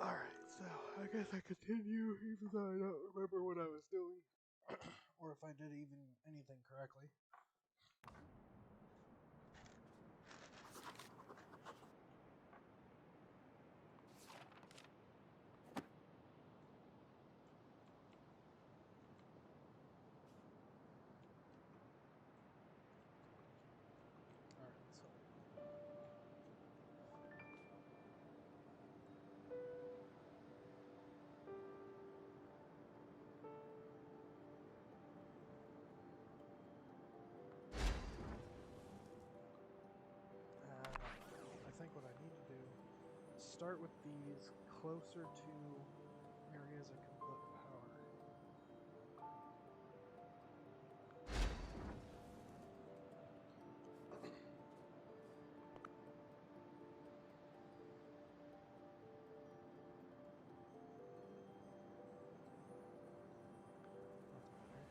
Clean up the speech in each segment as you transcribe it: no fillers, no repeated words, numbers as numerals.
Alright, so I guess I continue even though I don't remember what I was doing. Or if I did even anything correctly. Alright, so I think what I need to do is start with these closer to areas I can put power. Nothing there. This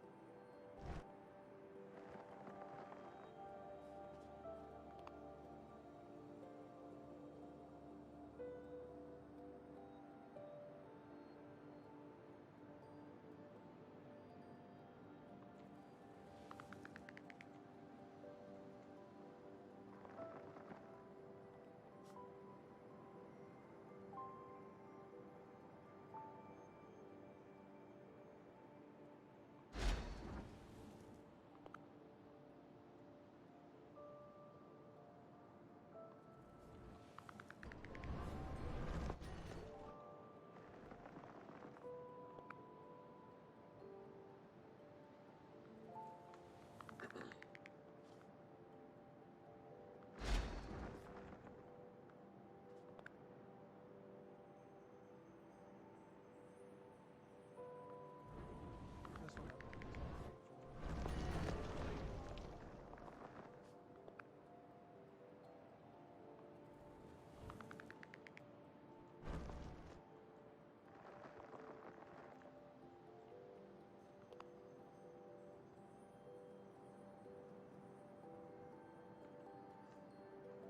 one I'm not using anything for.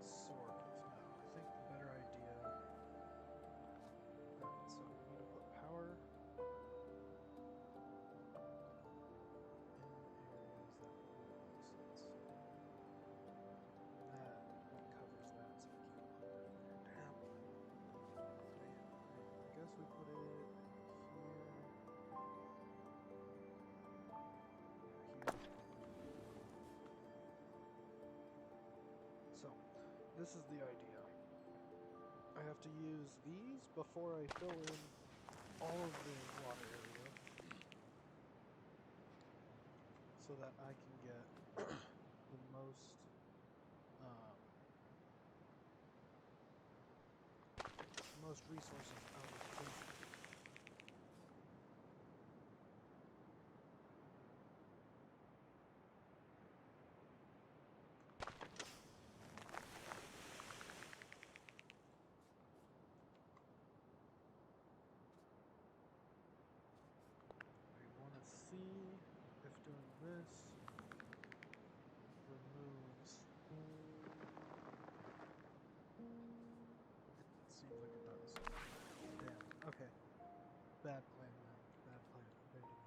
Sort of. No, I think the better idea. Alright, so we need to put power in areas that will distance. That covers that, so we can't put that there. Damn. Man, alright. I guess we put it here. Yeah, here is probably the better move. So, this is the idea. I have to use these before I fill in all of the water area so that I can get the most resources out of the potion. I want to see if doing this removes. It seems like it does. Damn. Okay. Bad plan then. Bad plan. Abandoning.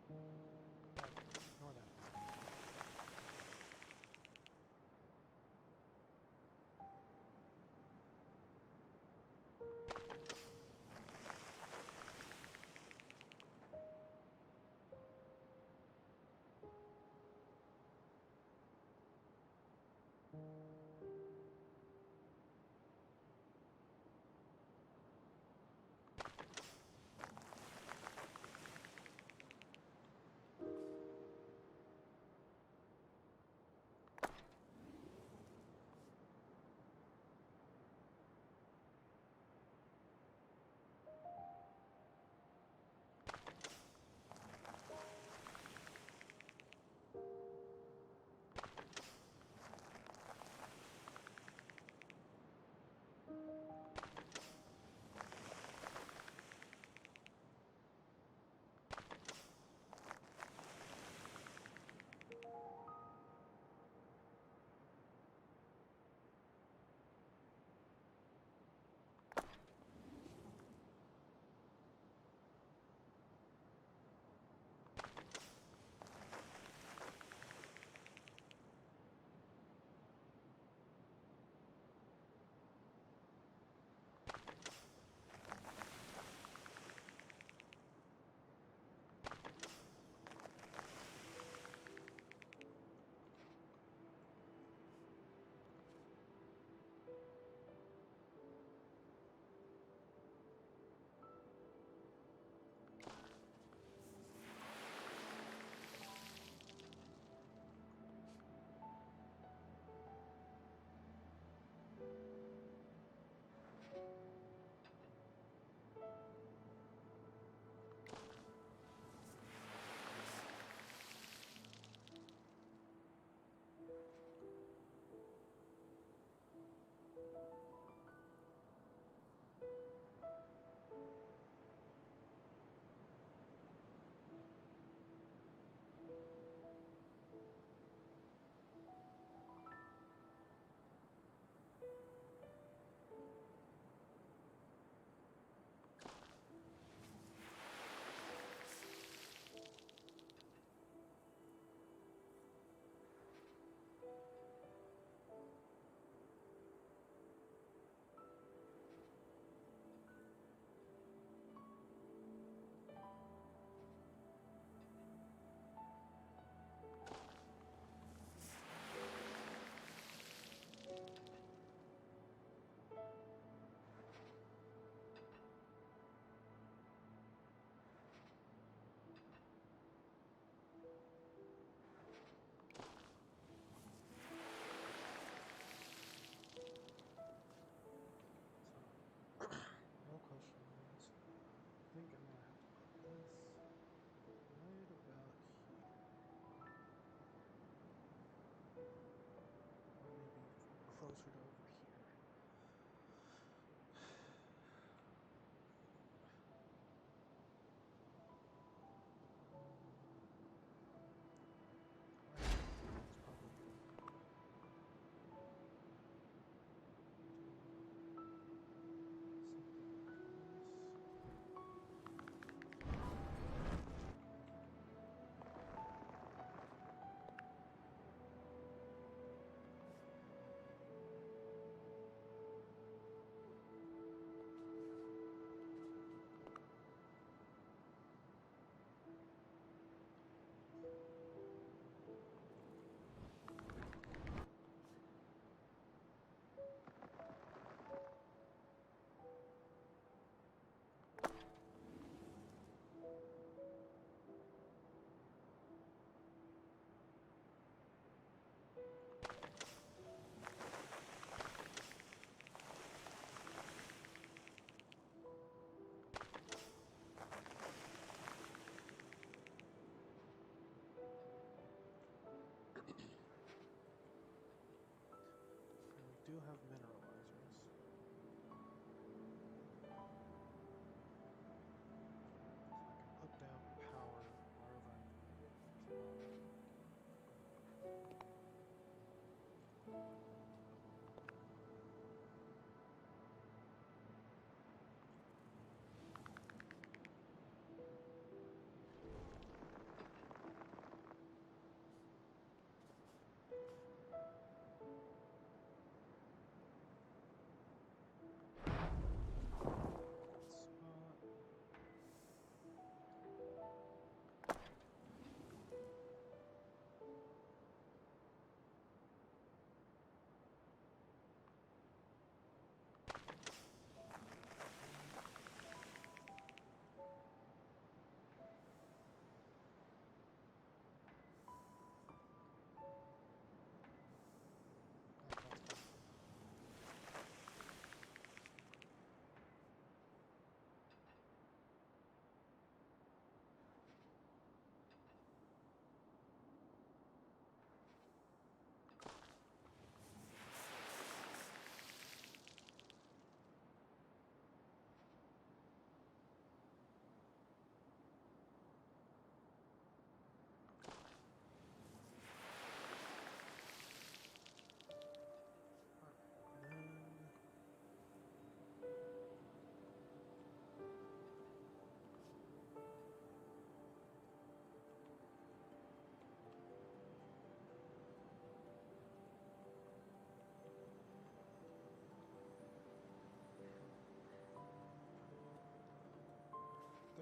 Okay, ignore that.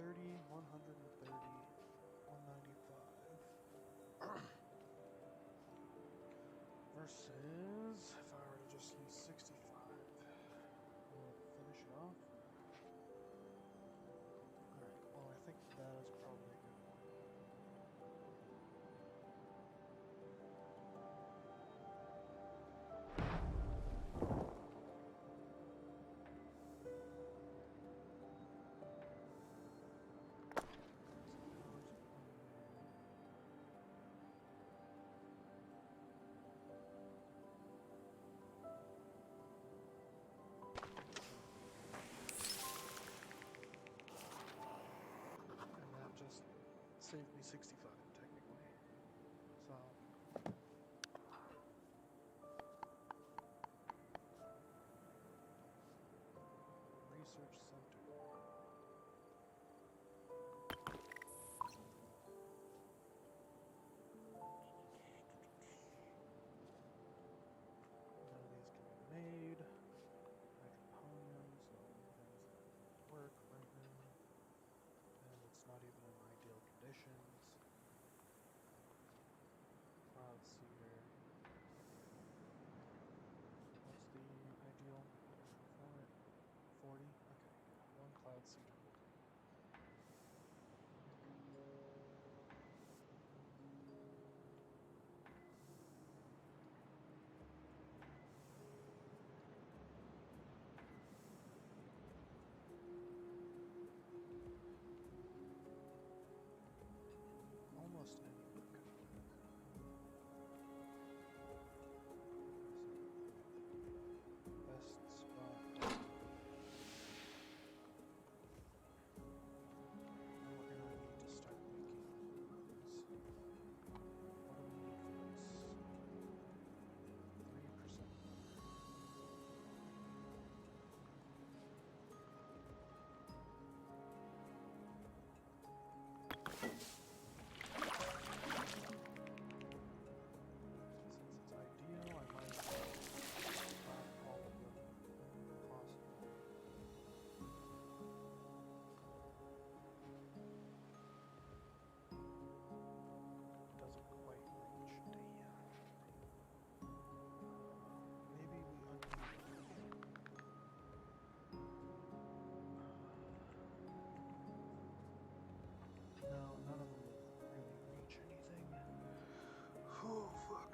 130, 130, 195. Versus, if I were to just use 65, will it finish it off? Alright, well I think that is probably a good point. And that just saved me 65 technically. So research center. None of these can be made. My components, so things that work right now. And it's not even in ideal conditions. Let's see here. What's the ideal for it? 40? Okay, yeah. One cloud seeder. Almost anyone could do it. Best spot. Now we're gonna need to start making these. What do we need for this? 3%. Since it's ideal, I might as well stop all of them possible. Doesn't quite reach. Damn. Maybe we undo it. No, none of them really reach anything. Oh, fuck.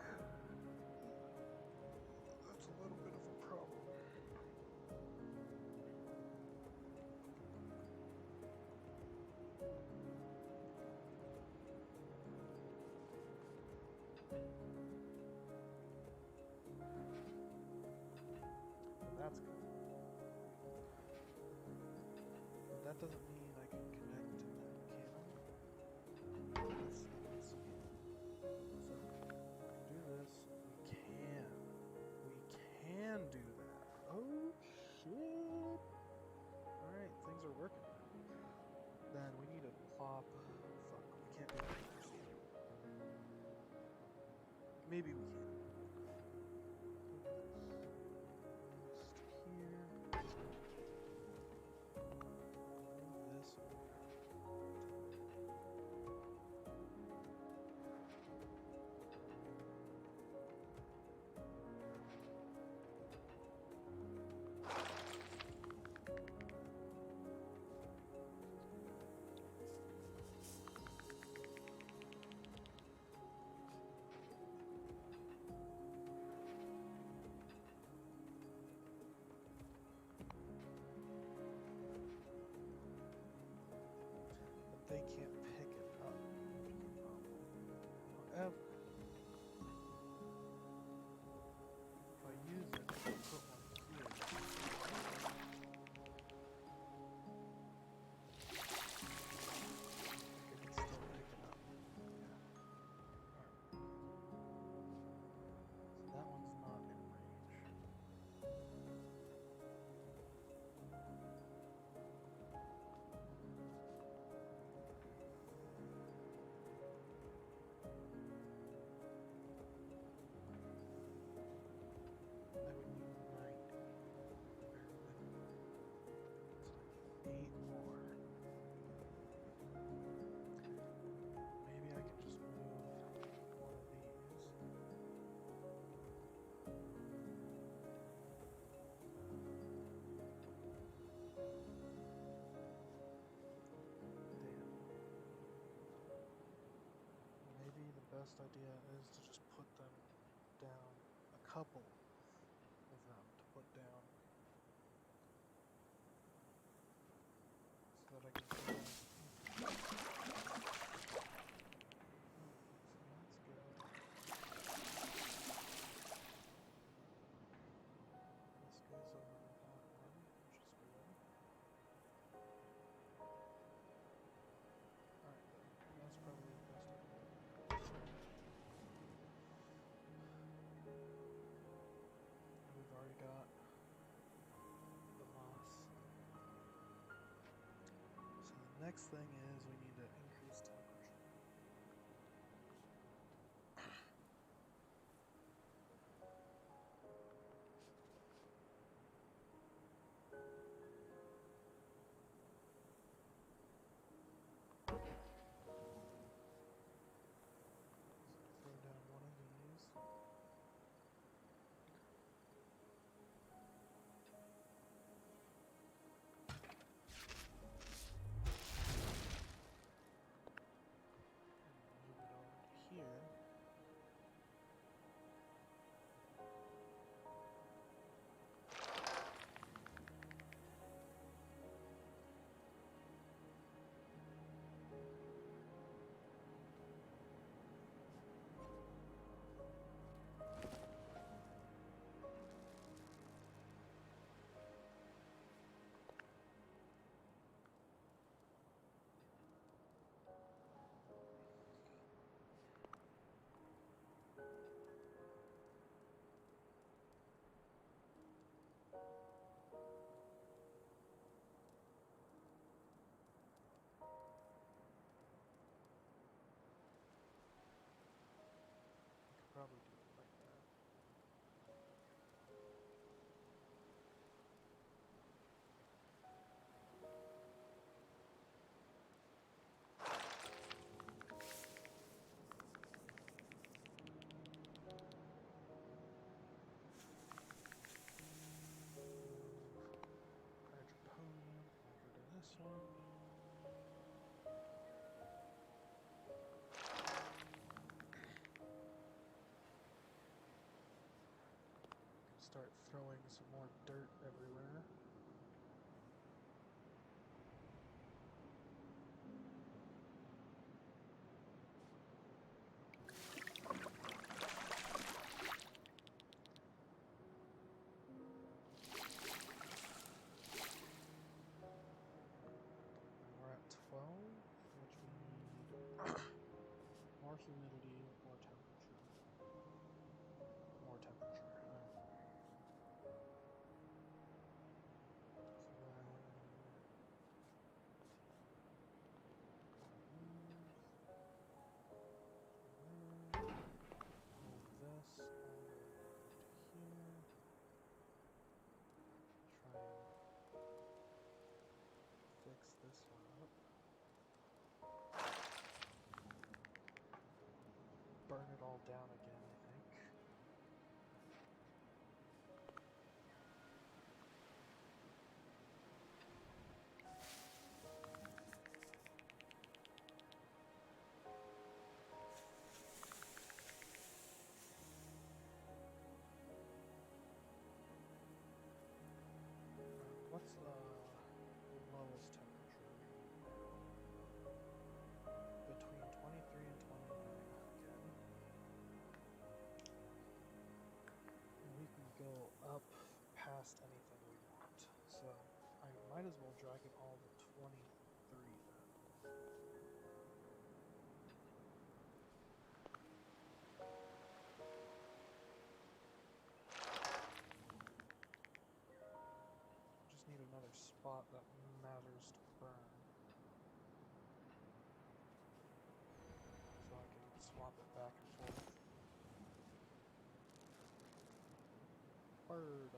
That's a little bit of a problem. That's good. But that doesn't mean I can connect to that, can I? Let's see. So, do this. We can. We can do that. Oh, shit. Alright, things are working now. Then we need to plop. Fuck, we can't do that. Maybe we can. Here. Move this over. But they can't pick it up. However, if I use it, I can put one here. I can still pick it up. Yeah. Alright. So that one's not in range. I would need 90. Bear with me. It's like 8 more. best idea is to just put them down, a couple of them to put down, so that I can put them. So that's good. This goes over to that one, which is good. Alright then, that's probably the best idea. We've already got the moss. So the next thing is we need to increase temperature. So throw down one of these. And move it over to here. Probably do it like that. Hydroponium over to this one. Start throwing some more dirt everywhere. We're at 12, which we need more humidity, more temperature. More temperature. So then move this all the way over to here. Try and fix this one up. Burn it all down again, I think. What's the lowest temperature now? Between 23 and 29, okay. And we can go up past anything we want. So I might as well drag it all to 23 then. Just need another spot that matters to burn. So I can swap it back and forth. Birdos.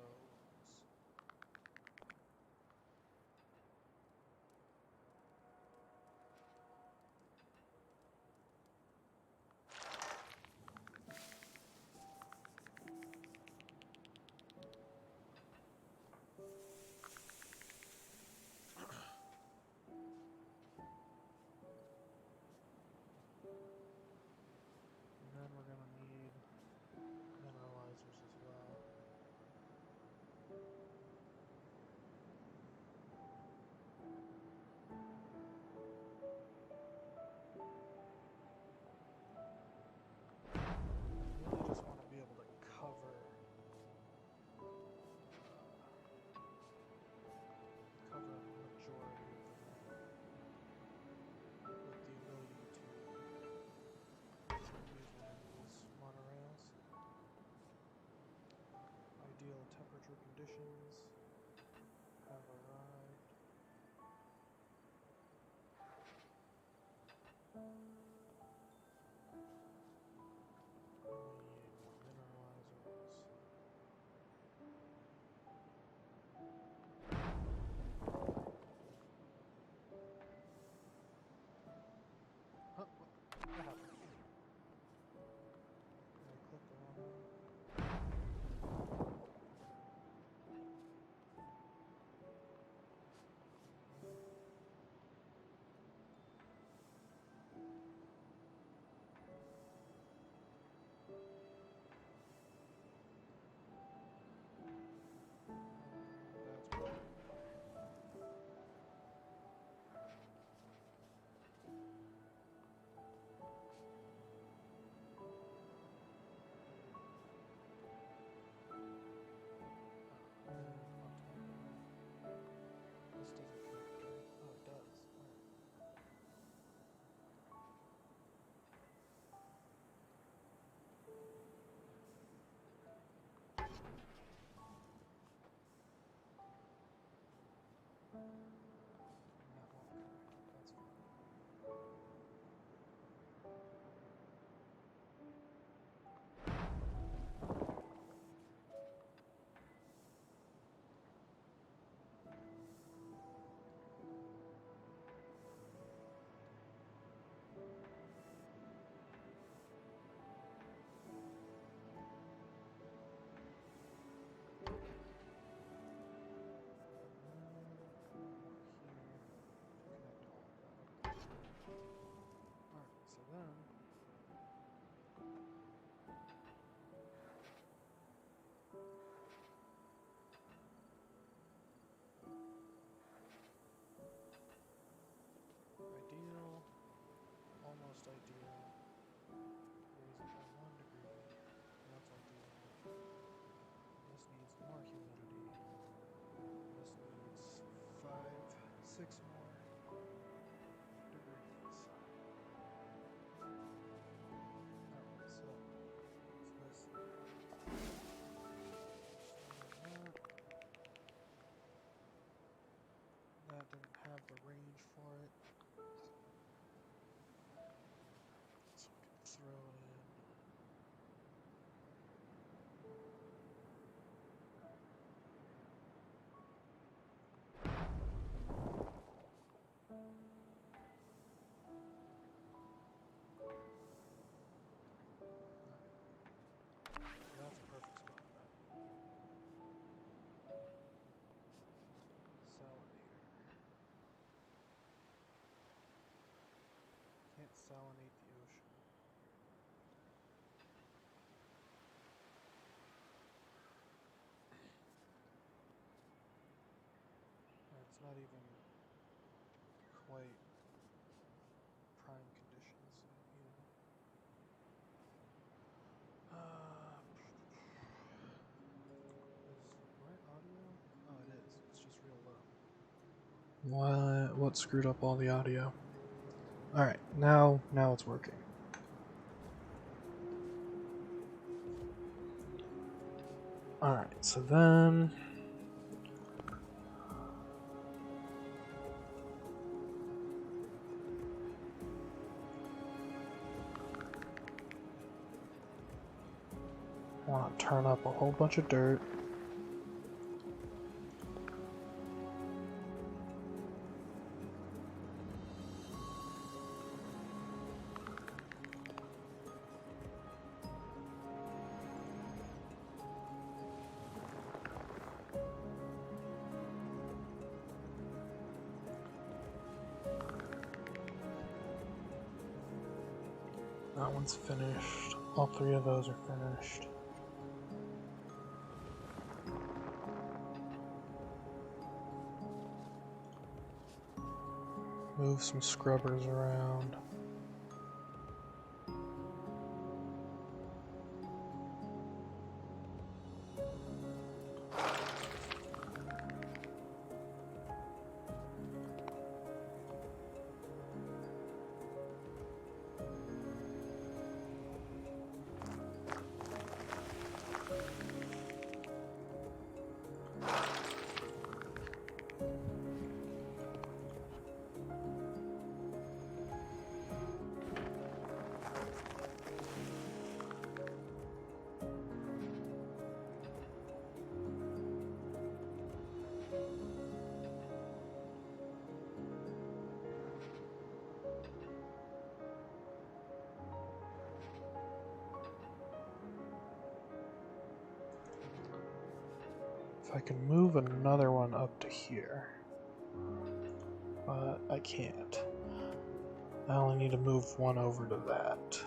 temperature conditions have arrived. We need more mineralizers. Huh, what happened? Did I click the wrong one? That's weird. This doesn't connect, right? Oh, it does. Alright. And that won't connect. That's fine. Alright, so then ideal, almost ideal, raise it by 1 degree, that's ideal. This needs more humidity. This needs 5, 6 more degrees. Alright, so this. That didn't have the range for it. So we can throw it in. That's a perfect spot for that. Salinator. Can't salinate the ocean. It's not even quite prime conditions either. Is my audio? Oh, it is. It's just real low. What screwed up all the audio? Alright, now it's working. Alright, so then I want to turn up a whole bunch of dirt. That one's finished. All 3 of those are finished. Move some scrubbers around. If I can move another one up to here. But I can't. I only need to move one over to that.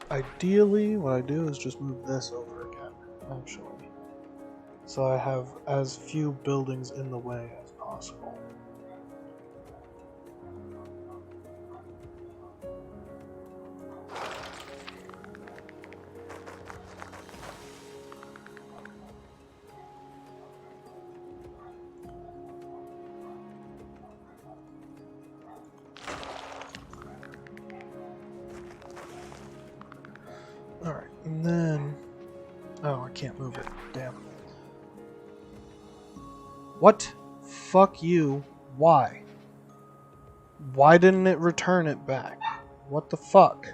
Ideally, what I do is just move this over again, actually. So I have as few buildings in the way as possible. Alright, and then... Oh, I can't move it. Damn. What? Fuck you. Why? Why didn't it return it back? What the fuck?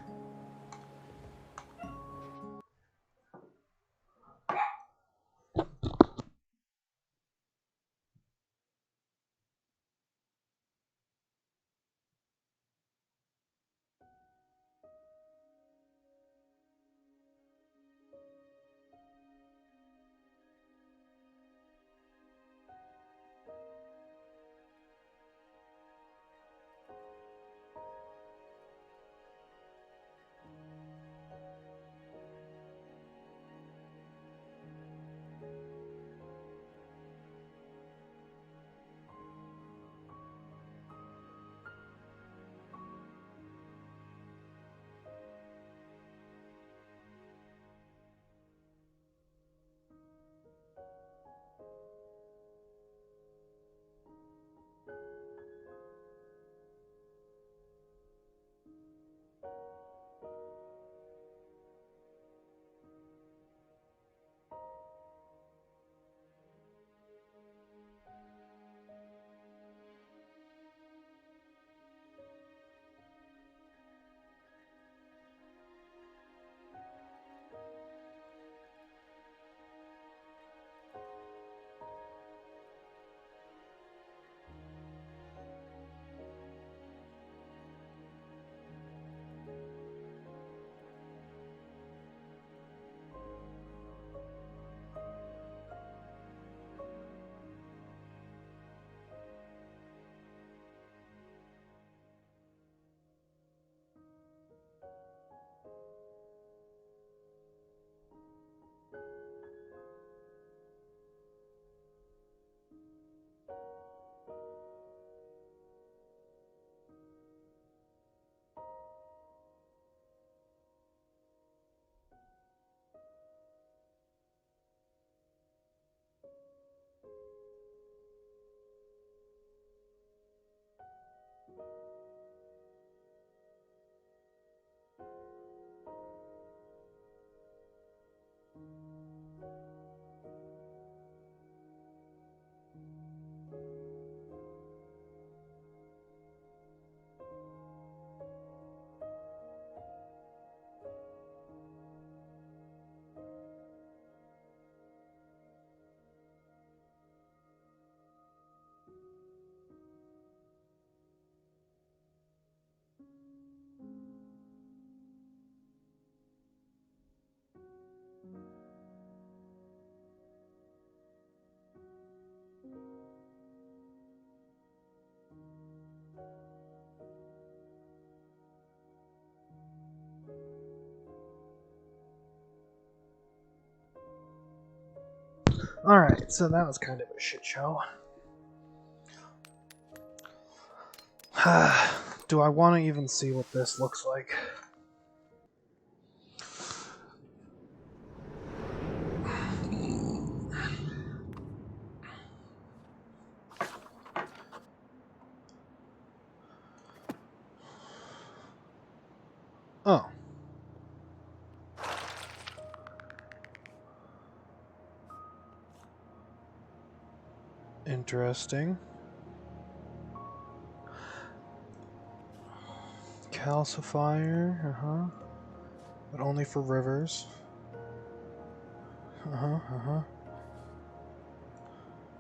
Alright, so that was kind of a shit show. Do I want to even see what this looks like? Oh. Interesting. Calcifier, but only for rivers.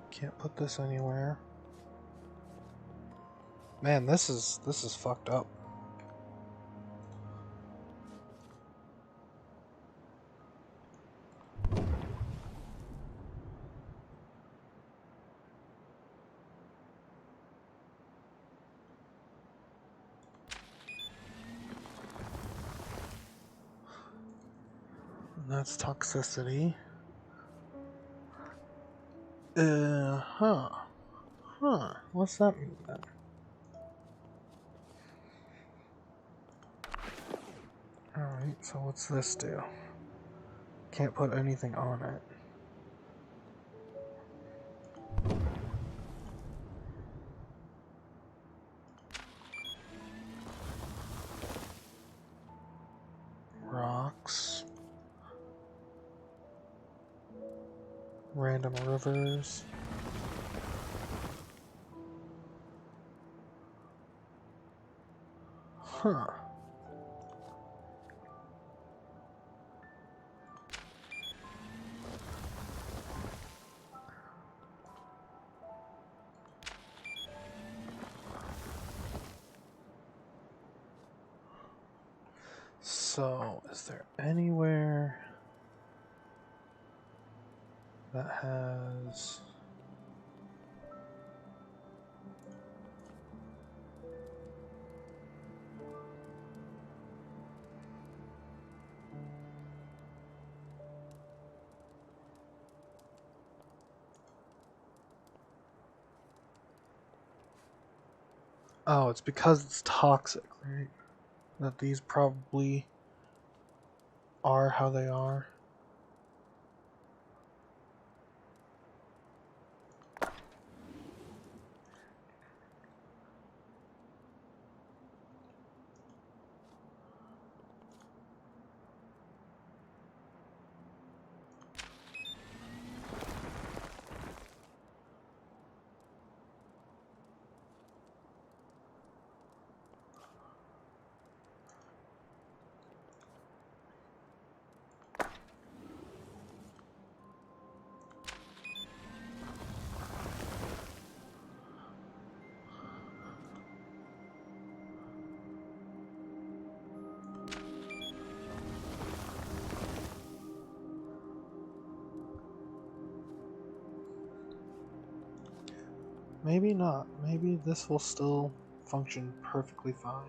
Can't put this anywhere. Man, this is fucked up. that's toxicity. What's that mean then? Alright, so what's this do? Can't put anything on it. Rocks. Random rivers. Huh. So, is there anywhere that has... Oh, it's because it's toxic, right? That these probably are how they are. Maybe not. Maybe this will still function perfectly fine.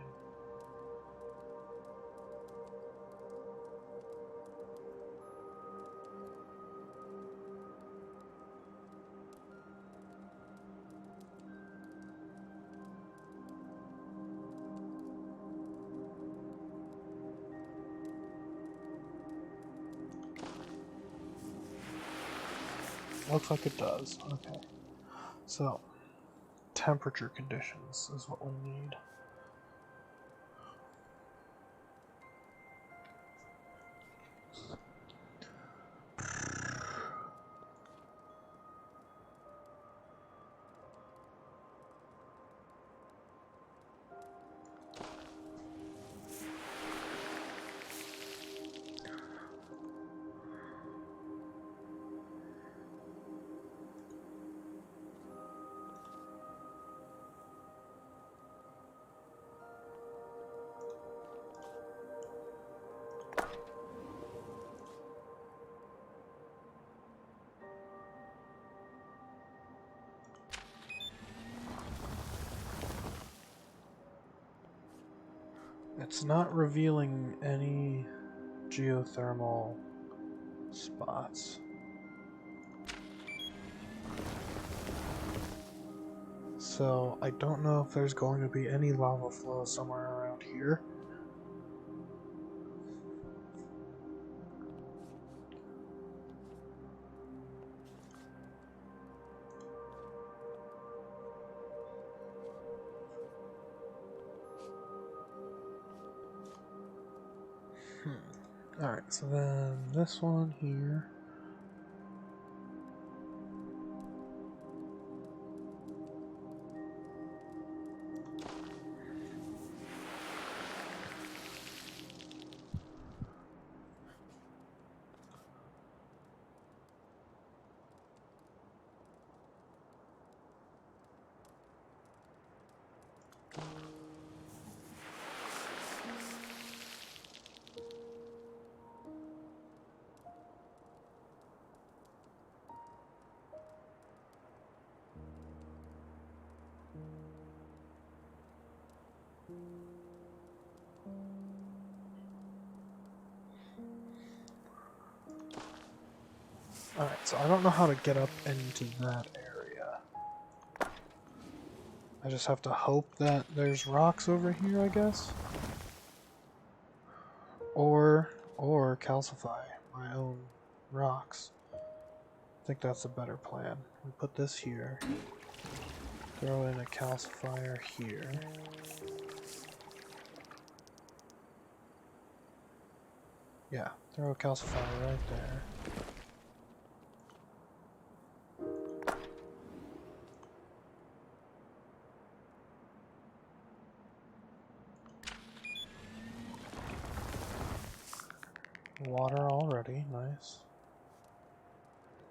Looks like it does. Okay. So, temperature conditions is what we need. It's not revealing any geothermal spots. So I don't know if there's going to be any lava flow somewhere around here. Alright, so then this one here. Alright, so I don't know how to get up into that area. I just have to hope that there's rocks over here, I guess? Or calcify my own rocks. I think that's a better plan. We put this here. Throw in a calcifier here. Yeah, throw a calcifier right there. Water already, nice.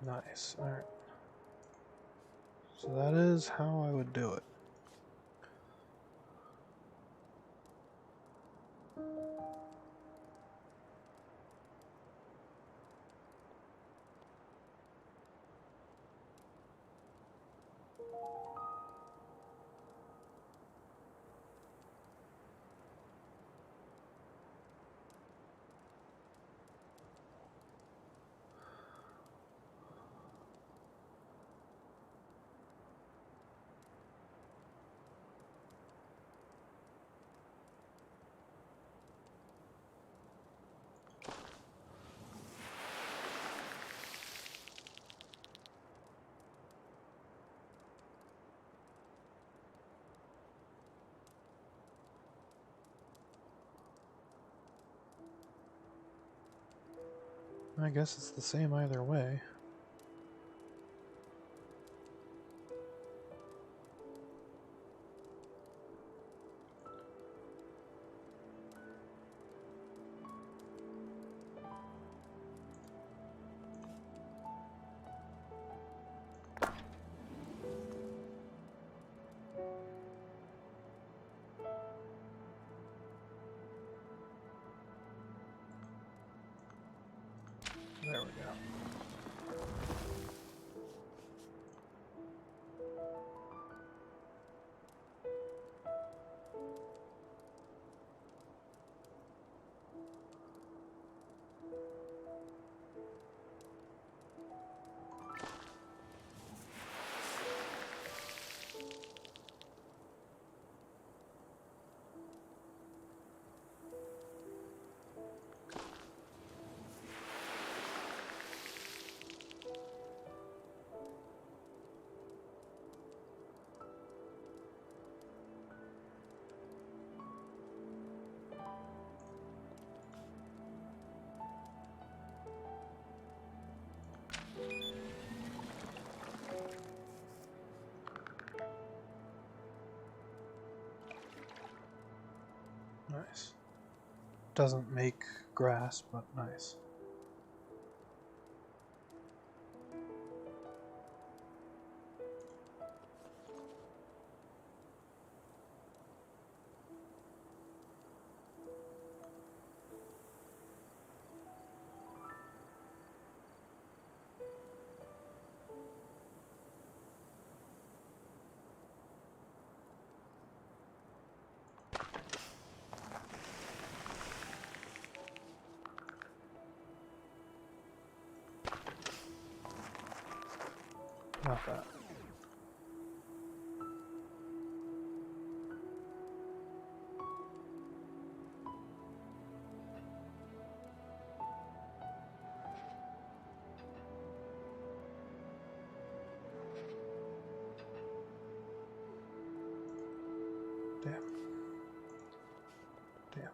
Nice, alright. So that is how I would do it. I guess it's the same either way. There we go. Nice. Doesn't make grass, but nice. Not that. Damn. Damn.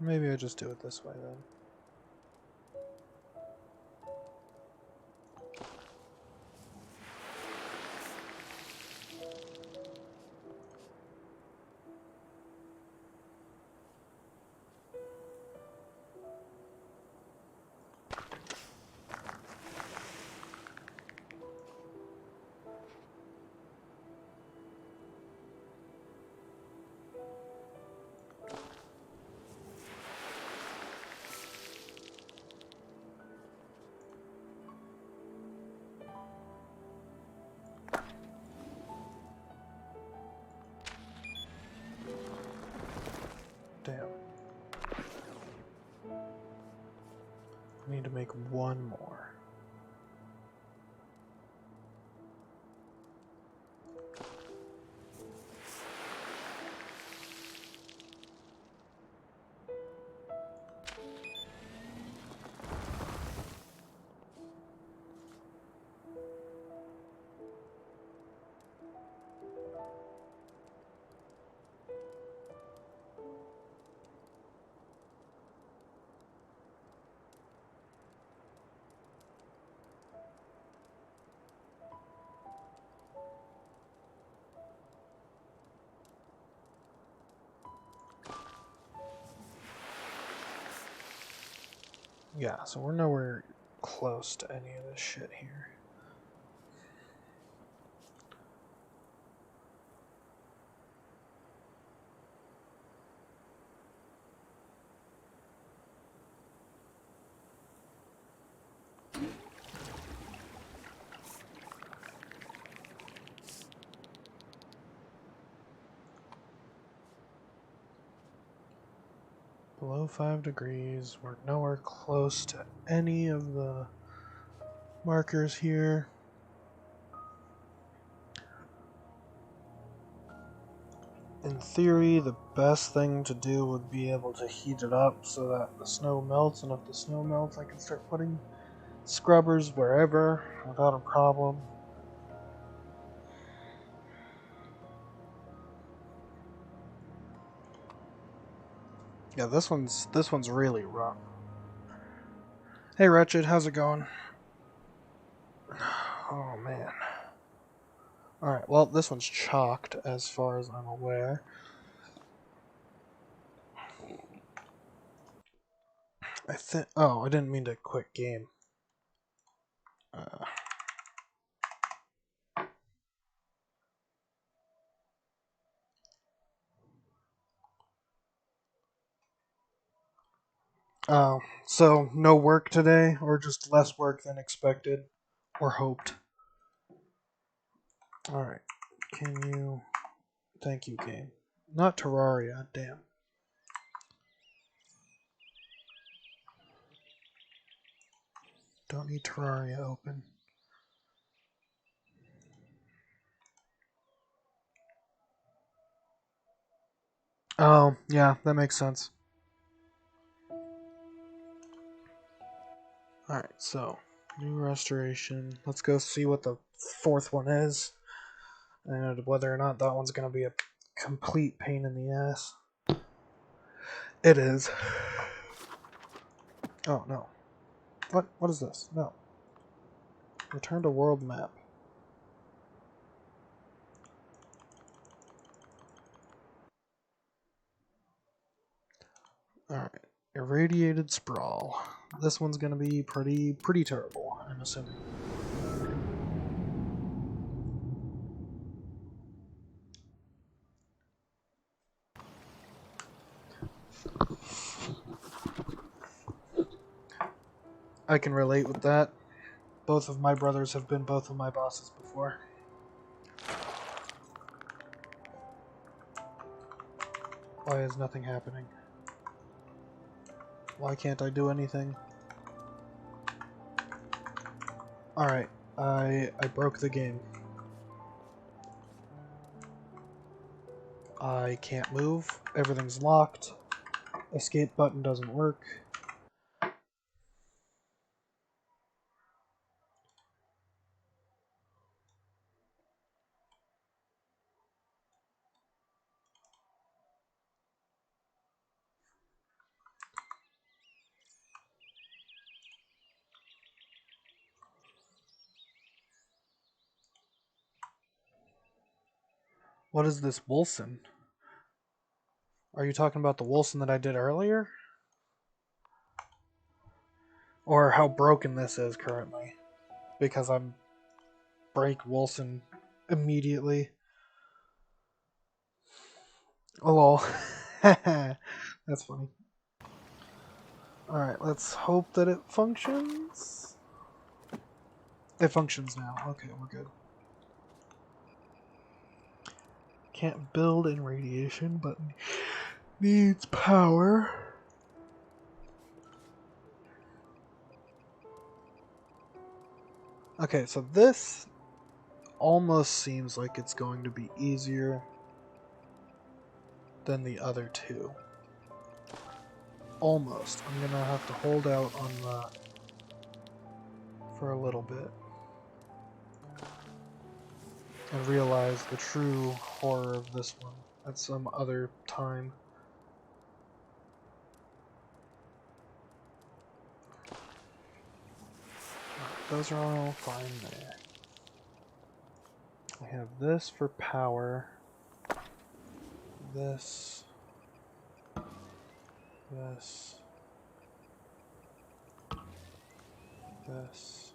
Maybe I just do it this way then. I need to make one more. Yeah, so we're nowhere close to any of this shit here. Below 5 degrees, we're nowhere close to any of the markers here. In theory, the best thing to do would be able to heat it up so that the snow melts, and if the snow melts, I can start putting scrubbers wherever without a problem. Yeah, this one's really rough. Hey Wretched, how's it going? Oh man. Alright, well this one's chalked as far as I'm aware. I didn't mean to quit game. Oh, so no work today, or just less work than expected, or hoped? Alright, can you... Thank you, game. Not Terraria, damn. Don't need Terraria open. Oh, yeah, that makes sense. Alright, so, new restoration. Let's go see what the fourth one is, and whether or not that one's going to be a complete pain in the ass. It is. Oh, no. What is this? No. Return to world map. Alright. Irradiated sprawl. This one's gonna be pretty terrible, I'm assuming. I can relate with that. Both of my brothers have been both of my bosses before. Why is nothing happening? Why can't I do anything? Alright, I broke the game. I can't move. Everything's locked. Escape button doesn't work. What is this Wilson? Are you talking about the Wilson that I did earlier? Or how broken this is currently? Because I'm break Wilson immediately. Oh lol. That's funny. Alright, let's hope that it functions. It functions now. Okay, we're good. Can't build in radiation, but needs power. Okay, so this almost seems like it's going to be easier than the other two. Almost. I'm gonna have to hold out on that for a little bit and realize the true horror of this one at some other time. Those are all fine there. I have this for power. This. This. This.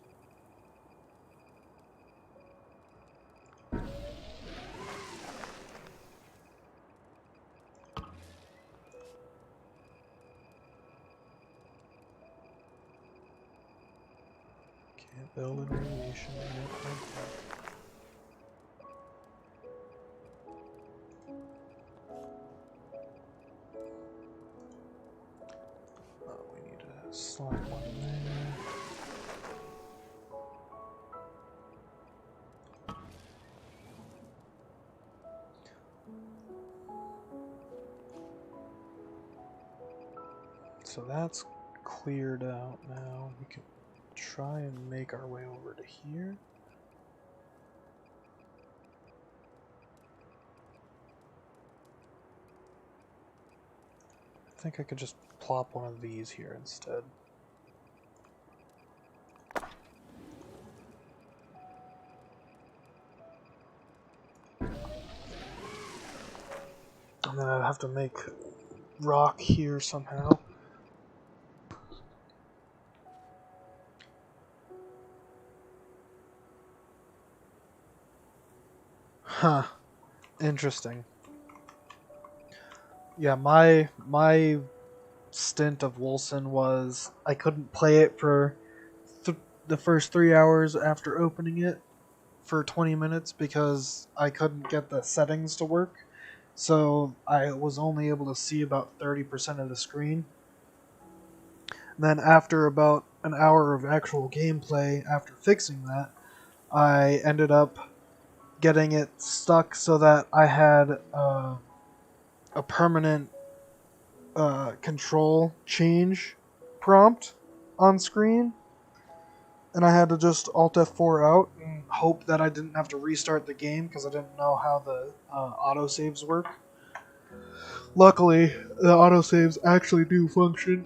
Can't build in radiation. Oh, we need to slide one there. So that's cleared out now. We can try and make our way over to here. I think I could just plop one of these here instead. And then I'd have to make rock here somehow. Huh. Interesting. Yeah, my stint of Wolcen was I couldn't play it for the first 3 hours after opening it for 20 minutes because I couldn't get the settings to work. So I was only able to see about 30% of the screen. And then after about an hour of actual gameplay after fixing that, I ended up getting it stuck so that I had a permanent control change prompt on screen, and I had to just Alt F4 out and hope that I didn't have to restart the game because I didn't know how the autosaves work. Luckily, the autosaves actually do function,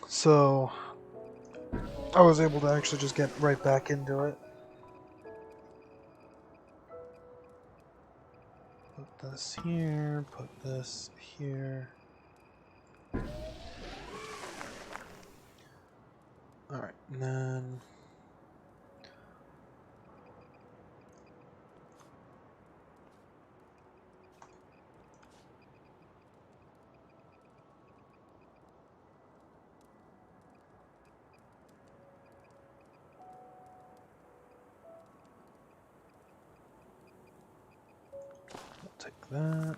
so I was able to actually just get right back into it. Put this here, put this here. Alright, and then we'll take that.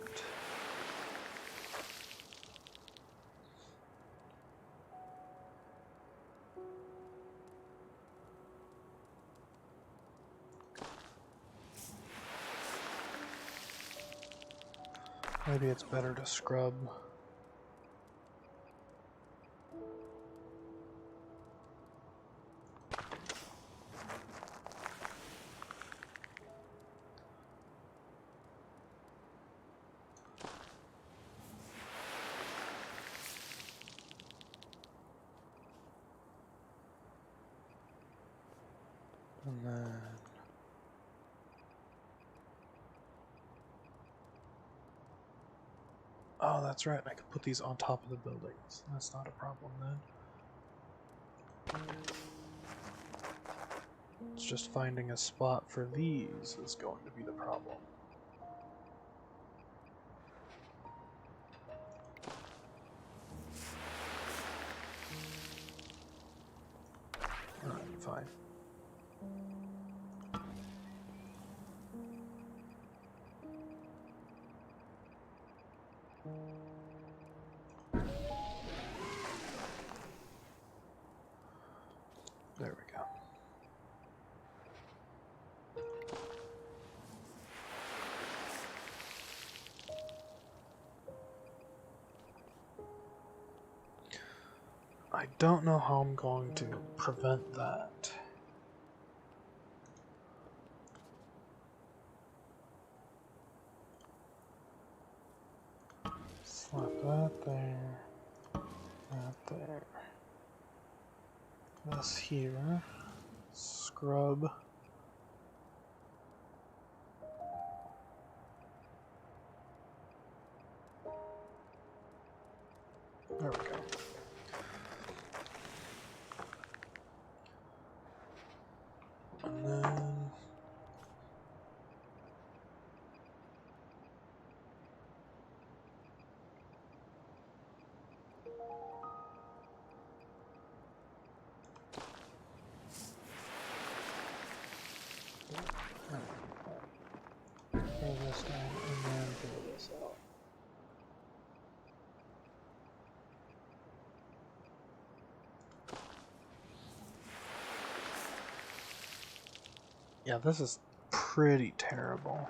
Maybe it's better to scrub. And then oh, that's right. I could put these on top of the buildings. That's not a problem then. It's just finding a spot for these is going to be the problem. Alright, fine. I don't know how I'm going to prevent that. Slap that there, that there. This here, scrub. There we go. And then pull this down and then pull this out. Yeah, this is pretty terrible.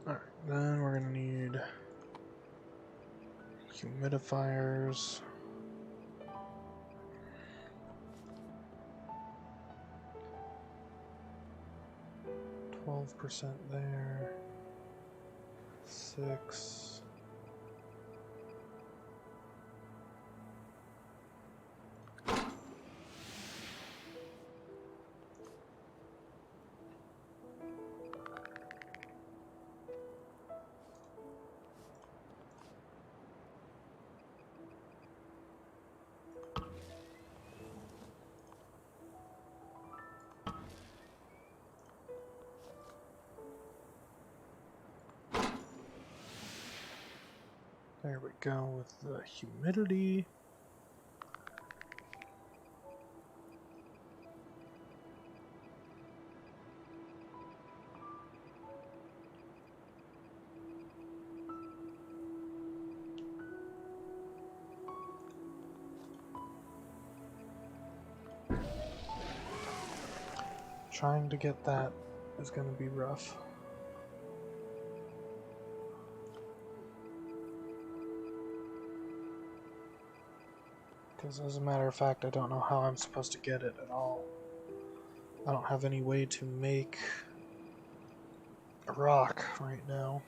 Alright, then we're gonna need humidifiers. 12% there. 6. There we go with the humidity. Trying to get that is going to be rough. Because as a matter of fact, I don't know how I'm supposed to get it at all. I don't have any way to make a rock right now.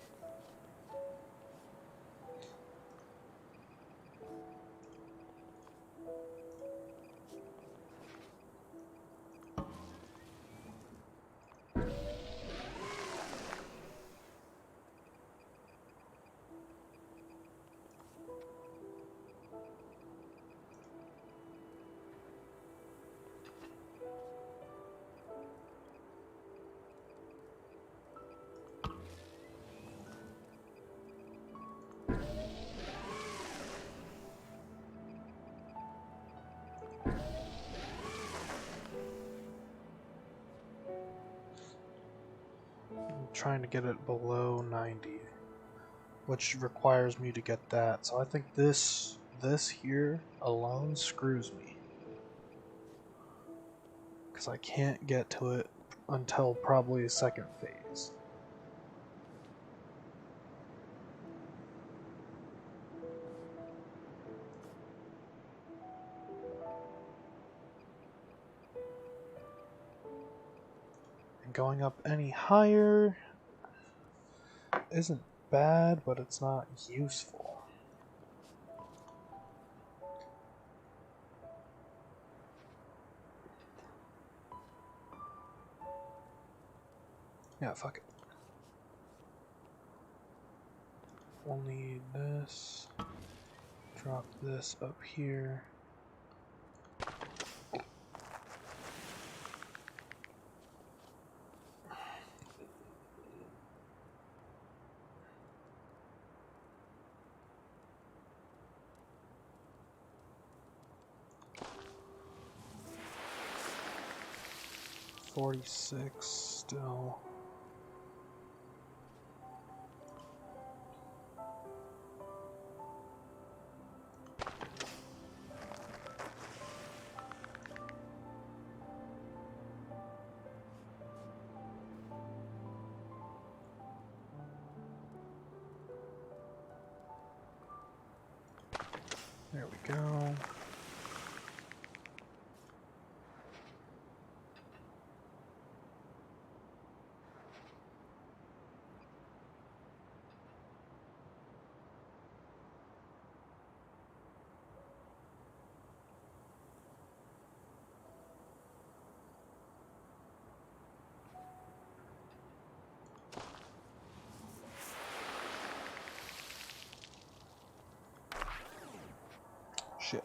Trying to get it below 90, which requires me to get that. So I think this here alone screws me, because I can't get to it until probably second phase. going up any higher isn't bad, but it's not useful. Yeah, fuck it. We'll need this. Drop this up here. $46 still. There we go. Shit.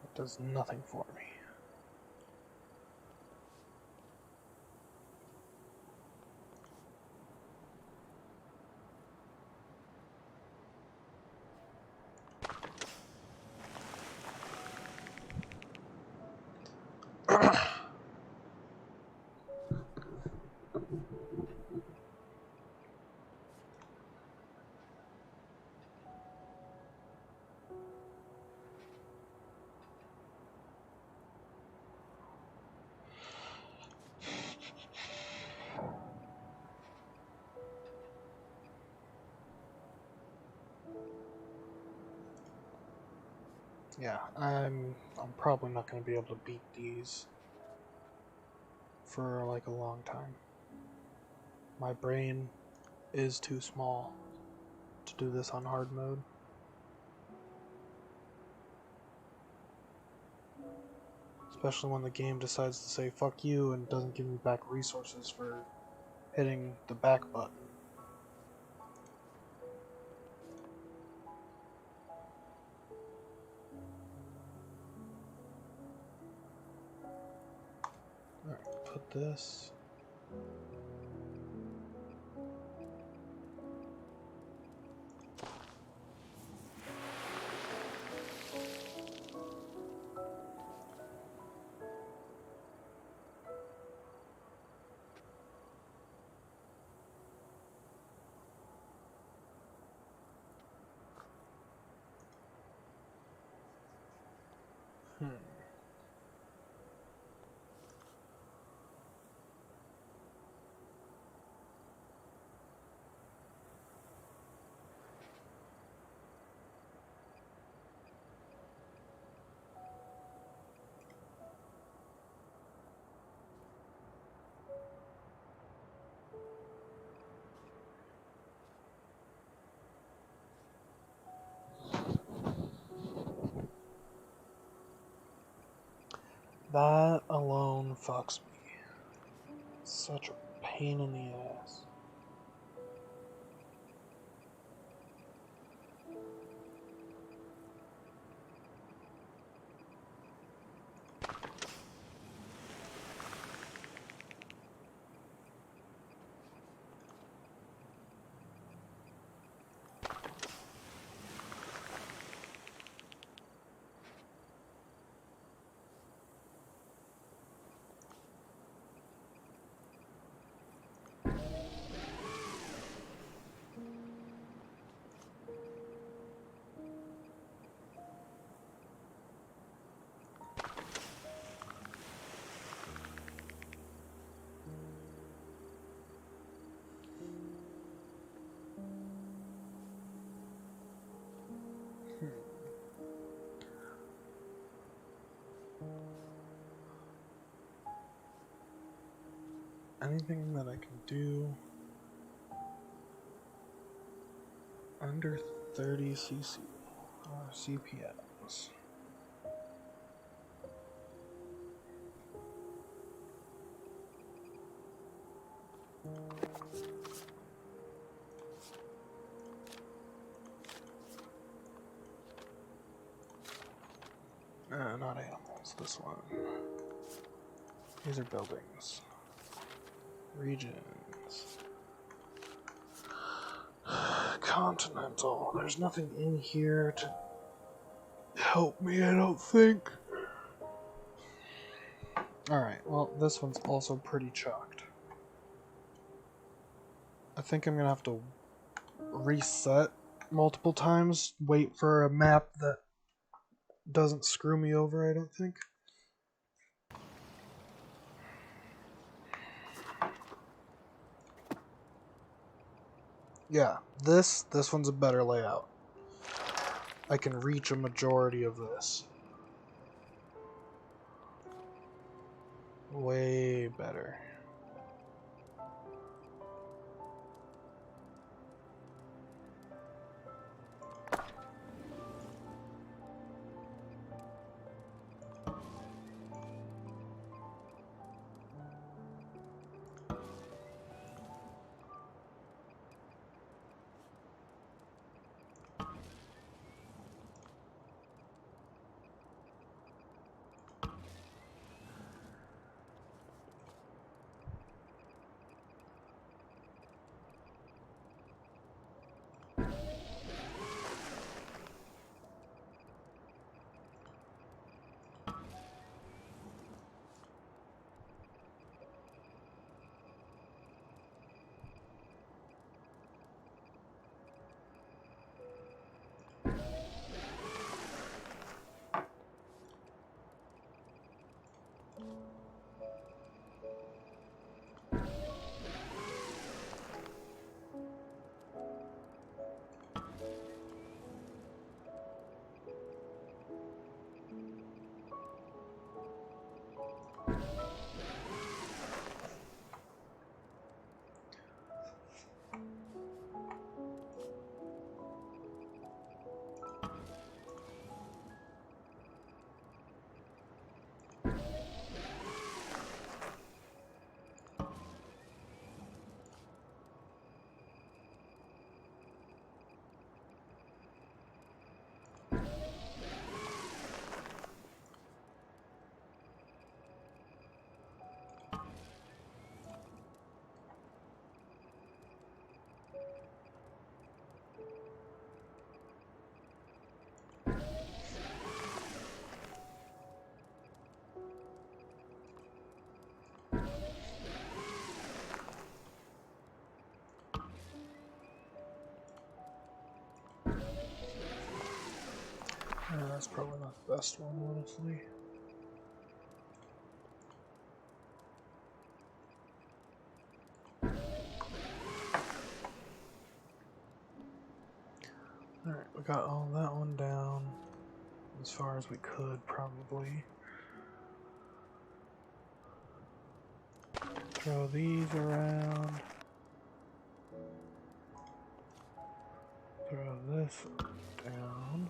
It does nothing for me. Yeah, I'm probably not going to be able to beat these for like a long time. My brain is too small to do this on hard mode. Especially when the game decides to say fuck you and doesn't give me back resources for hitting the back button. Alright, put this. That alone fucks me. Such a pain in the ass. Anything that I can do under 30 cc or CPMs. Not animals, this one. These are buildings. Regions. Continental. There's nothing in here to help me, I don't think. Alright, well, this one's also pretty chalked. I think I'm gonna have to reset multiple times, wait for a map that doesn't screw me over, I don't think. Yeah, this one's a better layout. I can reach a majority of this. Way better. That's probably not the best one, honestly. Alright, we got all that one down as far as we could, probably. Throw these around. Throw this down.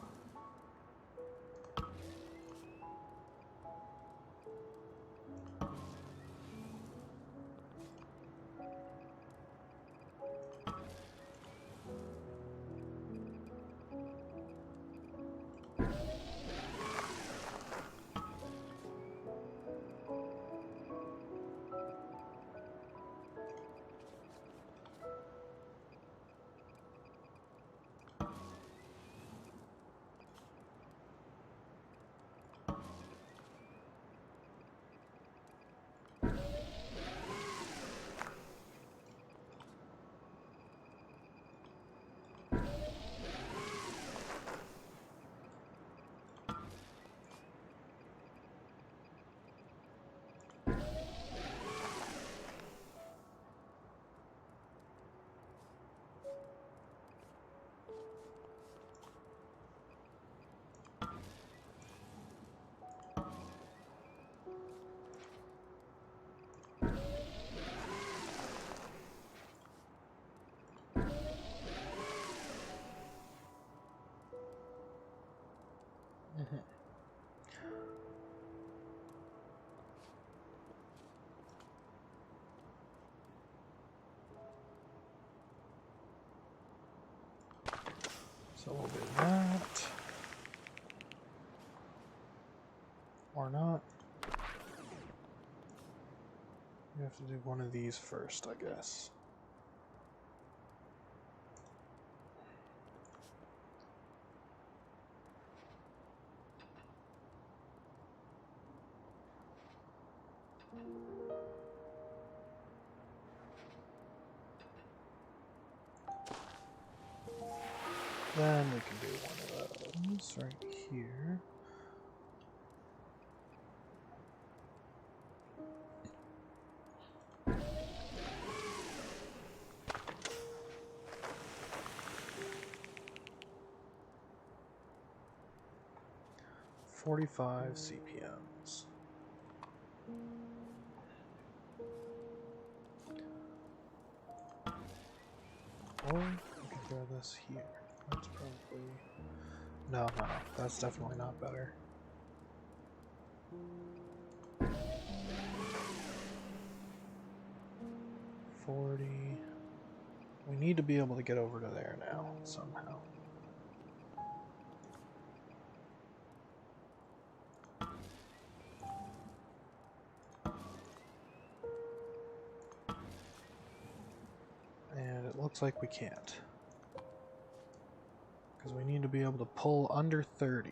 So we'll do that. Or not. We have to do one of these first, I guess. Then we can do one of those right here. $45 CPMs. Or we can throw this here. That's probably... No, that's definitely not better. 40. We need to be able to get over to there now, somehow. And it looks like we can't. Because we need to be able to pull under 30.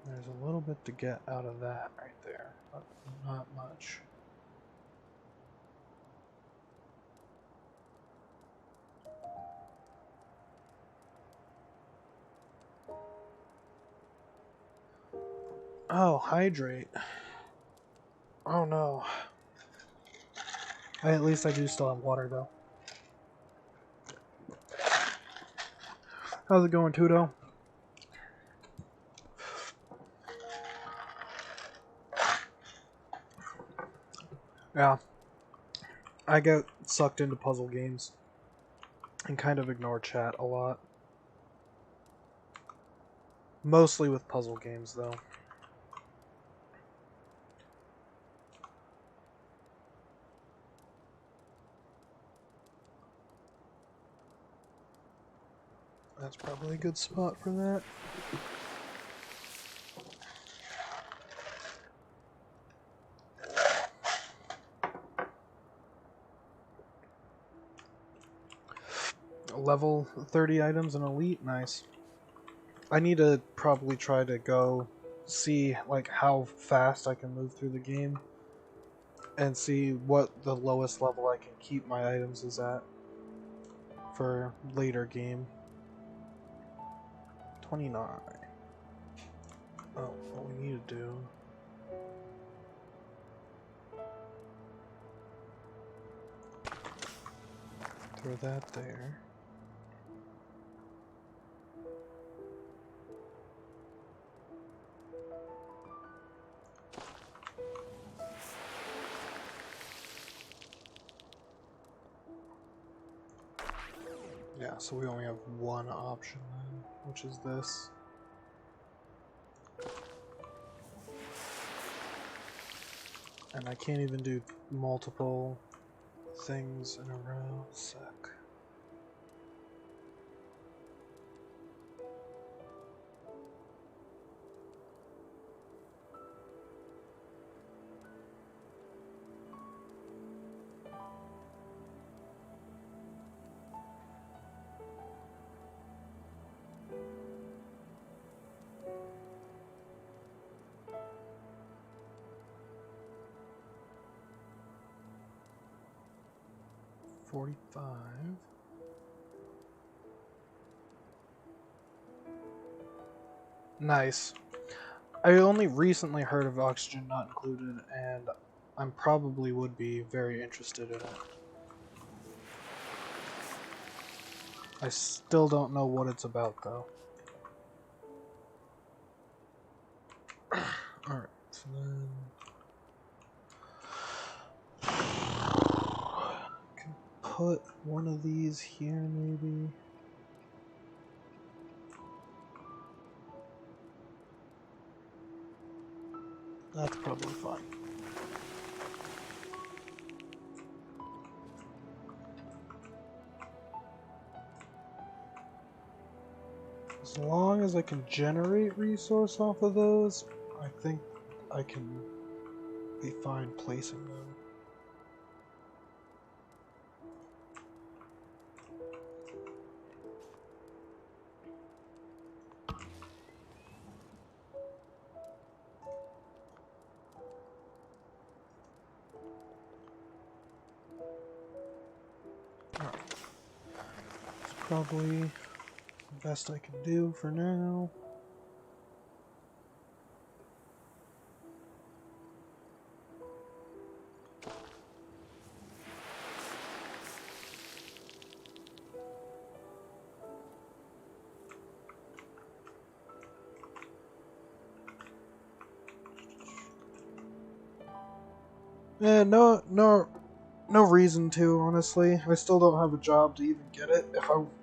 There's a little bit to get out of that right there, but not much. Oh, hydrate. Oh no. At least I do still have water though. How's it going, Tudo? Yeah. I get sucked into puzzle games and kind of ignore chat a lot. Mostly with puzzle games though. That's probably a good spot for that. Level 30 items in Elite, nice. I need to probably try to go see like how fast I can move through the game and see what the lowest level I can keep my items is at for later game. 29. Oh, what we need to do... Throw that there. Yeah, so we only have one option then, which is this. And I can't even do multiple things in a row. Suck. $45. Nice. I only recently heard of Oxygen Not Included, and I probably would be very interested in it. I still don't know what it's about, though. Alright, so then... Can put one of these here, maybe? That's probably fine. As long as I can generate resource off of those, I think I can be fine placing them. Alright. That's probably the best I can do for now. No reason to, honestly. I still don't have a job to even get it,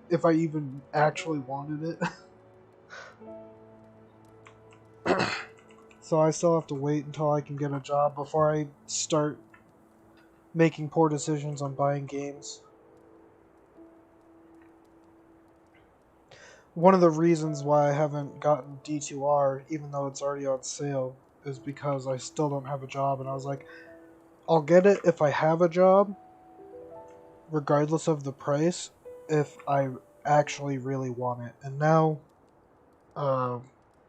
if I even actually wanted it. So I still have to wait until I can get a job before I start making poor decisions on buying games. One of the reasons why I haven't gotten D2R, even though it's already on sale, is because I still don't have a job, and I was like, I'll get it if I have a job, regardless of the price, if I actually really want it. And now, I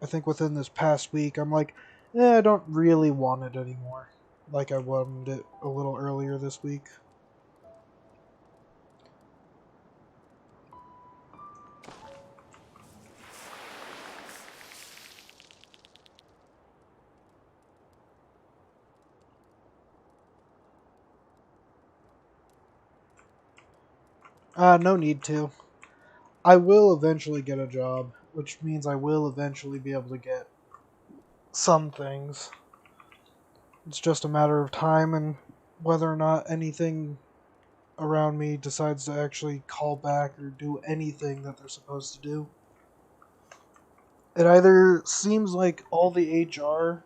think within this past week, I'm like, I don't really want it anymore. Like I wanted it a little earlier this week. No need to. I will eventually get a job, which means I will eventually be able to get some things. It's just a matter of time and whether or not anything around me decides to actually call back or do anything that they're supposed to do. It either seems like all the HR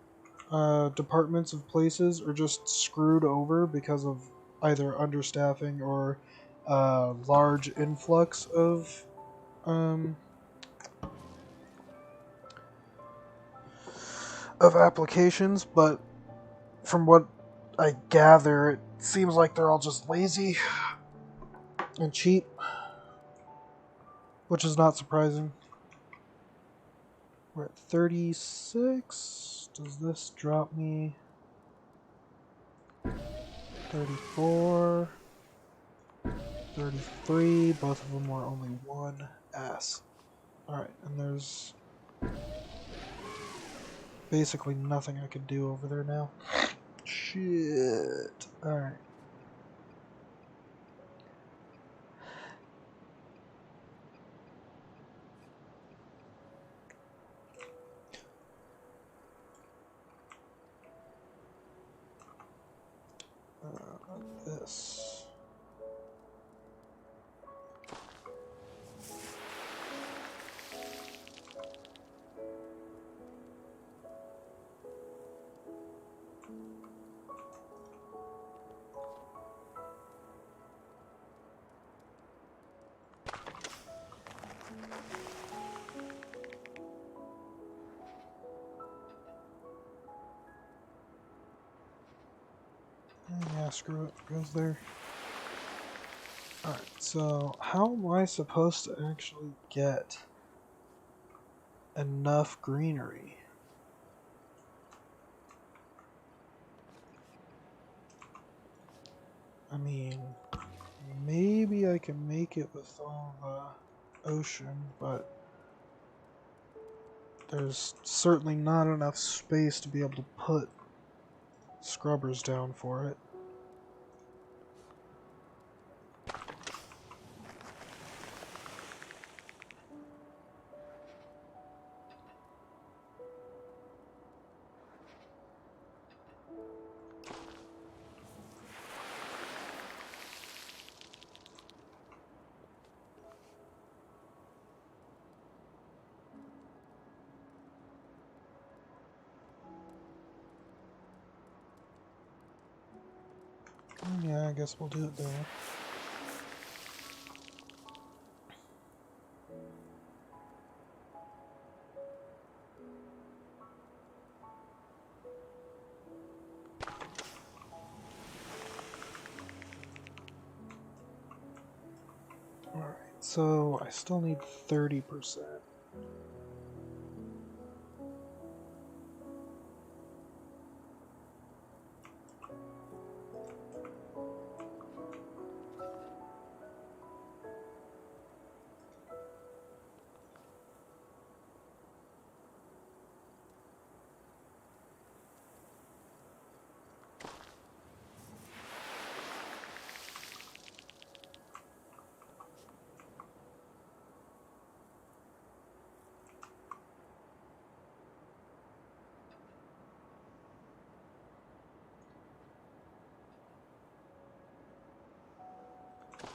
departments of places are just screwed over because of either understaffing or large influx um, of applications, but from what I gather, it seems like they're all just lazy and cheap, which is not surprising. We're at 36. Does this drop me? 34. 33. Both of them were only one S. Alright, and there's basically nothing I can do over there now. Shit. Alright. This. Yeah, screw it. Goes there. Alright, so how am I supposed to actually get enough greenery? I mean, maybe I can make it with all the ocean, but there's certainly not enough space to be able to put scrubbers down for it. Yeah, I guess we'll do it there. Alright, so I still need 30%.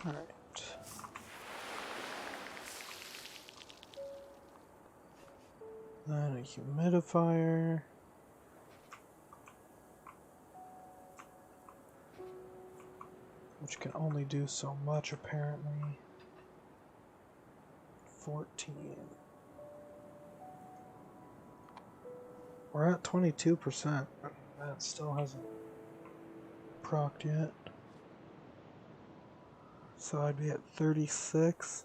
Alright. Then a humidifier. Which can only do so much apparently. 14. We're at 22%. That still hasn't procced yet. So I'd be at 36.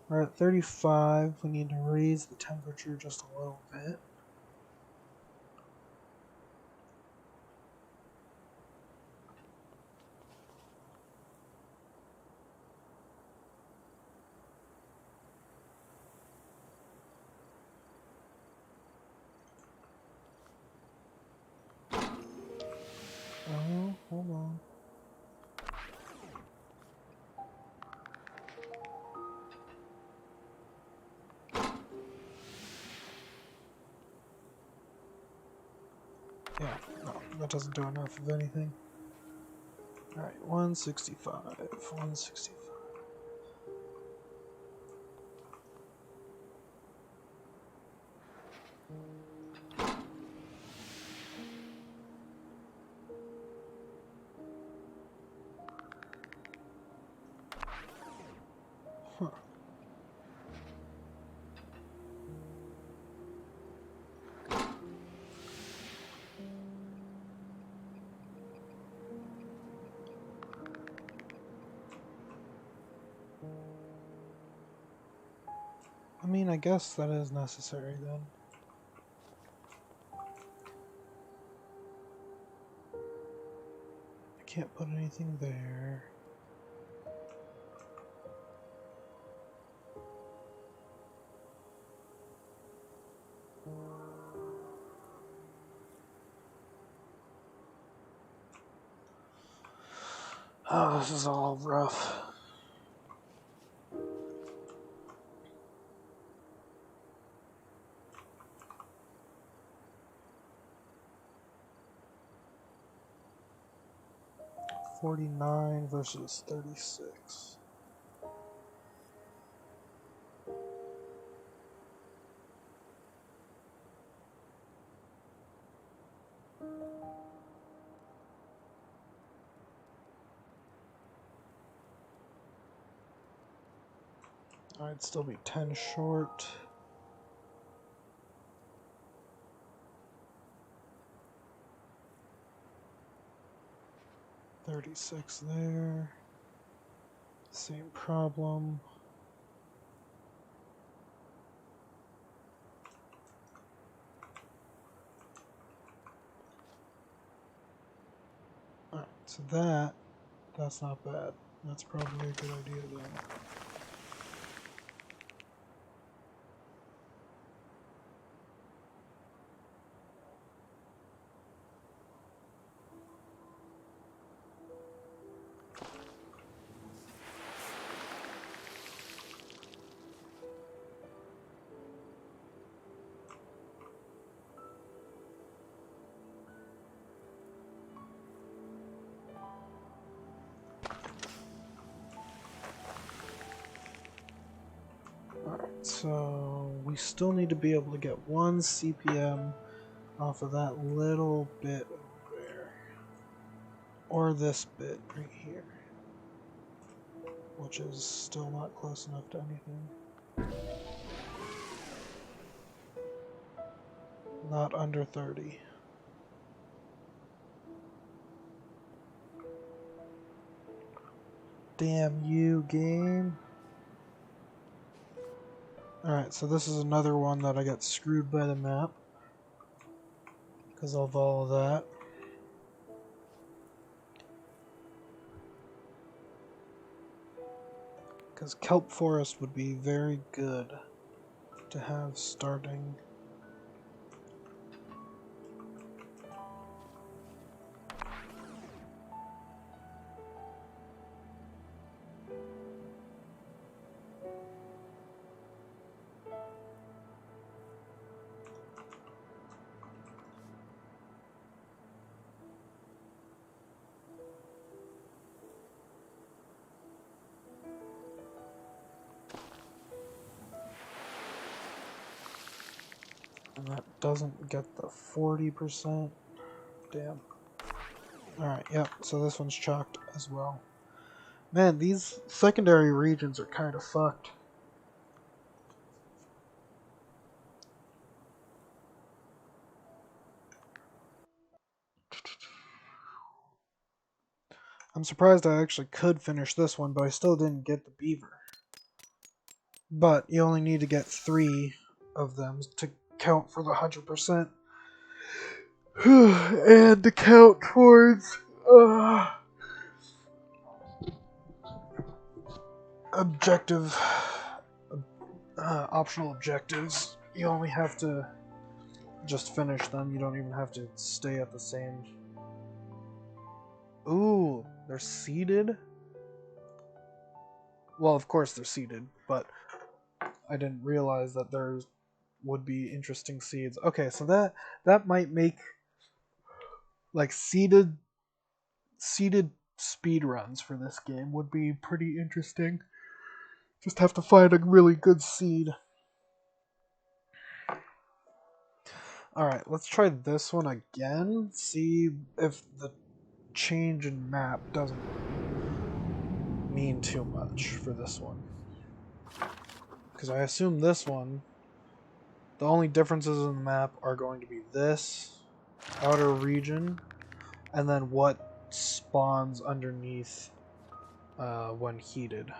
We're at 35. We need to raise the temperature just a little bit. Oh, hold on. Yeah, no, that doesn't do enough of anything. Alright, 165, 165. Huh. I mean, I guess that is necessary then. I can't put anything there. Oh, this is all rough. $49 versus 36. I'd still be 10 short. $36 there. Same problem. Alright, so that's not bad. That's probably a good idea then. Alright, so we still need to be able to get 1 CPM off of that little bit over there. Or this bit right here, which is still not close enough to anything. Not under 30. Damn you, game. Alright, so this is another one that I got screwed by the map because of all of that. Because kelp forest would be very good to have starting. And that doesn't get the 40%. Damn. Alright, yep, so this one's chalked as well. Man, these secondary regions are kind of fucked. I'm surprised I actually could finish this one, but I still didn't get the beaver. But you only need to get 3 of them to count for the 100%. And to count towards objective, optional objectives. You only have to just finish them. You don't even have to stay at the same. Ooh, they're seeded? Well, of course they're seeded, but I didn't realize that there would be interesting seeds. Okay, so that might make like seeded speed runs for this game would be pretty interesting. Just have to find a really good seed. Alright, let's try this one again. See if the change in map doesn't mean too much for this one. Because I assume this one, the only differences in the map are going to be this outer region and then what spawns underneath when heated.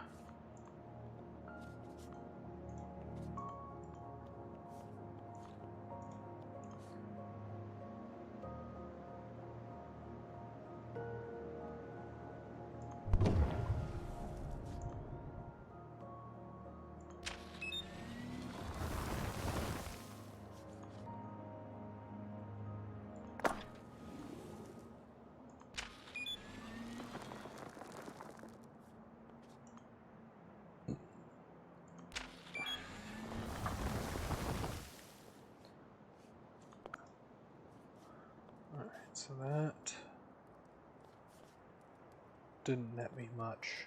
So that didn't net me much.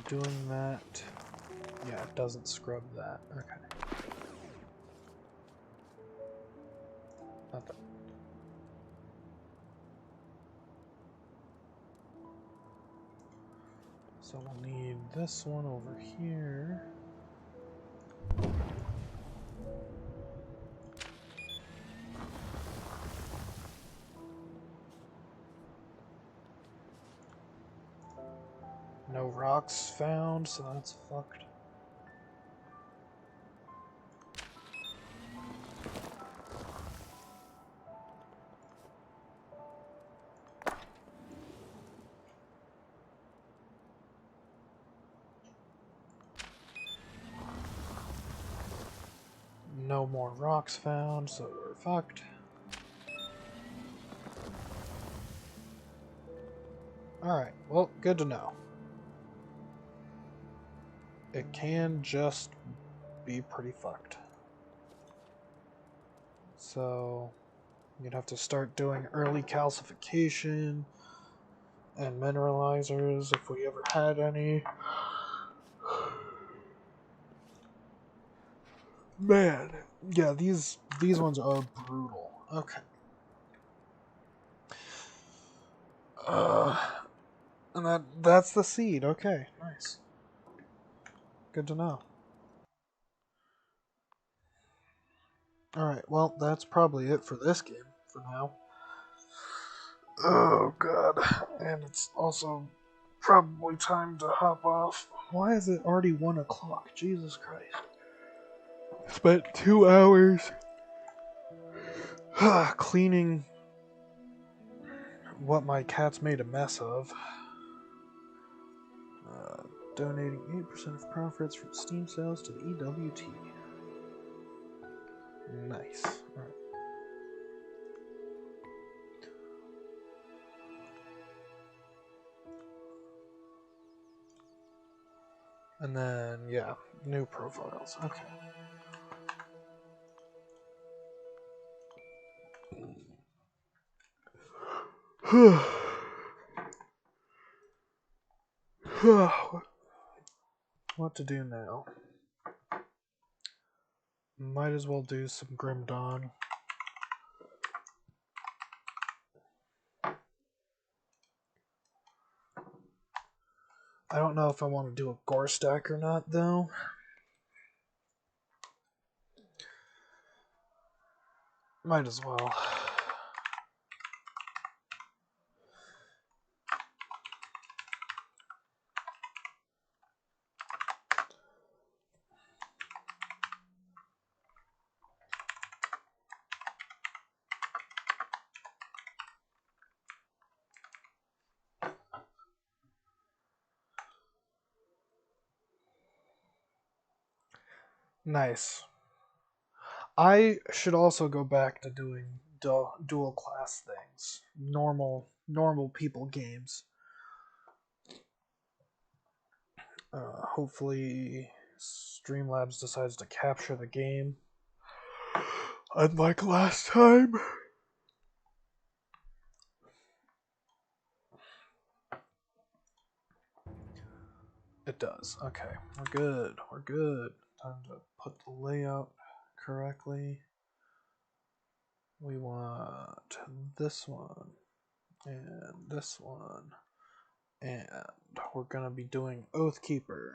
Doing that, yeah, it doesn't scrub that. Okay. Not that. So we'll need this one over here. No rocks found, so that's fucked. No more rocks found, so we're fucked. Alright, well, good to know. It can just be pretty fucked. So You'd have to start doing early calcification and mineralizers if we ever had any. Man, yeah, these ones are brutal. Okay. And that's the seed. Okay, nice. Good to know. Alright, well, that's probably it for this game for now. Oh, God. And it's also probably time to hop off. Why is it already 1 o'clock? Jesus Christ. Spent 2 hours cleaning what my cats made a mess of. Donating 8% of profits from Steam sales to the EWT. Nice. Alright. And then, yeah, new profiles. Okay. What to do now? Might as well do some Grim Dawn. I don't know if I want to do a gore stack or not, though. Might as well. Nice. I should also go back to doing dual class things. Normal people games. Hopefully Streamlabs decides to capture the game. Unlike last time. It does. Okay. We're good. We're good. Time to put the layout correctly. We want this one and this one. And we're going to be doing Oathkeeper.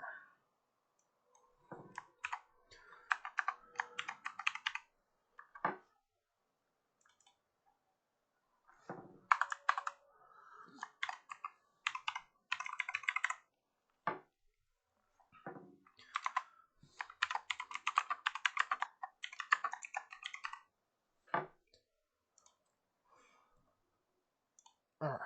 Alright.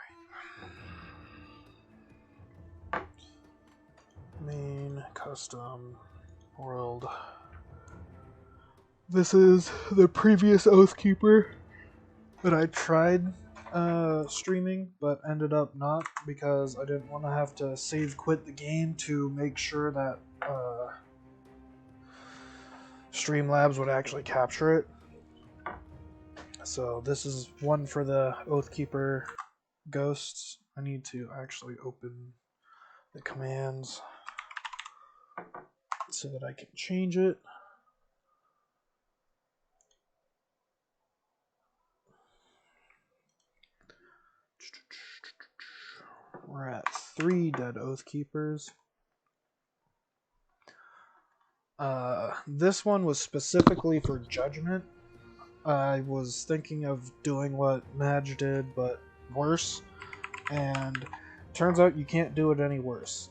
Main, custom, world. This is the previous Oathkeeper that I tried streaming, but ended up not because I didn't want to have to save quit the game to make sure that Streamlabs would actually capture it. So this is one for the Oathkeeper ghosts. I need to actually open the commands so that I can change it. We're at 3 dead Oathkeepers. This one was specifically for Judgment. I was thinking of doing what Madge did, but worse. And turns out you can't do it any worse.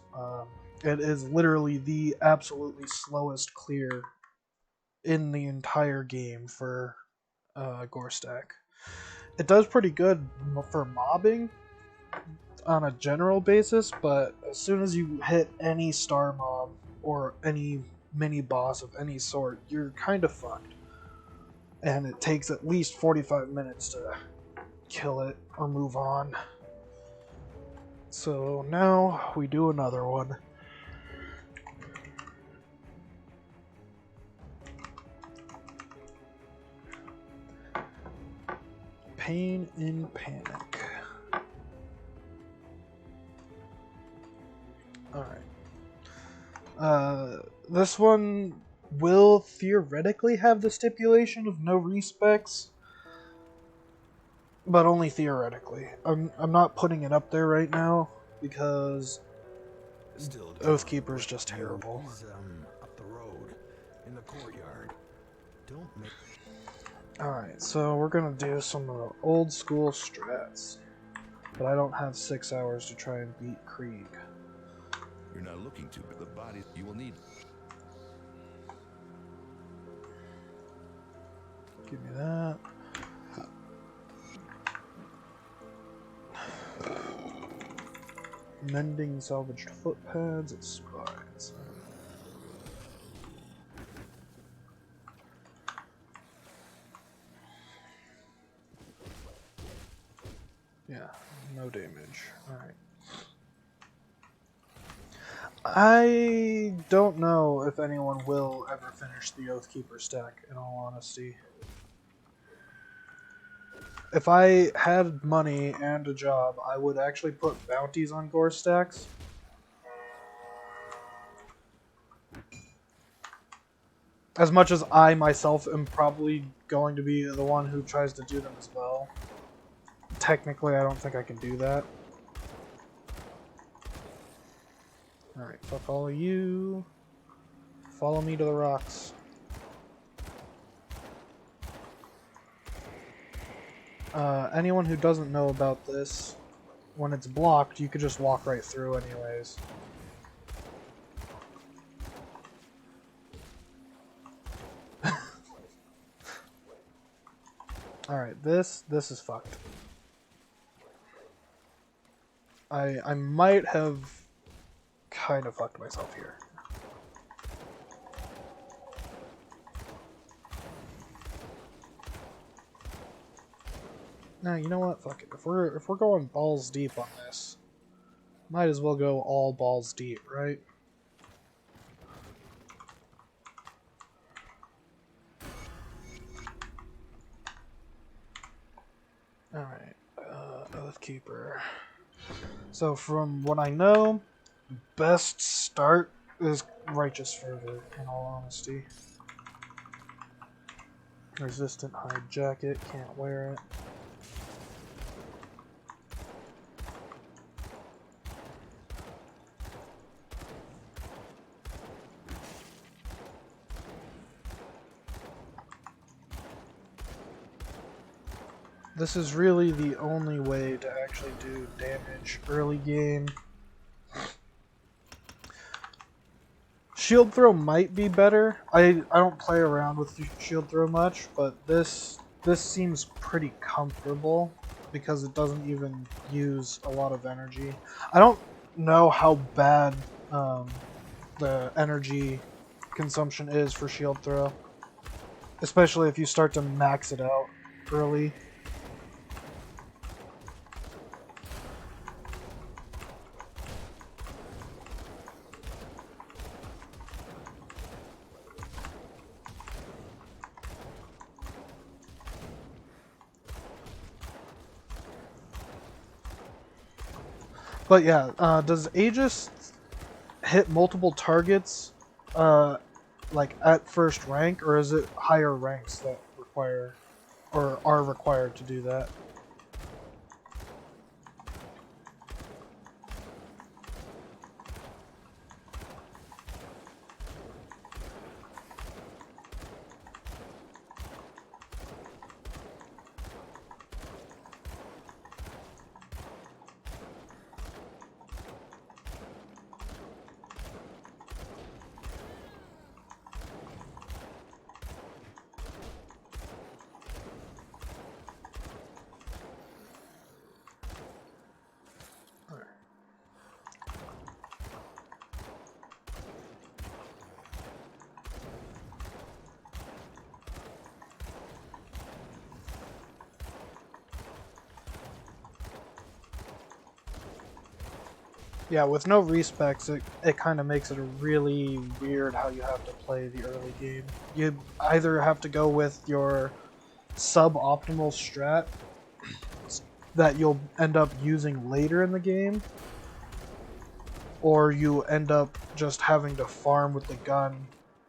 It is literally the absolutely slowest clear in the entire game for Gorestack. It does pretty good for mobbing on a general basis, but as soon as you hit any star mob or any mini boss of any sort, you're kind of fucked. And it takes at least 45 minutes to kill it or move on. So now we do another one. Pain in Panic. Alright. This one will theoretically have the stipulation of no respecs, but only theoretically. I'm not putting it up there right now because Oathkeeper's just terrible. Up the road, in the courtyard. Don't make. Alright, so we're gonna do some of the old school strats, but I don't have 6 hours to try and beat Krieg. You're not looking to, but the body you will need. Give me that. Mending salvaged foot pads at spines. Yeah, no damage. Alright. I don't know if anyone will ever finish the Oathkeeper stack, in all honesty. If I had money and a job, I would actually put bounties on gore stacks. As much as I myself am probably going to be the one who tries to do them as well. Technically, I don't think I can do that. Alright, if I follow you, follow me to the rocks. Anyone who doesn't know about this, when it's blocked, you could just walk right through anyways. Alright, this is fucked. I might have kind of fucked myself here. Nah, you know what? Fuck it. If we're going balls deep on this, might as well go all balls deep, right? Alright, Oathkeeper. So from what I know, best start is Righteous Fervor, in all honesty. Resistant hide jacket, can't wear it. This is really the only way to actually do damage early game. Shield throw might be better. I don't play around with shield throw much, but this seems pretty comfortable because it doesn't even use a lot of energy. I don't know how bad the energy consumption is for shield throw, especially if you start to max it out early. But yeah, does Aegis hit multiple targets, like at first rank, or is it higher ranks that require, or are required to do that? Yeah, with no respecs, it kind of makes it really weird how you have to play the early game. You either have to go with your suboptimal strat, that you'll end up using later in the game, or you end up just having to farm with the gun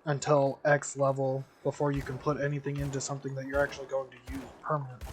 until X level before you can put anything into something that you're actually going to use permanently.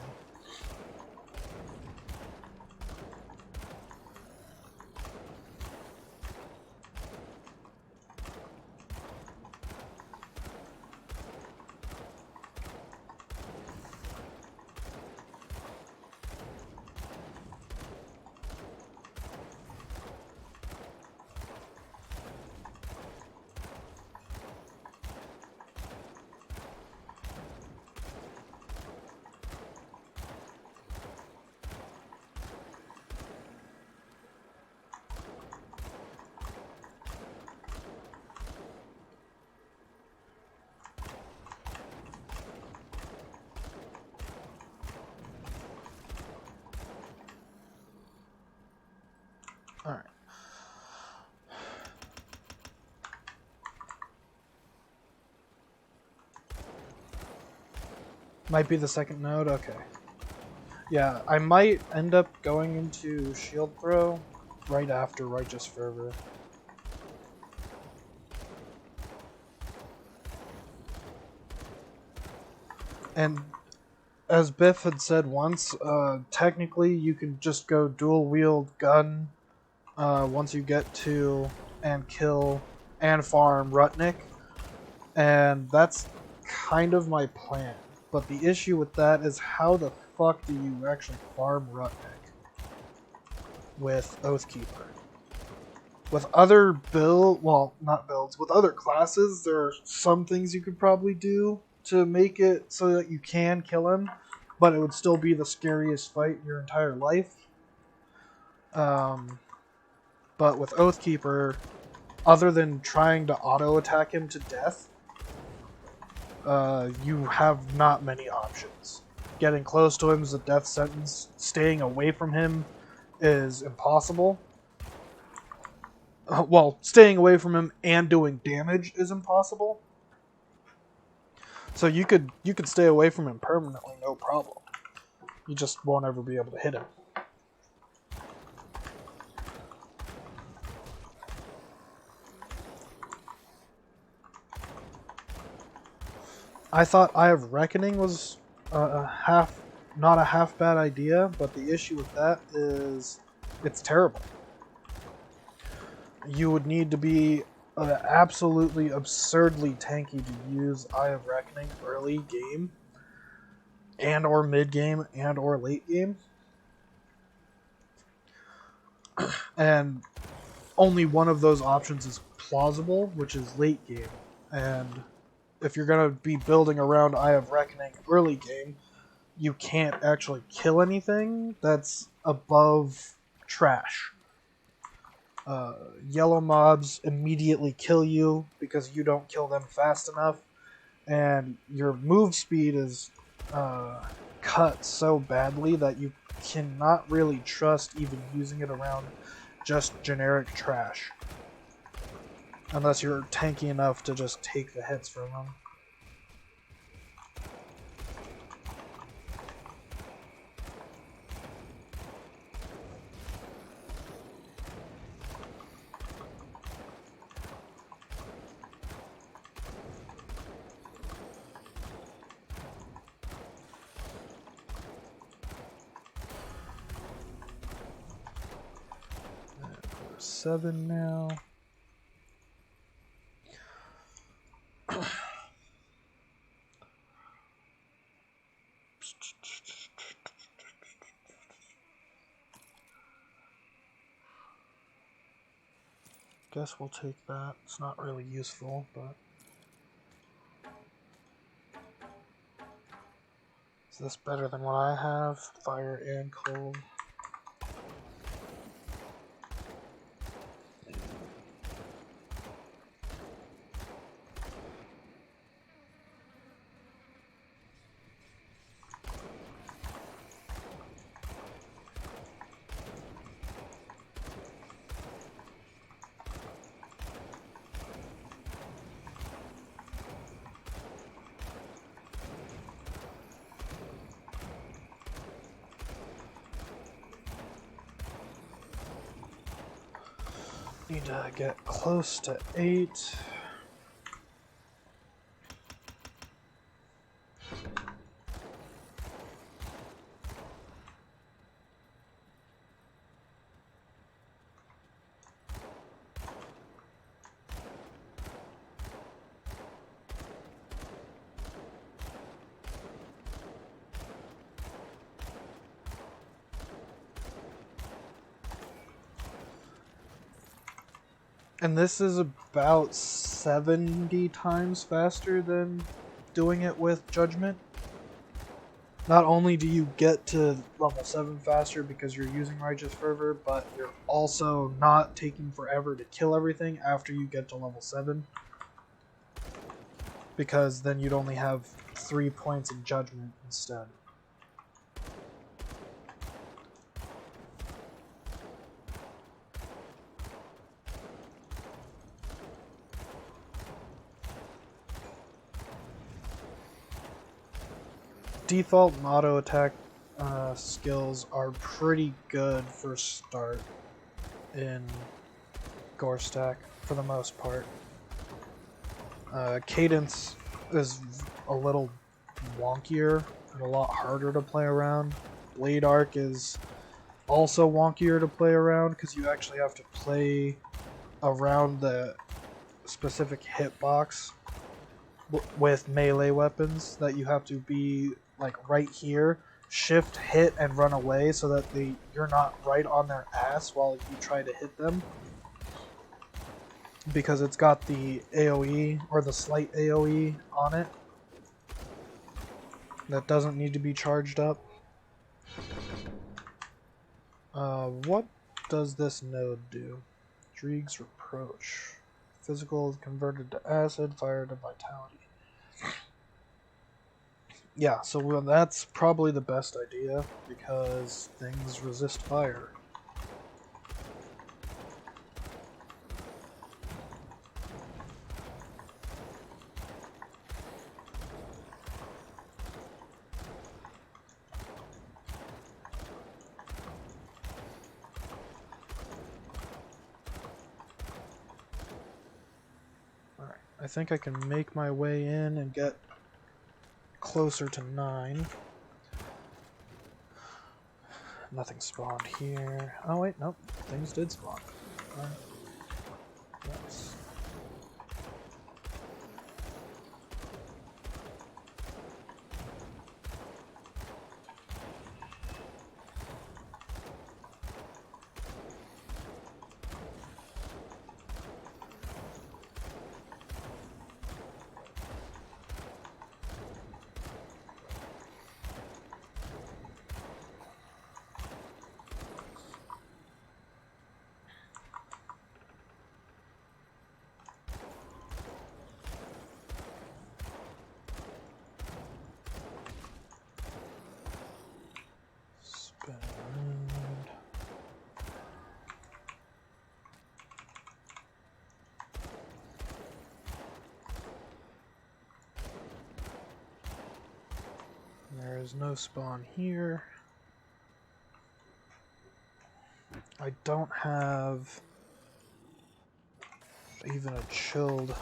Alright. Might be the second node? Okay. Yeah, I might end up going into shield throw right after Righteous Fervor. And as Biff had said once, technically you can just go dual wield gun once you get to and kill and farm Rutnik, and that's kind of my plan. But the issue with that is, how the fuck do you actually farm Rutnik with Oathkeeper? With other not builds, with other classes, there are some things you could probably do to make it so that you can kill him, but it would still be the scariest fight in your entire life. But with Oathkeeper, other than trying to auto-attack him to death, you have not many options. Getting close to him is a death sentence. Staying away from him is impossible. Well, staying away from him and doing damage is impossible. So you could stay away from him permanently, no problem. You just won't ever be able to hit him. I thought Eye of Reckoning was not a half bad idea, but the issue with that is it's terrible. You would need to be absolutely absurdly tanky to use Eye of Reckoning early game, and or mid game, and or late game. And only one of those options is plausible, which is late game. And if you're going to be building around Eye of Reckoning early game, you can't actually kill anything that's above trash. Yellow mobs immediately kill you because you don't kill them fast enough, and your move speed is cut so badly that you cannot really trust even using it around just generic trash. Unless you're tanky enough to just take the hits from them. We're 7 now. Guess we'll take that. It's not really useful, but... Is this better than what I have? Fire and cold. Need to get close to 8. And this is about 70 times faster than doing it with Judgment. Not only do you get to level 7 faster because you're using Righteous Fervor, but you're also not taking forever to kill everything after you get to level 7. Because then you'd only have 3 points in Judgment instead. Default and auto attack skills are pretty good for start in Gorstack for the most part. Cadence is a little wonkier and a lot harder to play around. Blade Arc is also wonkier to play around because you actually have to play around the specific hitbox with melee weapons that you have to be like right here, shift, hit, and run away so that you're not right on their ass while you try to hit them. Because it's got the AoE, or the slight AoE on it. That doesn't need to be charged up. What does this node do? Dreeg's Reproach. Physical is converted to acid, fire to vitality. Yeah, so that's probably the best idea, because things resist fire. Alright, I think I can make my way in and get closer to 9. Nothing spawned here. Oh wait, nope. Things did spawn. Yes. There is no spawn here. I don't have even a chilled.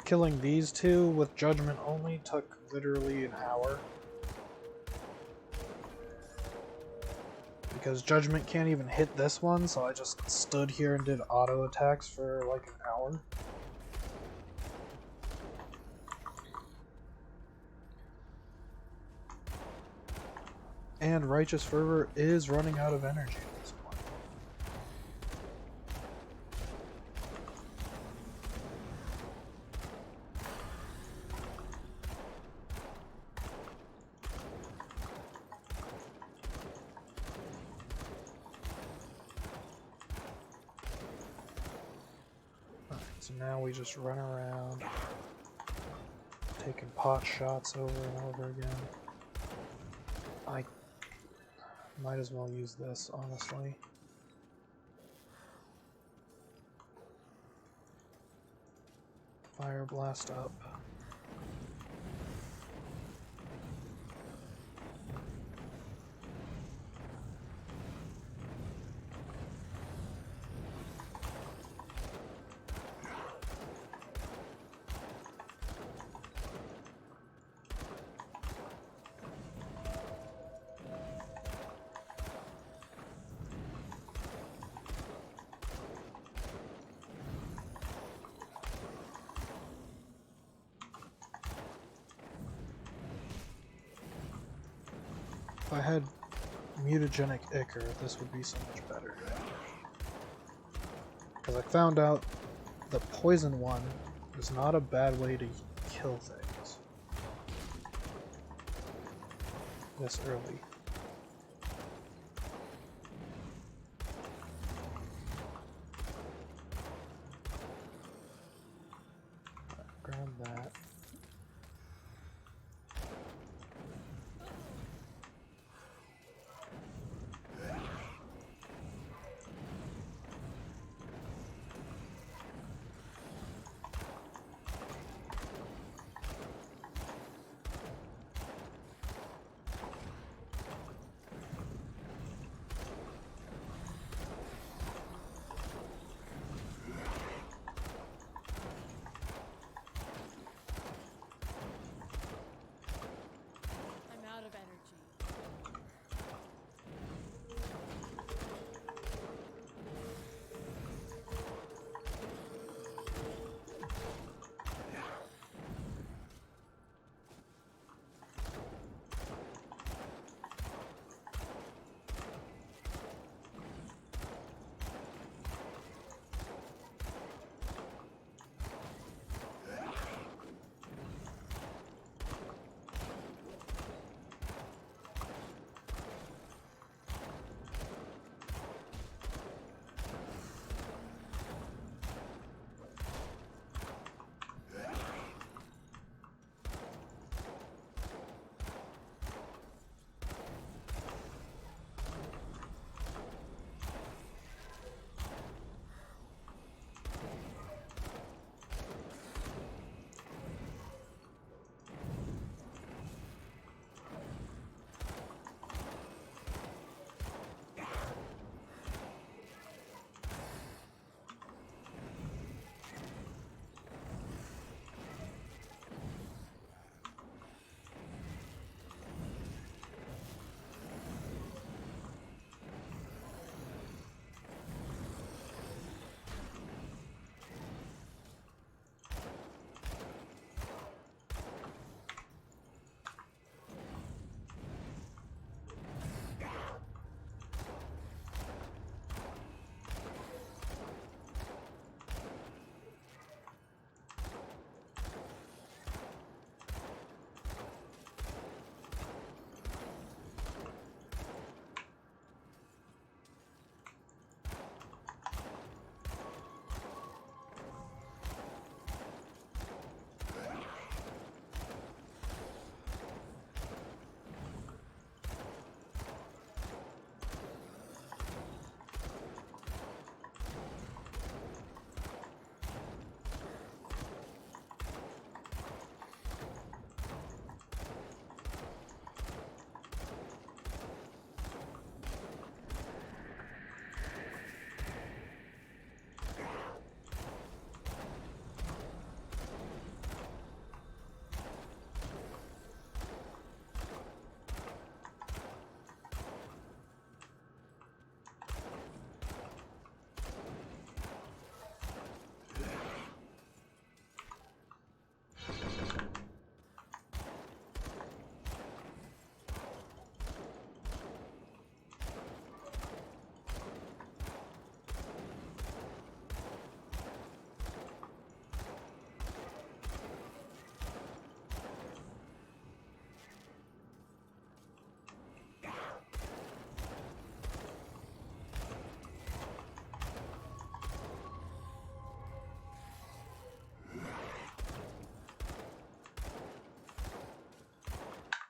Killing these two with Judgment only took literally an hour. Because Judgment can't even hit this one, so I just stood here and did auto attacks for like an hour. And Righteous Fervor is running out of energy at this point. So now we just run around, taking pot shots over and over again. I might as well use this, honestly. Fire blast up. If I had mutagenic ichor, this would be so much better. Because I found out the poison one is not a bad way to kill things this early. Grab that.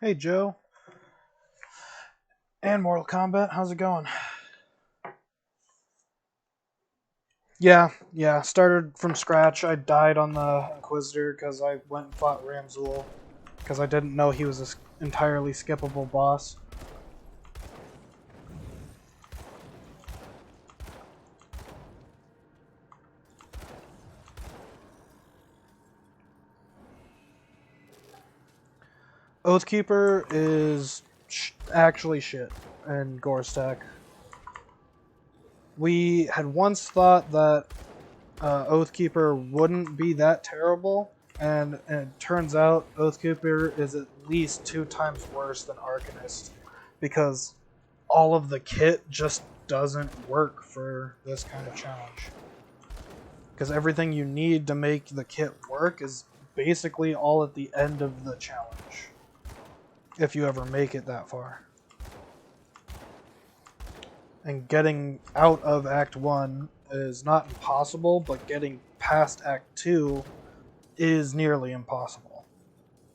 Hey Joe. And Mortal Kombat, how's it going? Yeah, started from scratch. I died on the Inquisitor because I went and fought Ramzul because I didn't know he was an entirely skippable boss. Oathkeeper is actually shit in Gorstack. We had once thought that Oathkeeper wouldn't be that terrible, and it turns out Oathkeeper is at least 2 times worse than Arcanist because all of the kit just doesn't work for this kind of challenge. Because everything you need to make the kit work is basically all at the end of the challenge, if you ever make it that far. And getting out of Act 1 is not impossible, but getting past Act 2 is nearly impossible.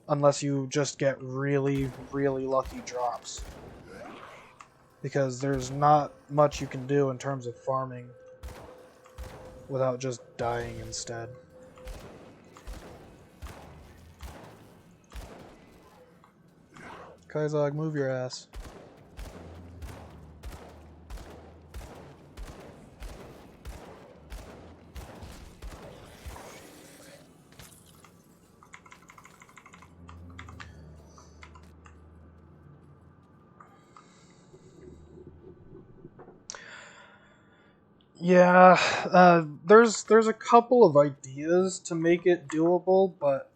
Unless you just get really, really lucky drops. Because there's not much you can do in terms of farming without just dying instead. Kaizog, move your ass. Yeah, there's a couple of ideas to make it doable, but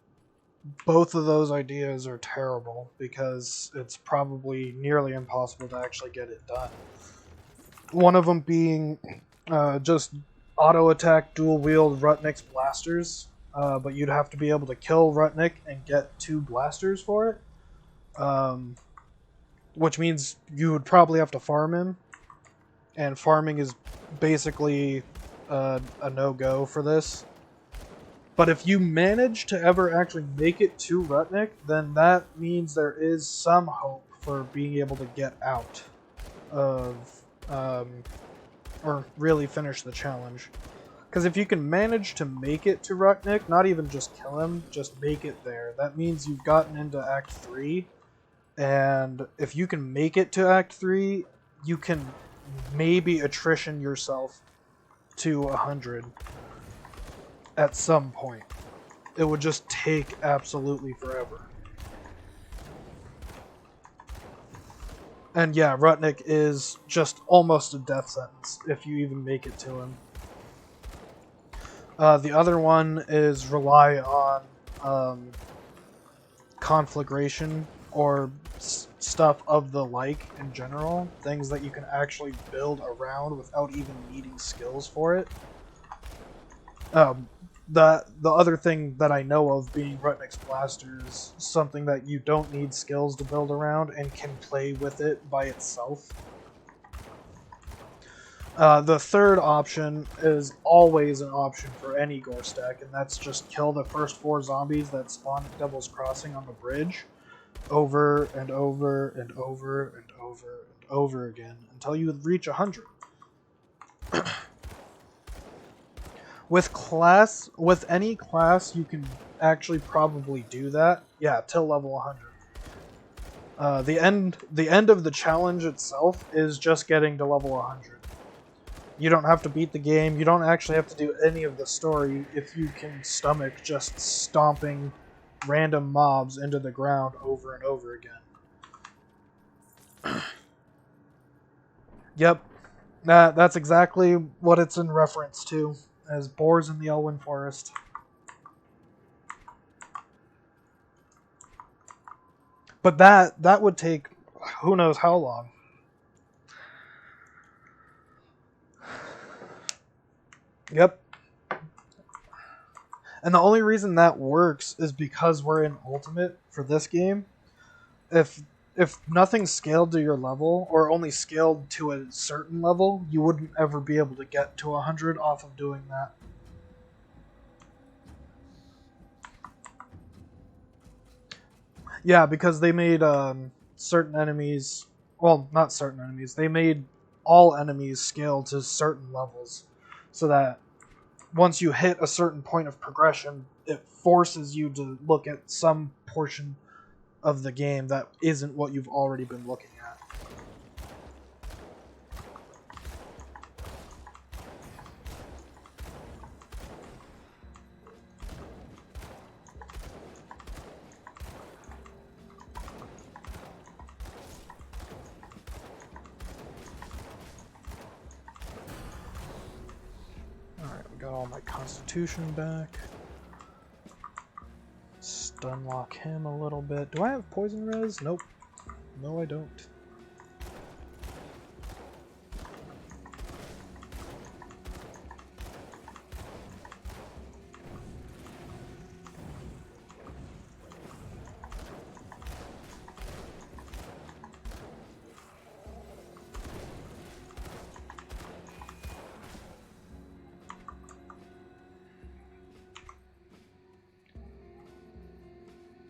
both of those ideas are terrible because it's probably nearly impossible to actually get it done. One of them being just auto attack dual wield Rutnik's blasters, but you'd have to be able to kill Rutnik and get 2 blasters for it, which means you would probably have to farm him, and farming is basically a no-go for this. But if you manage to ever actually make it to Rutnik, then that means there is some hope for being able to get out of, or really finish the challenge. Because if you can manage to make it to Rutnik, not even just kill him, just make it there, that means you've gotten into Act 3, and if you can make it to Act 3, you can maybe attrition yourself to 100 at some point. It would just take absolutely forever. And yeah, Rutnik is just almost a death sentence if you even make it to him. The other one is rely on conflagration or stuff of the like in general. Things that you can actually build around without even needing skills for it. The other thing that I know of being Rutnik's blasters, something that you don't need skills to build around and can play with it by itself. The third option is always an option for any Gorstack, and that's just kill the first 4 zombies that spawn at Devil's Crossing on the bridge over and over and over and over and over again until you reach 100. With any class, you can actually probably do that. Yeah, till level 100. The end of the challenge itself is just getting to level 100. You don't have to beat the game. You don't actually have to do any of the story if you can stomach just stomping random mobs into the ground over and over again. Yep, that's exactly what it's in reference to, as boars in the Elwyn Forest. But that would take who knows how long. Yep. And the only reason that works is because we're in Ultimate for this game. If nothing's scaled to your level, or only scaled to a certain level, you wouldn't ever be able to get to 100 off of doing that. Yeah, because they made certain enemies. Well, not certain enemies. They made all enemies scale to certain levels, so that once you hit a certain point of progression, it forces you to look at some portion of the game that isn't what you've already been looking at. Alright, we got all my constitution back. Stun lock him a little bit. Do I have poison res? Nope. No, I don't.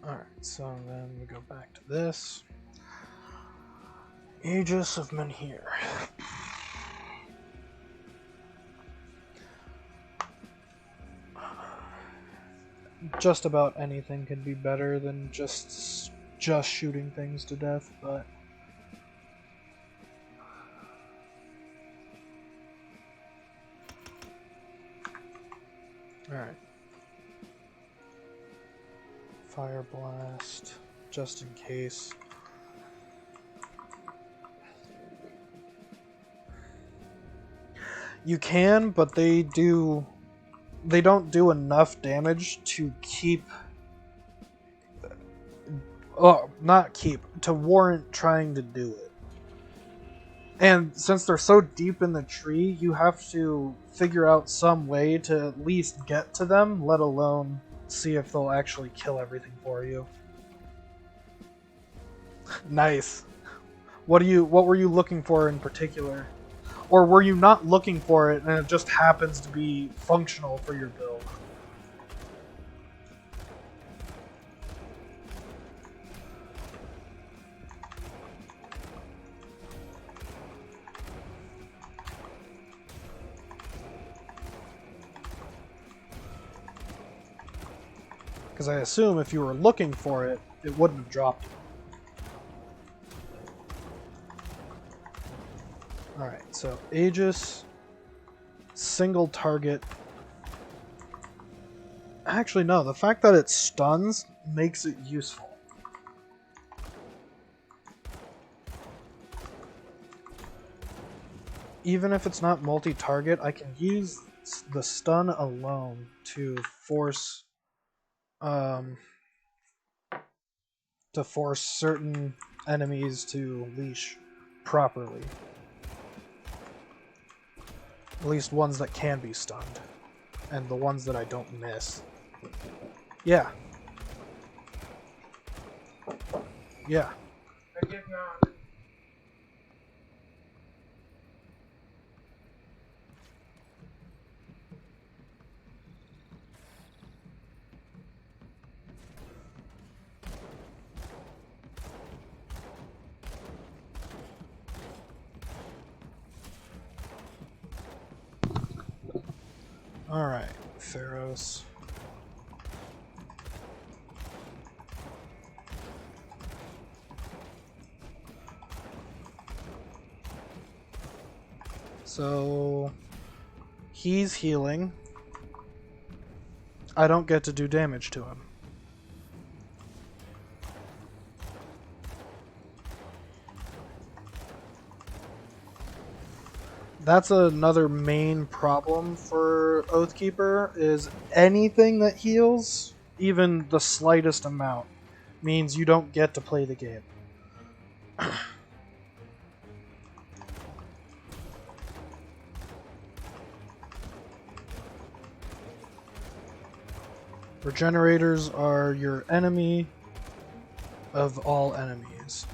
Alright, so then we go back to this. Aegis of Menhir. Just about anything could be better than just shooting things to death, but alright. Fire Blast, just in case. You can, but they don't do enough damage to keep... not keep, to warrant trying to do it. And since they're so deep in the tree, you have to figure out some way to at least get to them, let alone see if they'll actually kill everything for you. Nice. What were you looking for in particular? Or were you not looking for it and it just happens to be functional for your build? Because I assume if you were looking for it, it wouldn't have dropped you. Alright, so Aegis, single target. Actually, no, the fact that it stuns makes it useful. Even if it's not multi-target, I can use the stun alone to force certain enemies to leash properly. At least ones that can be stunned. And the ones that I don't miss. Yeah. Yeah. I did not. Alright, Theros. So he's healing. I don't get to do damage to him. That's another main problem for Oathkeeper, is anything that heals, even the slightest amount, means you don't get to play the game. Regenerators are your enemy of all enemies.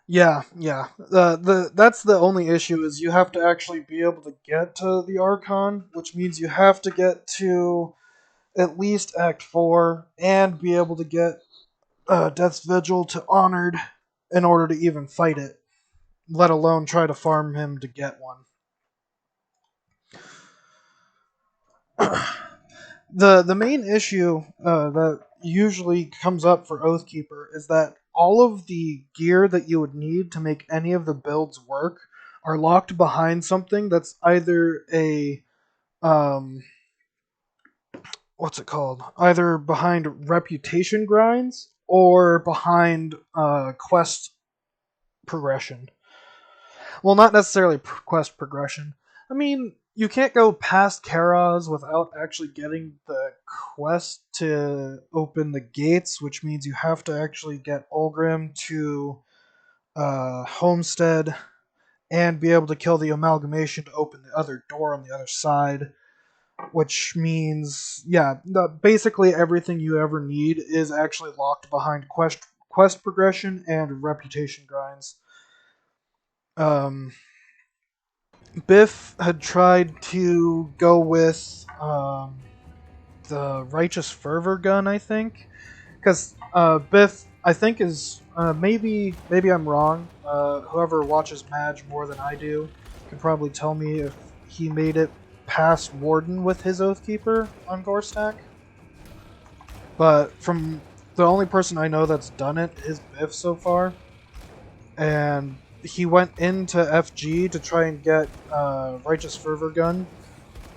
Yeah. That's the only issue is you have to actually be able to get to the Archon, which means you have to get to at least Act 4 and be able to get Death's Vigil to Honored in order to even fight it, let alone try to farm him to get one. The main issue that usually comes up for Oathkeeper is that all of the gear that you would need to make any of the builds work are locked behind something that's either a um what's it called? Either behind reputation grinds or behind quest progression. Well, not necessarily quest progression. I mean, you can't go past Karaz without actually getting the quest to open the gates, which means you have to actually get Ulgrim to Homestead and be able to kill the amalgamation to open the other door on the other side. Which means, yeah, basically everything you ever need is actually locked behind quest progression and reputation grinds. Um, Biff had tried to go with the Righteous Fervor gun, I think, because Biff, I think, is maybe I'm wrong. Whoever watches Madge more than I do can probably tell me if he made it past Warden with his Oathkeeper on Gorstack. But from the only person I know that's done it is Biff so far, and he went into FG to try and get Righteous Fervor gun,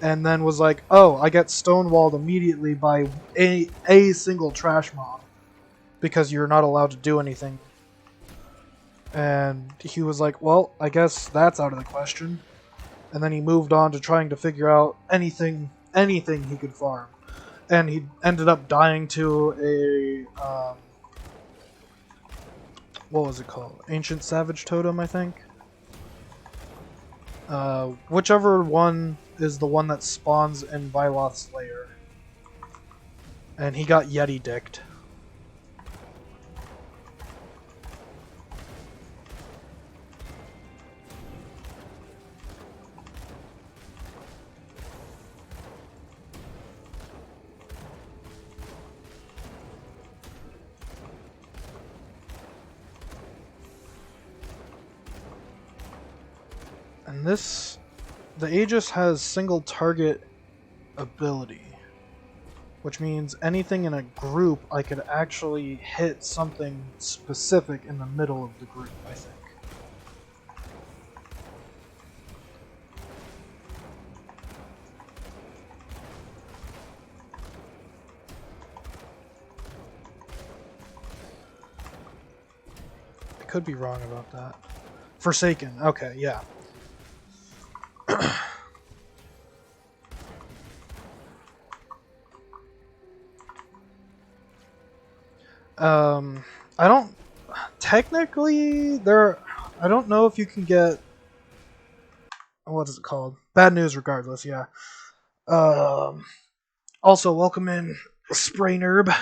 and then was like, "Oh, I get stonewalled immediately by a single trash mob because you're not allowed to do anything." And he was like, "Well, I guess that's out of the question." And then he moved on to trying to figure out anything he could farm, and he ended up dying to a what was it called? Ancient Savage Totem, I think. Whichever one is the one that spawns in Vyloth's lair. And he got Yeti dicked. And the Aegis has single target ability, which means anything in a group I could actually hit something specific in the middle of the group, I think. I could be wrong about that. Forsaken, okay, yeah. I don't technically I don't know if you can get what is it called? Bad news regardless, yeah. Also welcome in Spray Nerb.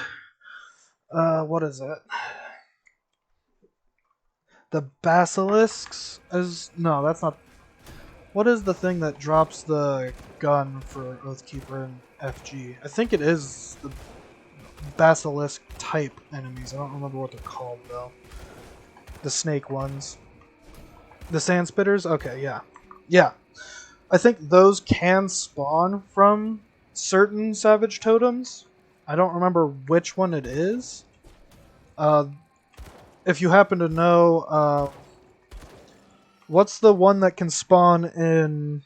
What is it? The basilisks is no, that's not. What is the thing that drops the gun for Oathkeeper and FG? I think it is the basilisk type enemies. I don't remember what they're called though. The snake ones. The sand spitters? Okay, yeah. Yeah. I think those can spawn from certain savage totems. I don't remember which one it is. If you happen to know, what's the one that can spawn in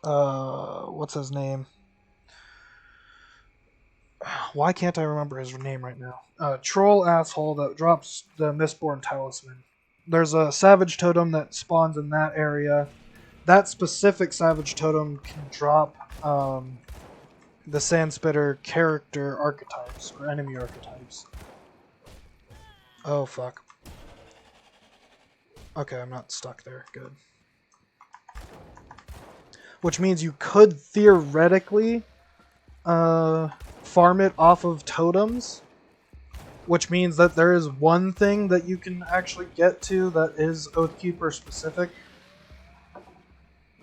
what's his name? Why can't I remember his name right now? Troll asshole that drops the Mistborn talisman. There's a savage totem that spawns in that area. That specific savage totem can drop the Sandspitter character archetypes or enemy archetypes. Oh fuck. Okay, I'm not stuck there. Good. Which means you could theoretically farm it off of totems, which means that there is one thing that you can actually get to that is Oathkeeper specific.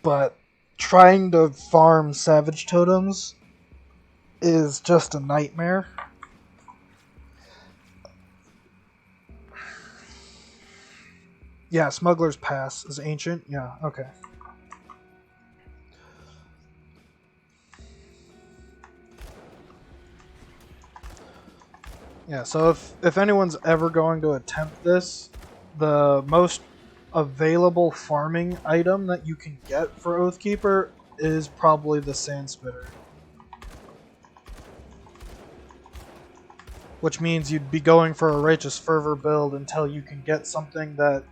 But trying to farm Savage Totems is just a nightmare. Yeah, Smuggler's Pass is ancient. Yeah, okay. Yeah, so if anyone's ever going to attempt this, the most available farming item that you can get for Oathkeeper is probably the Sandspitter. Which means you'd be going for a Righteous Fervor build until you can get something that...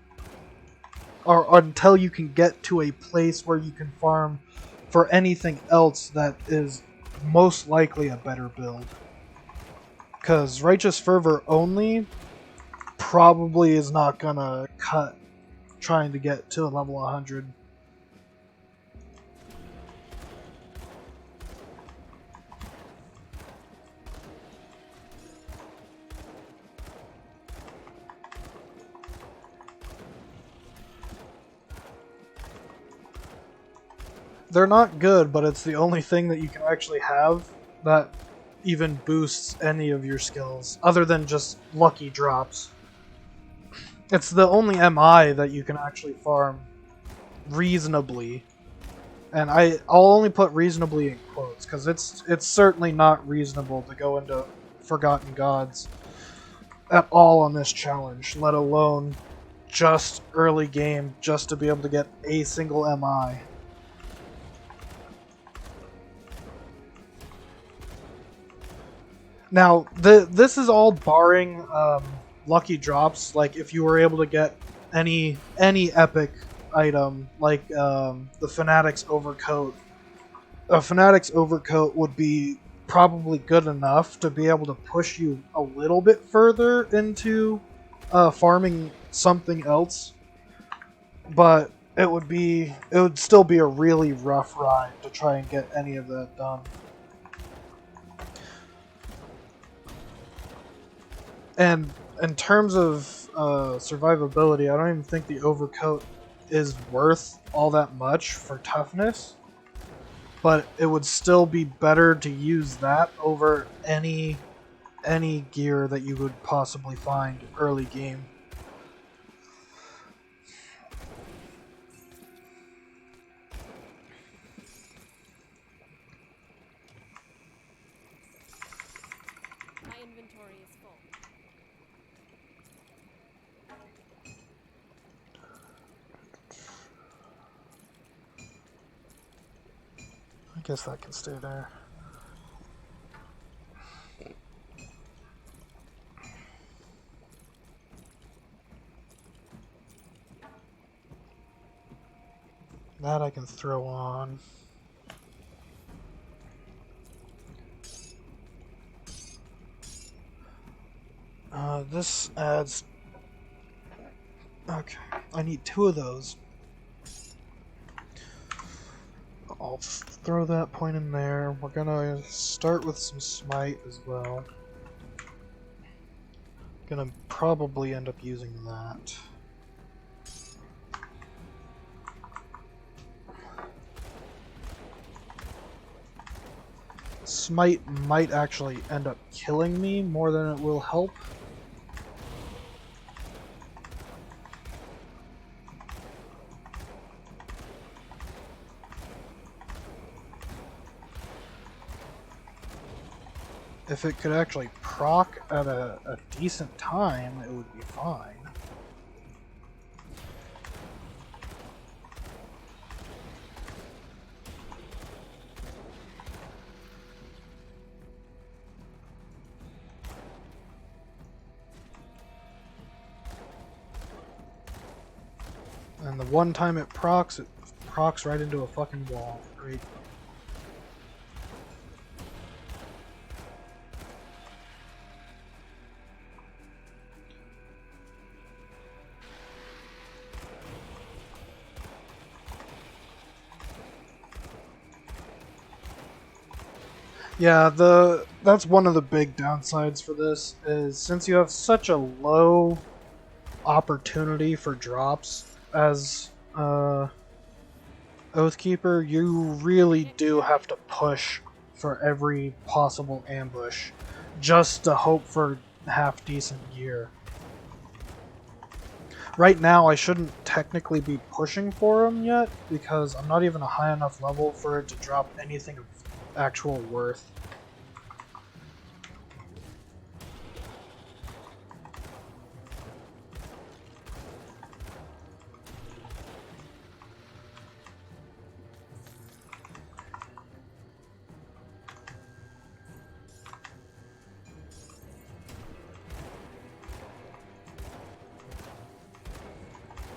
or until you can get to a place where you can farm for anything else that is most likely a better build. Because Righteous Fervor only probably is not gonna cut trying to get to level 100. They're not good, but it's the only thing that you can actually have that even boosts any of your skills, other than just lucky drops. It's the only MI that you can actually farm reasonably. And I'll only put reasonably in quotes, because it's certainly not reasonable to go into Forgotten Gods at all on this challenge, let alone just early game, just to be able to get a single MI. Now, this is all barring lucky drops, like if you were able to get any epic item, like the Fanatic's Overcoat. A Fanatic's Overcoat would be probably good enough to be able to push you a little bit further into farming something else, but it would still be a really rough ride to try and get any of that done. And in terms of survivability, I don't even think the Overcoat is worth all that much for toughness, but it would still be better to use that over any gear that you would possibly find early game. My inventory is full. I guess that can stay there. That I can throw on. This adds... Okay, I need 2 of those. I'll throw that point in there. We're gonna start with some Smite as well. Gonna probably end up using that. Smite might actually end up killing me more than it will help. If it could actually proc at a decent time, it would be fine. And the one time it procs right into a fucking wall. Great. Yeah, that's one of the big downsides for this is since you have such a low opportunity for drops as Oathkeeper, you really do have to push for every possible ambush just to hope for half decent gear. Right now, I shouldn't technically be pushing for them yet because I'm not even a high enough level for it to drop anything of actual worth.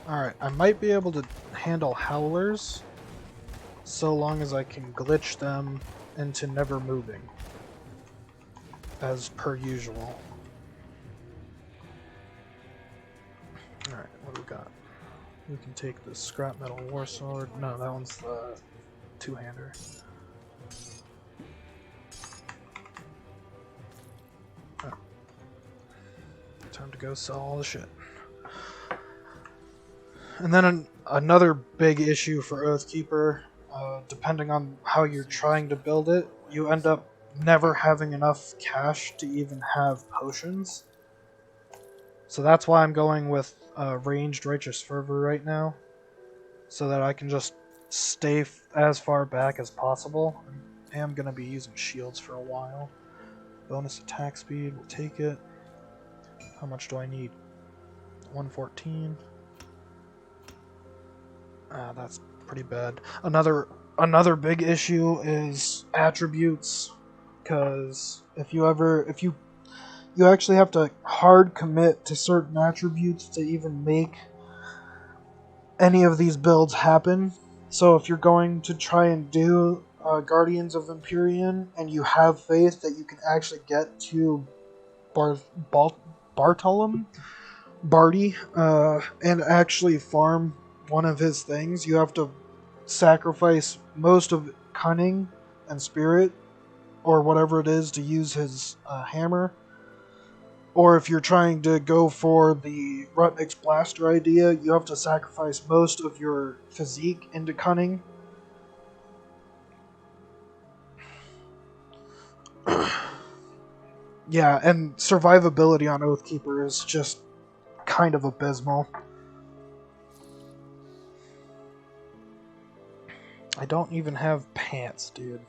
Alright, I might be able to handle Howlers so long as I can glitch them into never moving, as per usual. Alright, what do we got? We can take the Scrap Metal War Sword. No, that one's the two-hander. Oh. Time to go sell all the shit. And then another big issue for Oathkeeper, depending on how you're trying to build it, you end up never having enough cash to even have potions. So that's why I'm going with Ranged Righteous Fervor right now, so that I can just stay as far back as possible. I am going to be using shields for a while. Bonus attack speed, we'll take it. How much do I need? 114. That's pretty bad. Another big issue is attributes, because if you actually have to hard commit to certain attributes to even make any of these builds happen. So if you're going to try and do Guardians of Empyrean and you have faith that you can actually get to Bartolom, Barty, and actually farm one of his things, you have to sacrifice most of Cunning and Spirit, or whatever it is, to use his hammer. Or if you're trying to go for the Rutnik's Blaster idea, you have to sacrifice most of your physique into Cunning. Yeah, and survivability on Oathkeeper is just kind of abysmal. I don't even have pants, dude.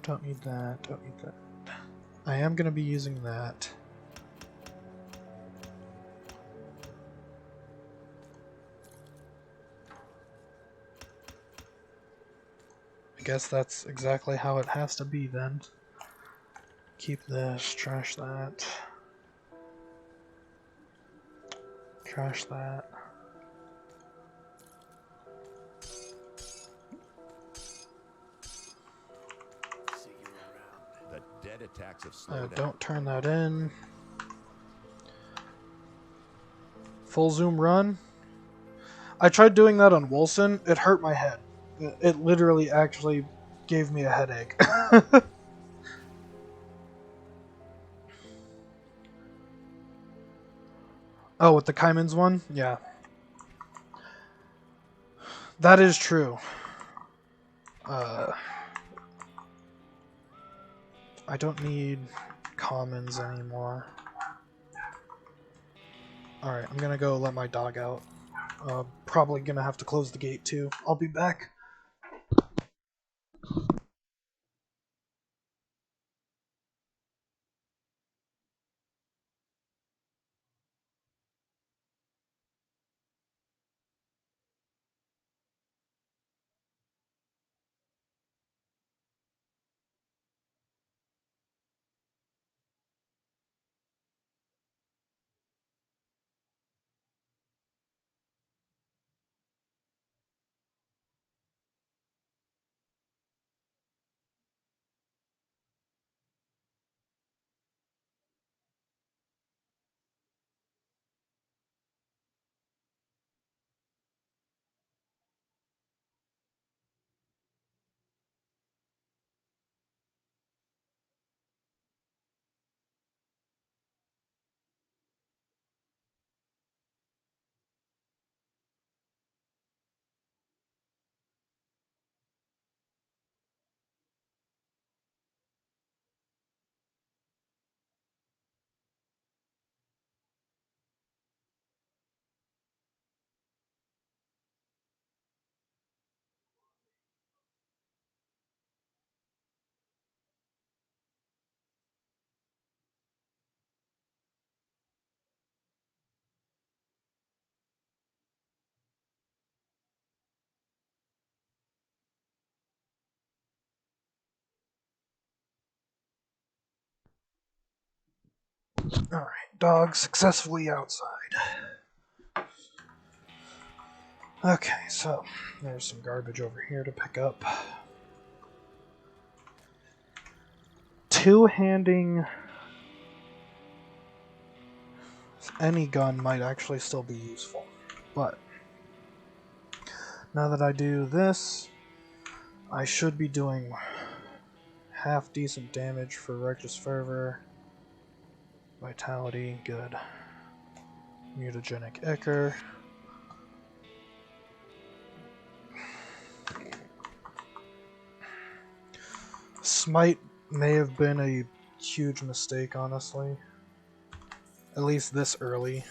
Don't need that, don't need that. I am going to be using that. I guess that's exactly how it has to be then. Keep this, trash that. Trash that. The dead attacks have slowed down. Don't turn that in. Full zoom run. I tried doing that on Wilson. It hurt my head. It literally actually gave me a headache. Oh, with the Kaiman's one? Yeah. That is true. I don't need commons anymore. Alright, I'm gonna go let my dog out. Probably gonna have to close the gate too. I'll be back. Alright, dog successfully outside. Okay, so there's some garbage over here to pick up. Two-handing any gun might actually still be useful, but now that I do this, I should be doing half decent damage for Righteous Fervor. Vitality, good. Mutagenic Ichor. Smite may have been a huge mistake, honestly. At least this early.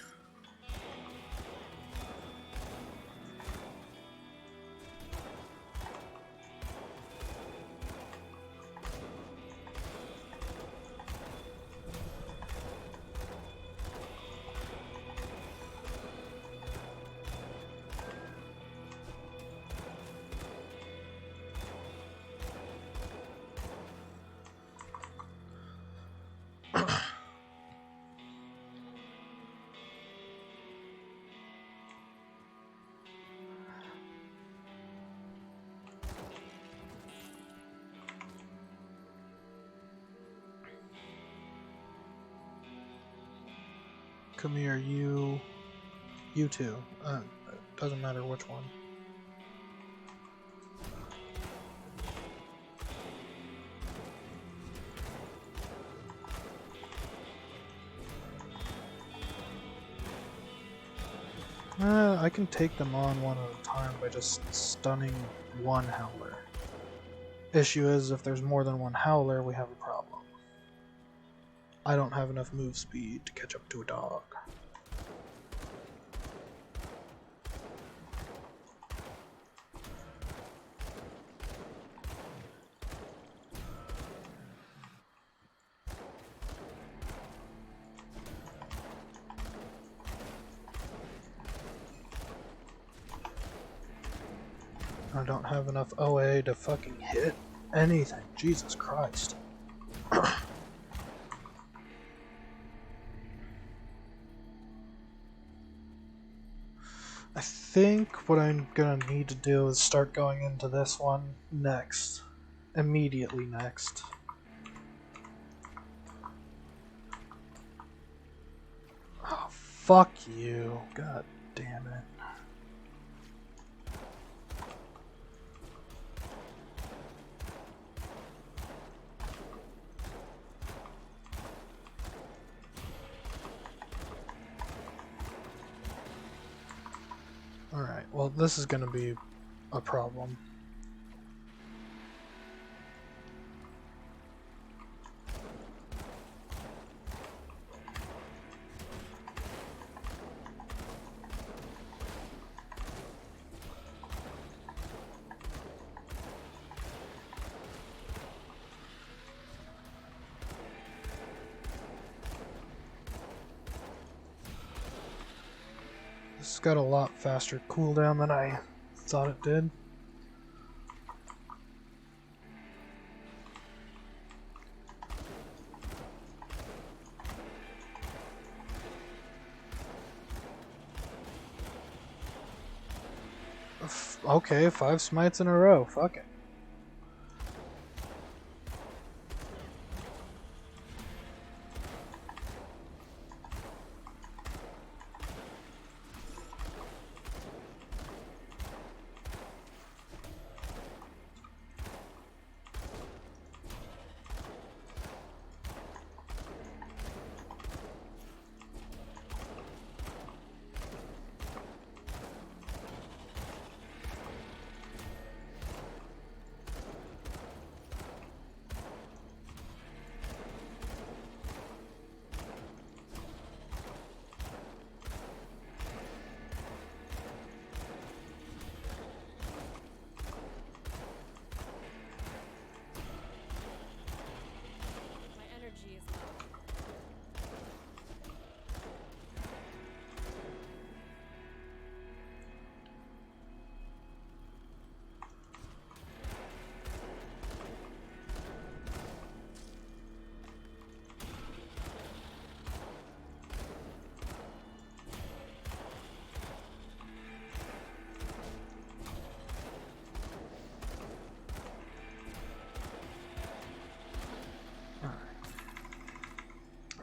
Come here, you two. Doesn't matter which one. I can take them on one at a time by just stunning one Howler. Issue is, if there's more than one Howler, we have a problem. I don't have enough move speed to catch up to a dog. I don't have enough OA to fucking hit anything. Jesus Christ. I think what I'm gonna need to do is start going into this one next. Immediately next. Oh, fuck you. God damn it. Alright, well, this is gonna be a problem. This got a lot faster cooldown than I thought it did. Okay, 5 smites in a row. Fuck it.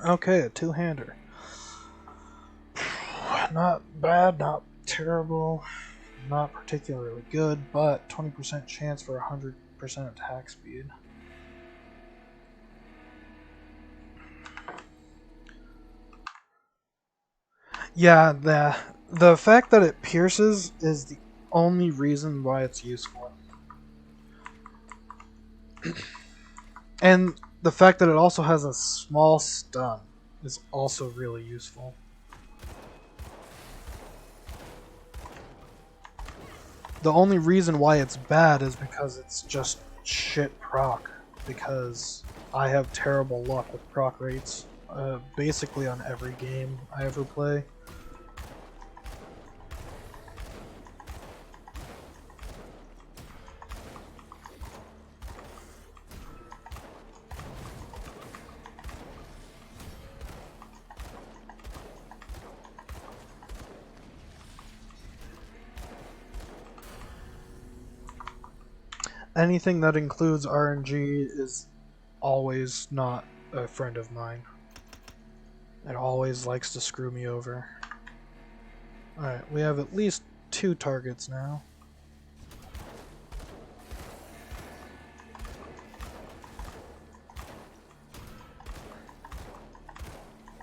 Okay, a two-hander. Not bad, not terrible, not particularly good, but 20% chance for 100% attack speed. Yeah, the fact that it pierces is the only reason why it's useful. And the fact that it also has a small stun is also really useful. The only reason why it's bad is because it's just shit proc. Because I have terrible luck with proc rates, basically on every game I ever play. Anything that includes RNG is always not a friend of mine. It always likes to screw me over. Alright, we have at least 2 targets now.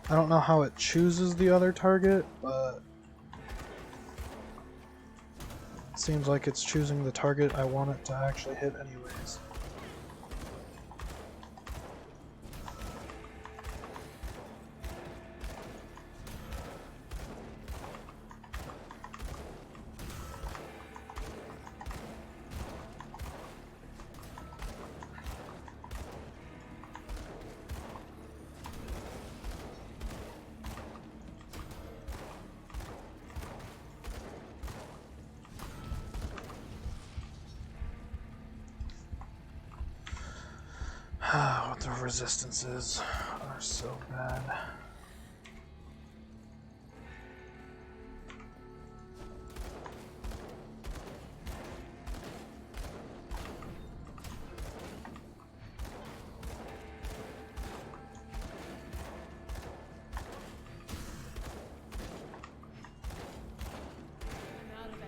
I don't know how it chooses the other target, but it seems like it's choosing the target I want it to actually hit anyways. What the resistances are so bad. I'm out of energy.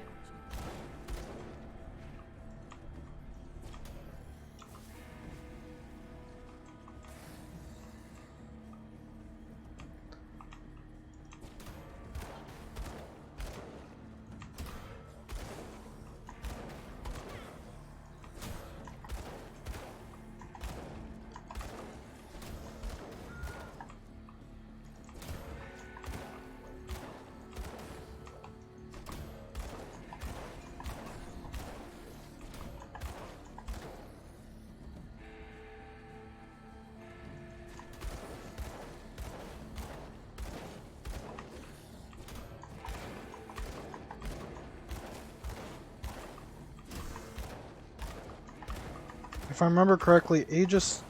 If I remember correctly, Aegis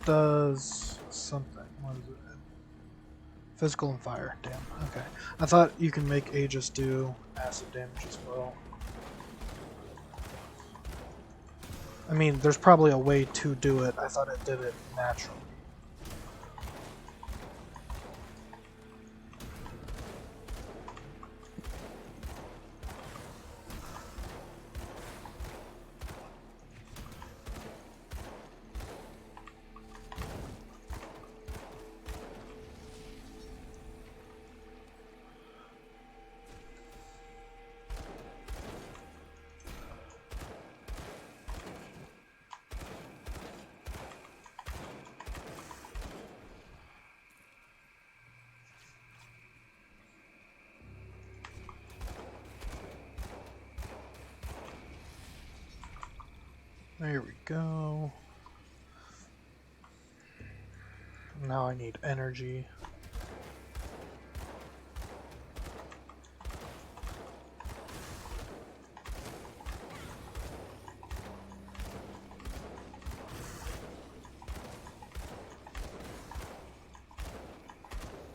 does something. What is it? Physical and fire. Damn. Okay. I thought you can make Aegis do acid damage as well. I mean, there's probably a way to do it. I thought it did it naturally. There we go. Now I need energy.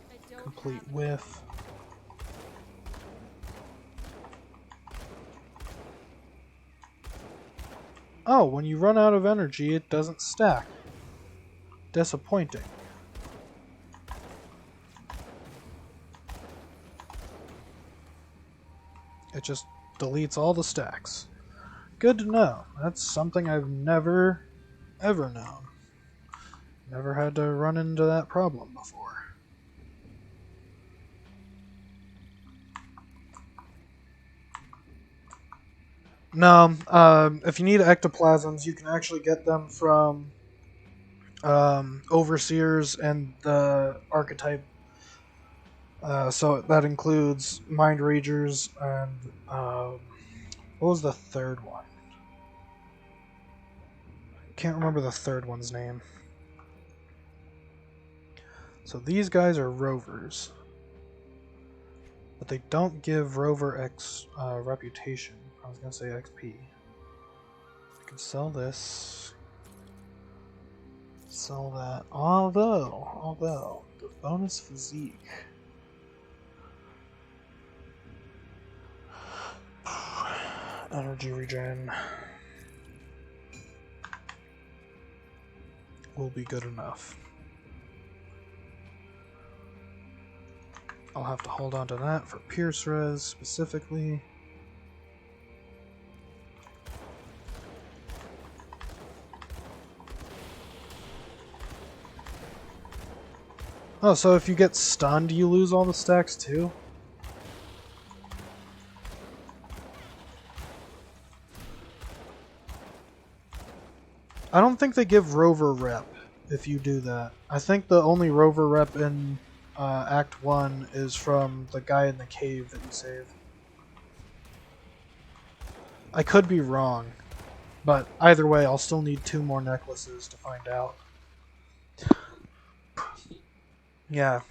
I don't Complete have whiff. Oh, when you run out of energy, it doesn't stack. Disappointing. It just deletes all the stacks. Good to know. That's something I've never, ever known. Never had to run into that problem before. No, if you need ectoplasms, you can actually get them from overseers and the archetype. So that includes mind ragers and what was the third one? Can't remember the third one's name. So these guys are rovers, but they don't give rover X reputation. I was gonna say XP. I can sell this. Sell that. Although the bonus physique. Energy regen will be good enough. I'll have to hold on to that for Pierce Res specifically. Oh, so if you get stunned, you lose all the stacks too? I don't think they give Rover Rep if you do that. I think the only Rover Rep in Act 1 is from the guy in the cave that you save. I could be wrong, but either way, I'll still need 2 more necklaces to find out. Yeah.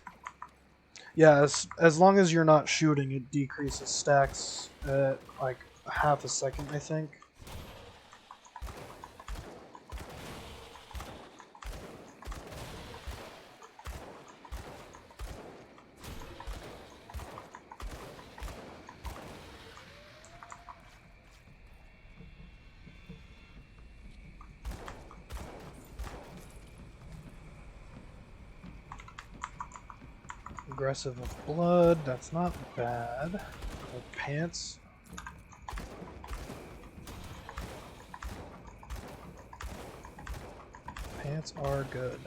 Yeah, as long as you're not shooting, it decreases stacks at like half a second, I think. Aggressive of blood, that's not bad. Pants. Pants are good.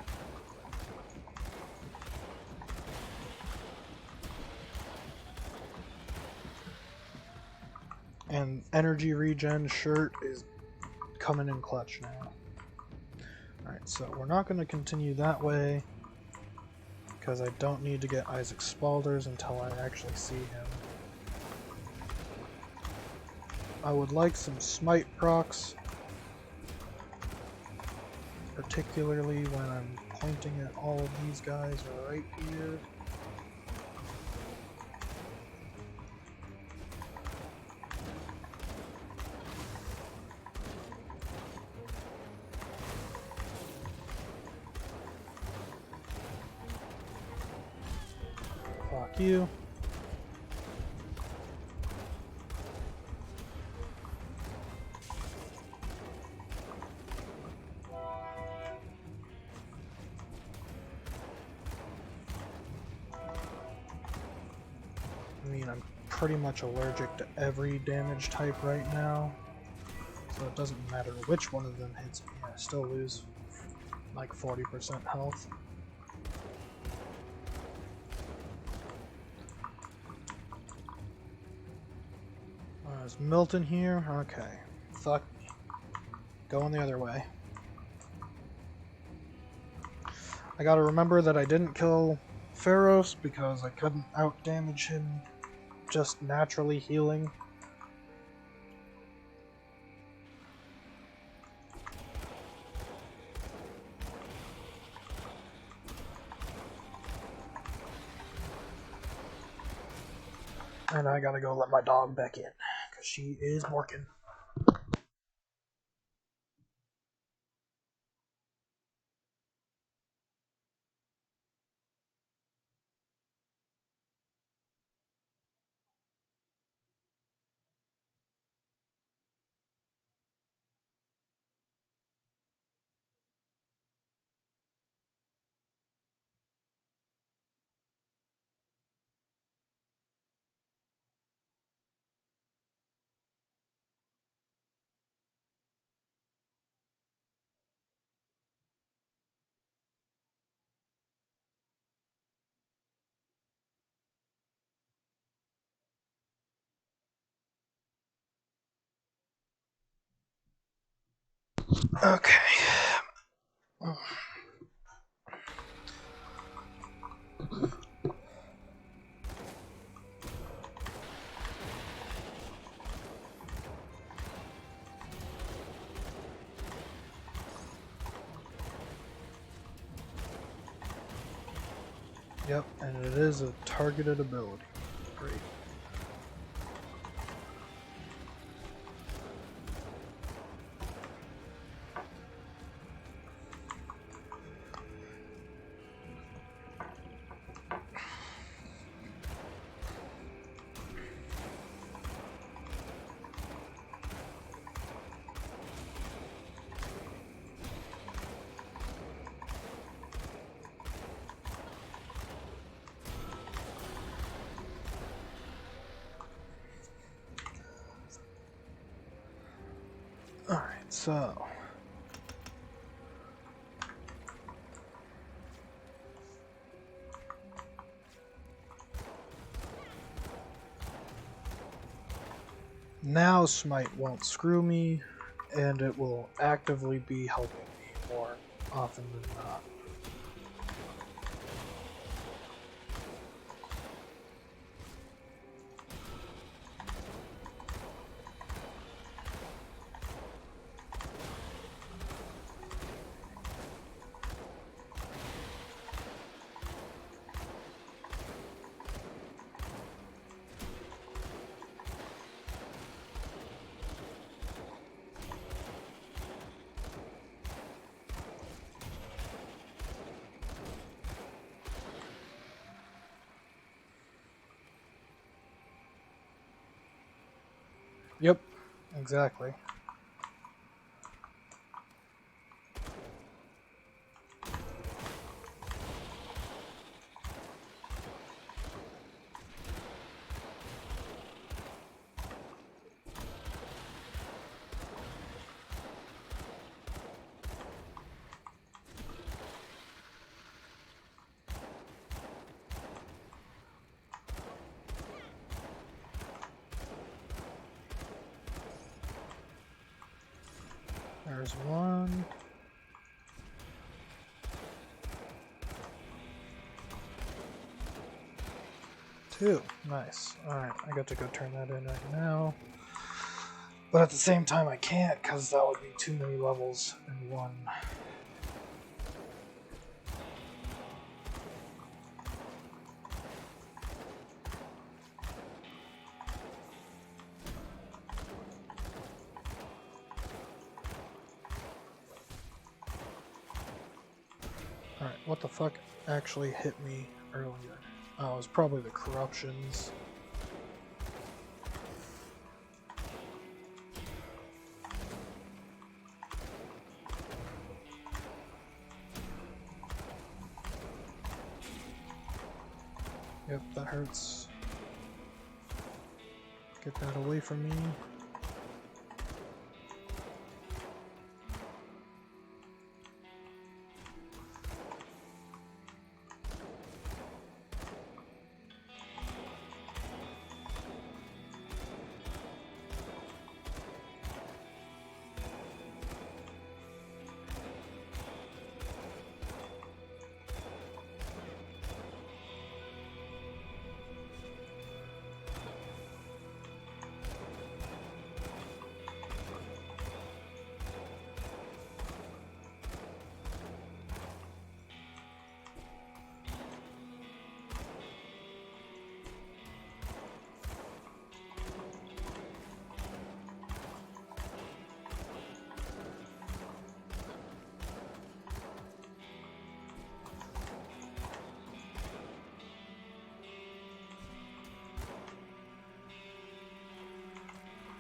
And energy regen shirt is coming in clutch now. Alright, so we're not going to continue that way because I don't need to get Isaac Spalders until I actually see him. I would like some smite procs, particularly when I'm pointing at all of these guys right here. Fuck you. I mean, I'm pretty much allergic to every damage type right now, so it doesn't matter which one of them hits me, I still lose like 40% health. Is Milton here? Okay. Fuck me. Going the other way. I gotta remember that I didn't kill Pharos because I couldn't out-damage him just naturally healing. And I gotta go let my dog back in, because she is working. Okay. Yep, and it is a targeted ability. Great. Alright, so. Now Smite won't screw me, and it will actively be helping me more often than not. Yep, exactly. There's one. Two. Nice. Alright, I got to go turn that in right now. But at the same time I can't, because that would be too many levels in one. Alright, what the fuck actually hit me earlier? Oh, it was probably the corruptions. Yep, that hurts. Get that away from me.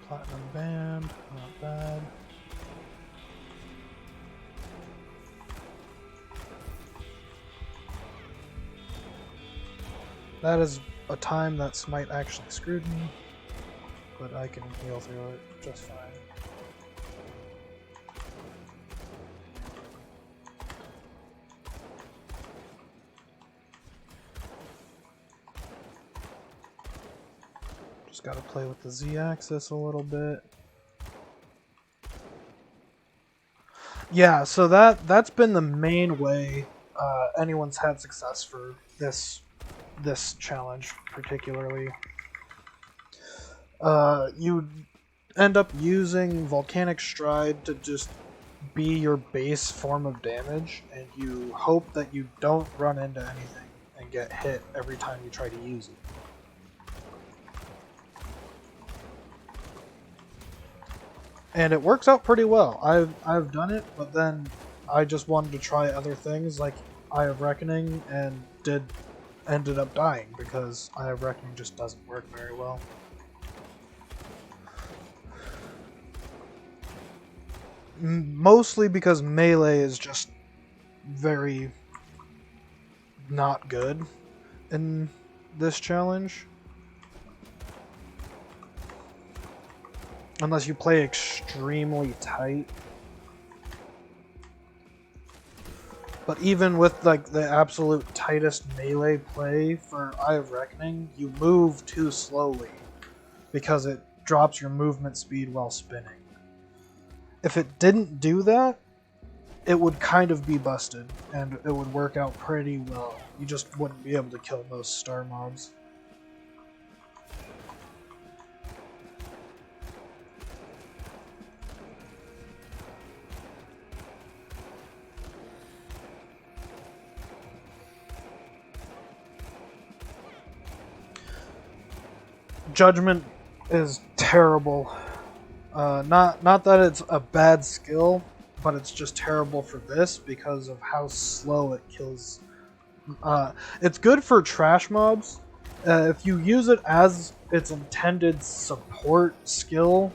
Platinum band, not bad. That is a time that Smite actually screwed me, but I can heal through it just fine. Just gotta play with the Z-axis a little bit. Yeah, so that's been the main way anyone's had success for this challenge particularly. You end up using Volcanic Stride to just be your base form of damage, and you hope that you don't run into anything and get hit every time you try to use it. And it works out pretty well. I've done it, but then I just wanted to try other things like Eye of Reckoning and ended up dying because Eye of Reckoning just doesn't work very well. Mostly because melee is just very not good in this challenge. Unless you play extremely tight. But even with like the absolute tightest melee play for Eye of Reckoning, you move too slowly because it drops your movement speed while spinning. If it didn't do that, it would kind of be busted, and it would work out pretty well. You just wouldn't be able to kill most star mobs. Judgment is terrible. Not that it's a bad skill, but it's just terrible for this because of how slow it kills. It's good for trash mobs. If you use it as its intended support skill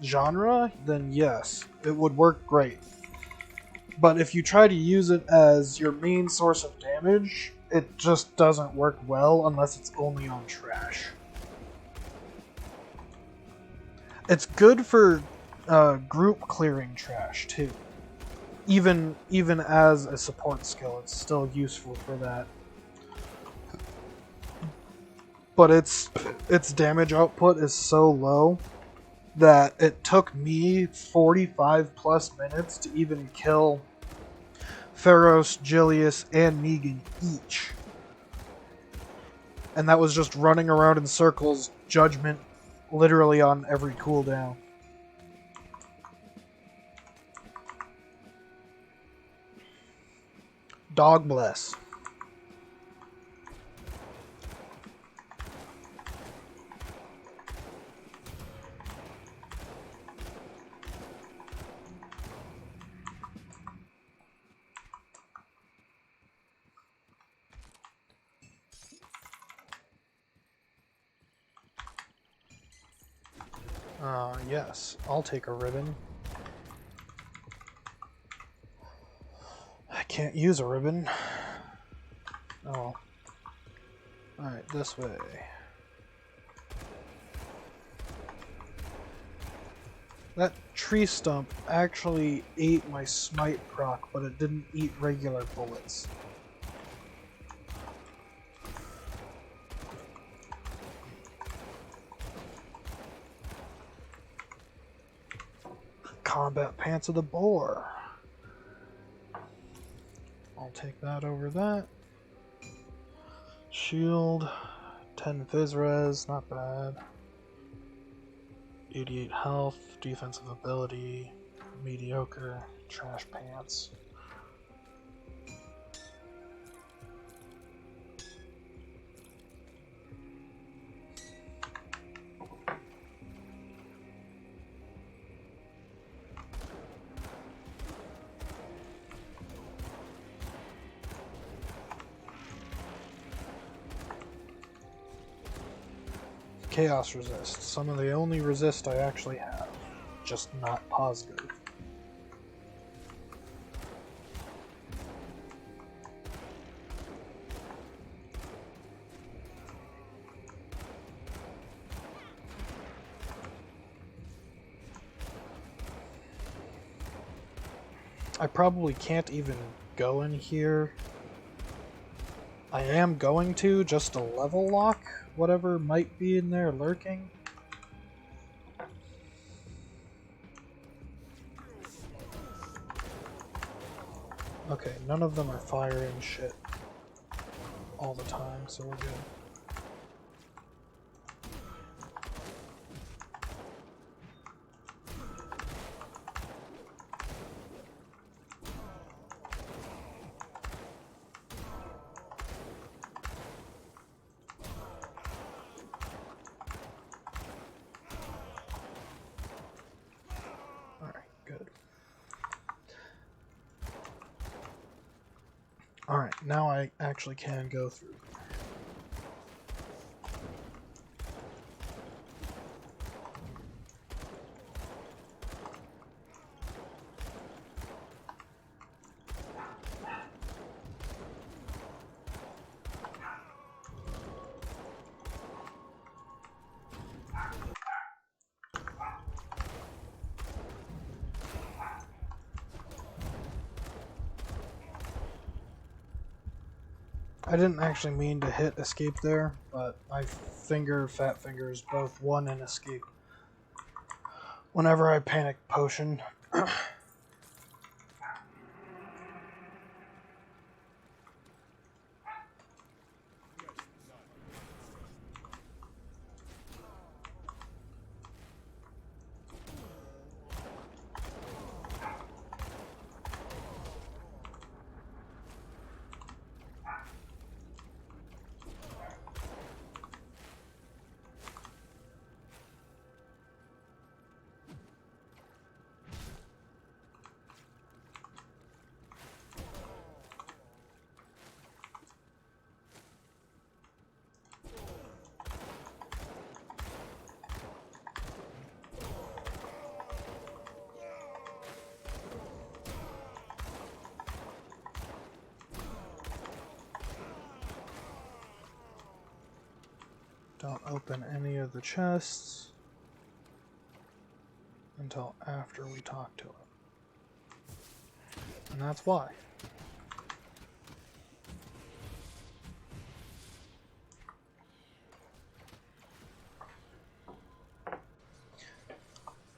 genre, then yes, it would work great. But if you try to use it as your main source of damage, it just doesn't work well unless it's only on trash. It's good for group clearing trash too. Even as a support skill, it's still useful for that. But its damage output is so low that it took me 45 plus minutes to even kill Pharos, Gilius, and Negan each. And that was just running around in circles, Judgment literally on every cooldown. Dog bless. Yes, I'll take a ribbon. I can't use a ribbon. Oh. Alright, this way. That tree stump actually ate my smite proc, but it didn't eat regular bullets. Combat Pants of the Boar. I'll take that over that. Shield, 10 Fizz Res, not bad. 88 health, defensive ability, mediocre, trash pants. Chaos Resist. Some of the only resist I actually have. Just not positive. I probably can't even go in here. I am going to, just to level lock whatever might be in there lurking. Okay, none of them are firing shit all the time, so we're good. Alright, good. Alright, now I actually can go through. I didn't actually mean to hit escape there, but my fat fingers both won and escape. Whenever I panic potion. Don't open any of the chests until after we talk to him. And that's why.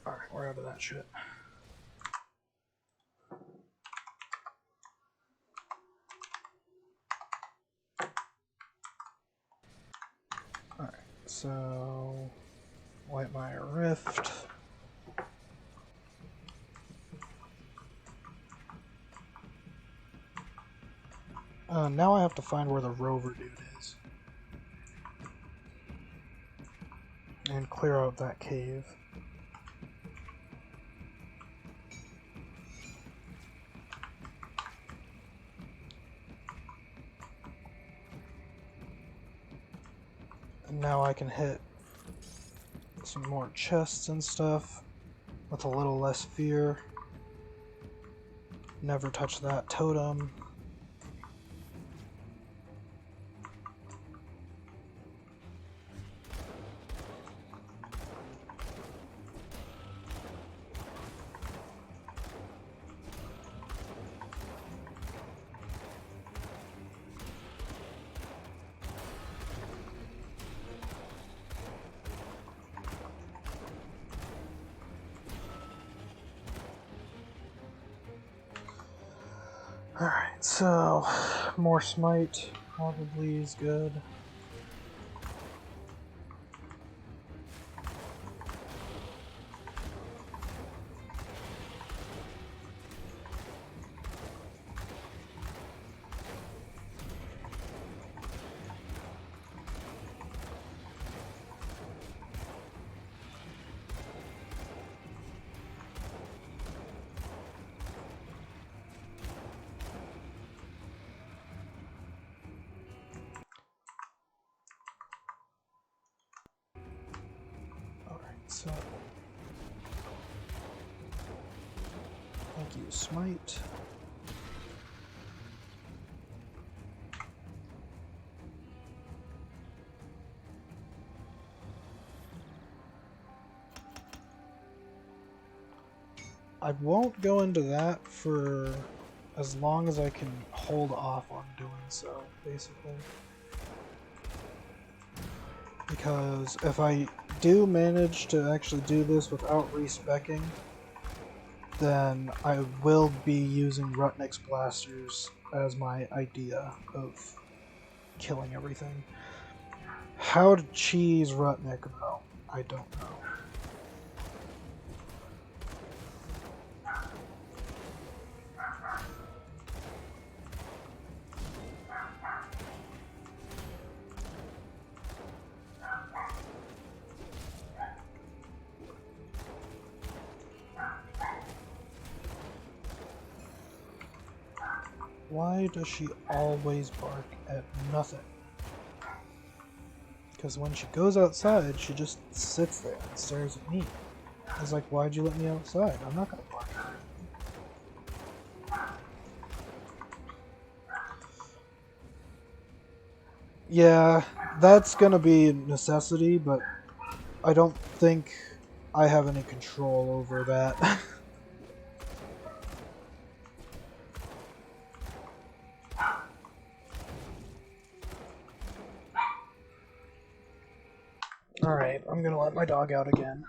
Alright, we're out of that shit. Alright, so Whitemire Rift. Now I have to find where the rover dude is. And clear out that cave. And now I can hit some more chests and stuff with a little less fear. Never touch that totem. Alright, so more smite probably is good. So, thank you, smite. I won't go into that for as long as I can hold off on doing so, basically. Because if I do manage to actually do this without respecking, then I will be using Rutnik's blasters as my idea of killing everything. How to cheese Rutnik, though, I don't know. Why does she always bark at nothing? Because when she goes outside, she just sits there and stares at me. I was like, why'd you let me outside? I'm not gonna bark at her. Yeah, that's gonna be a necessity, but I don't think I have any control over that. Alright, I'm gonna let my dog out again.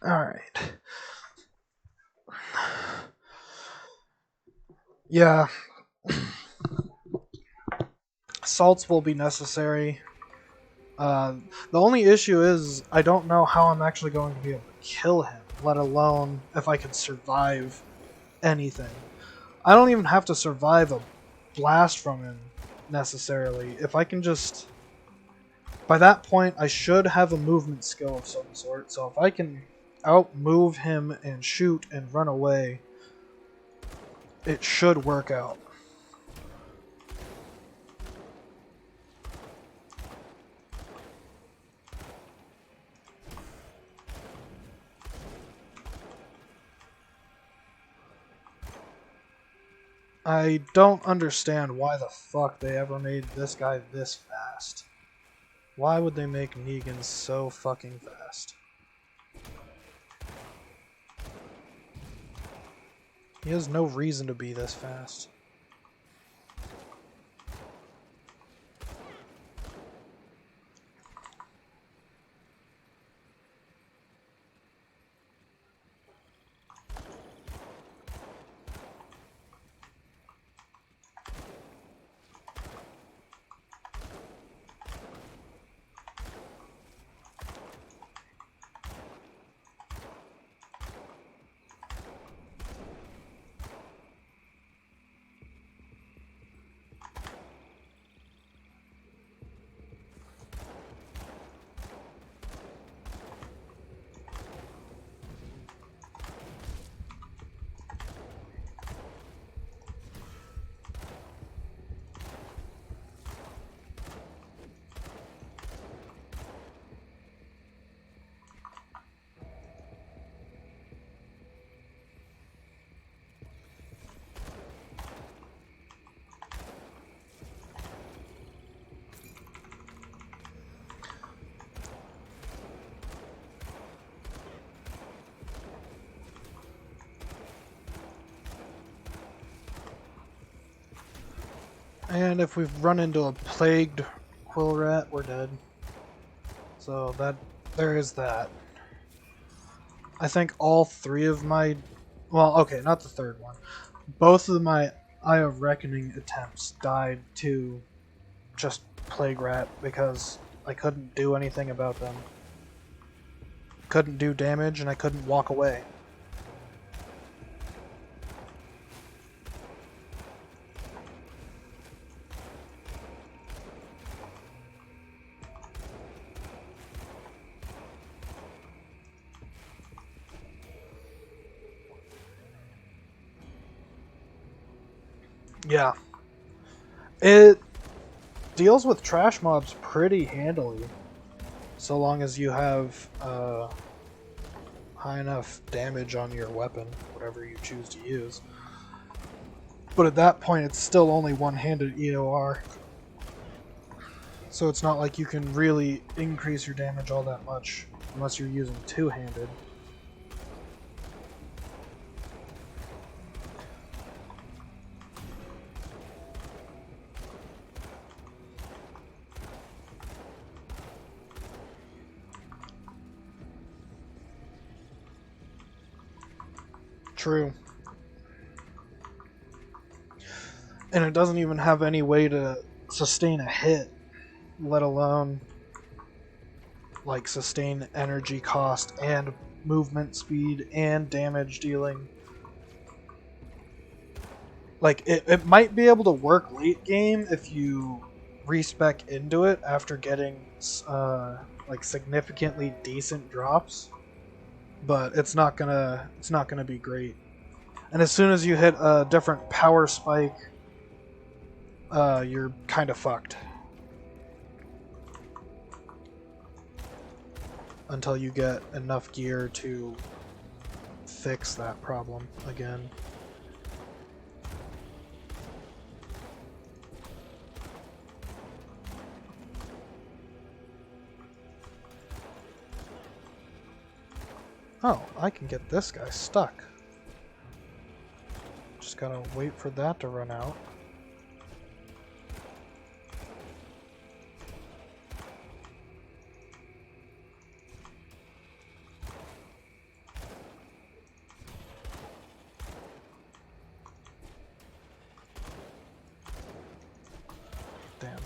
Alright. Yeah. Salts will be necessary. The only issue is I don't know how I'm actually going to be able to kill him, let alone if I can survive anything. I don't even have to survive a blast from him, necessarily. If I can just... By that point, I should have a movement skill of some sort, so if I can outmove him and shoot and run away, it should work out. I don't understand why the fuck they ever made this guy this fast. Why would they make Negan so fucking fast? He has no reason to be this fast. And if we've run into a plagued quill rat, we're dead. So there is that. I think all three of my... Well, okay, not the third one. Both of my Eye of Reckoning attempts died to just plague rat because I couldn't do anything about them. Couldn't do damage and I couldn't walk away. Yeah. deals with trash mobs pretty handily, so long as you have high enough damage on your weapon, whatever you choose to use. But at that point, it's still only one-handed EOR. So it's not like you can really increase your damage all that much, unless you're using two-handed. True. And it doesn't even have any way to sustain a hit, let alone like sustain energy cost and movement speed and damage dealing. Like it might be able to work late game if you respec into it after getting like significantly decent drops, but it's not gonna be great. And as soon as you hit a different power spike, you're kind of fucked. Until you get enough gear to fix that problem again. Oh, I can get this guy stuck. Just gotta wait for that to run out. Damn.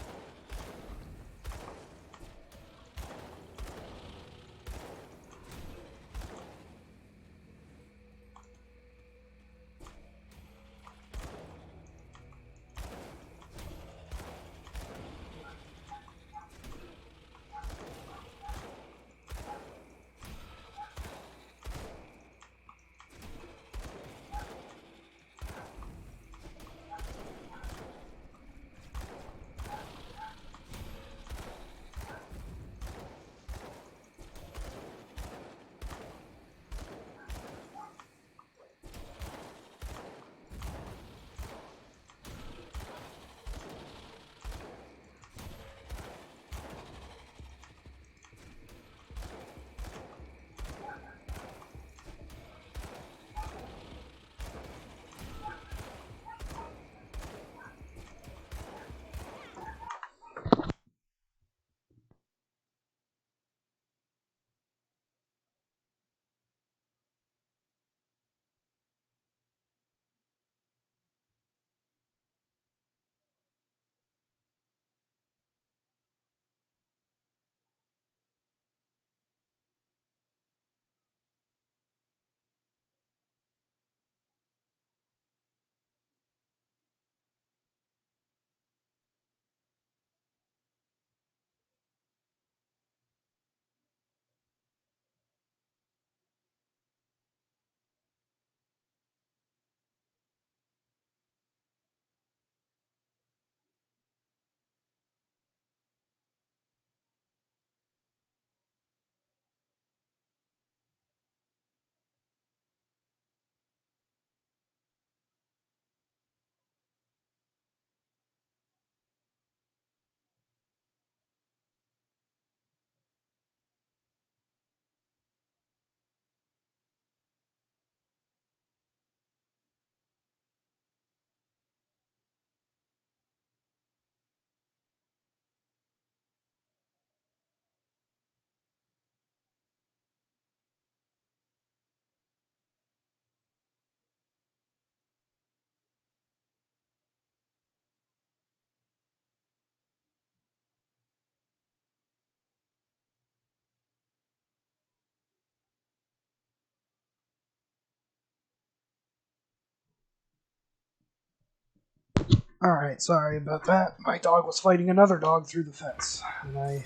Alright, sorry about that. My dog was fighting another dog through the fence, and I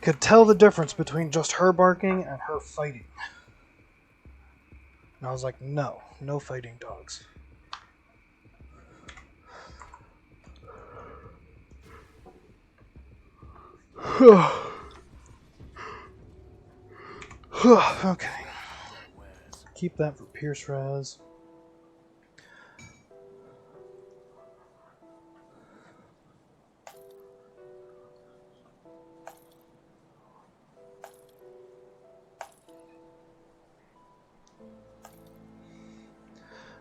could tell the difference between just her barking and her fighting. And I was like, no, no fighting dogs. Okay. Keep that for Pierce Raz.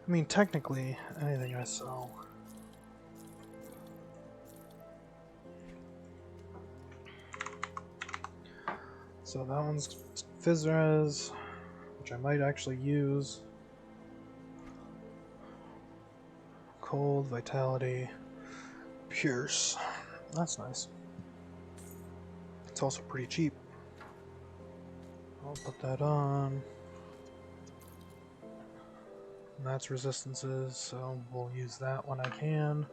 I mean, technically, anything I sell. So that one's Fizzraz, which I might actually use. Cold, Vitality, Pierce. That's nice. It's also pretty cheap. I'll put that on. And that's resistances, so we'll use that when I can.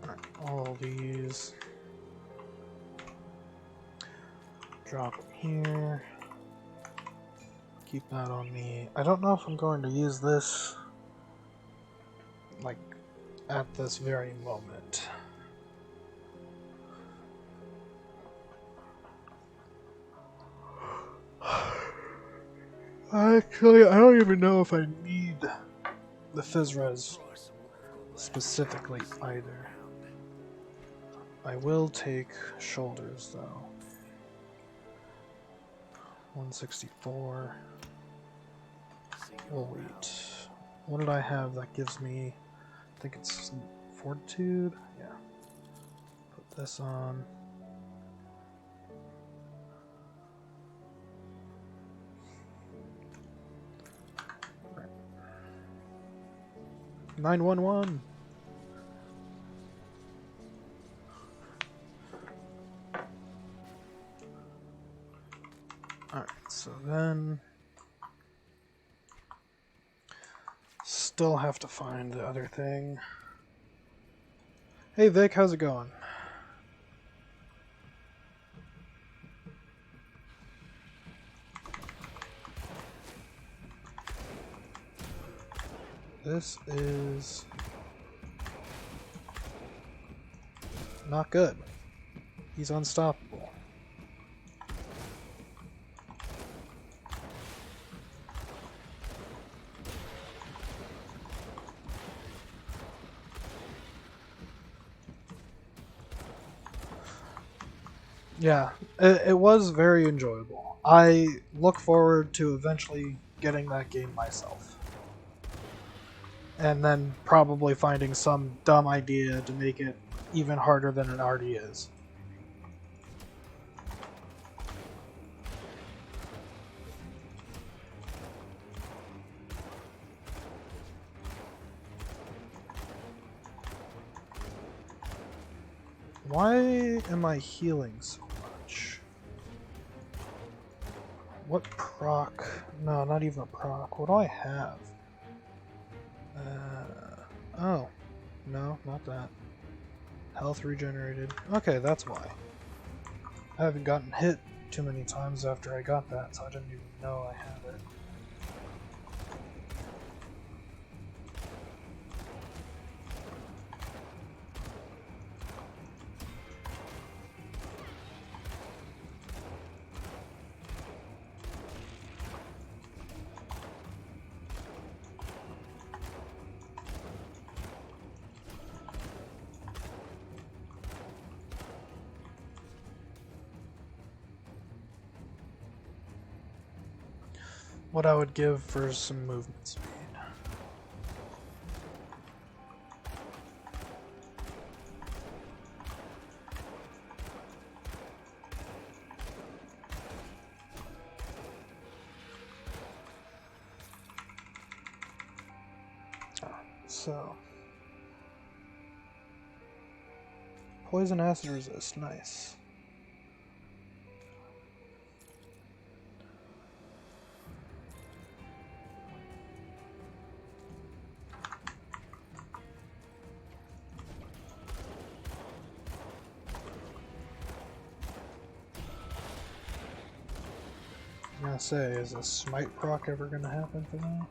Alright, all these. Drop them here. Keep that on me. I don't know if I'm going to use this, like, at this very moment. Actually, I don't even know if I need the Fizzres specifically either. I will take shoulders though. 164. We'll wait. What did I have that gives me? I think it's fortitude. Yeah. Put this on. Right. 911. Alright, so then still have to find the other thing. Hey Vic, how's it going? This is not good. He's unstoppable. Yeah, it was very enjoyable. I look forward to eventually getting that game myself. And then probably finding some dumb idea to make it even harder than it already is. Why am I healing so much? What proc? No, not even a proc. What do I have? Oh. No, not that. Health regenerated. Okay, that's why. I haven't gotten hit too many times after I got that, so I didn't even know I had it. What I would give for some movement speed. So, poison acid resist, nice. I was gonna say, is a smite proc ever gonna happen for that?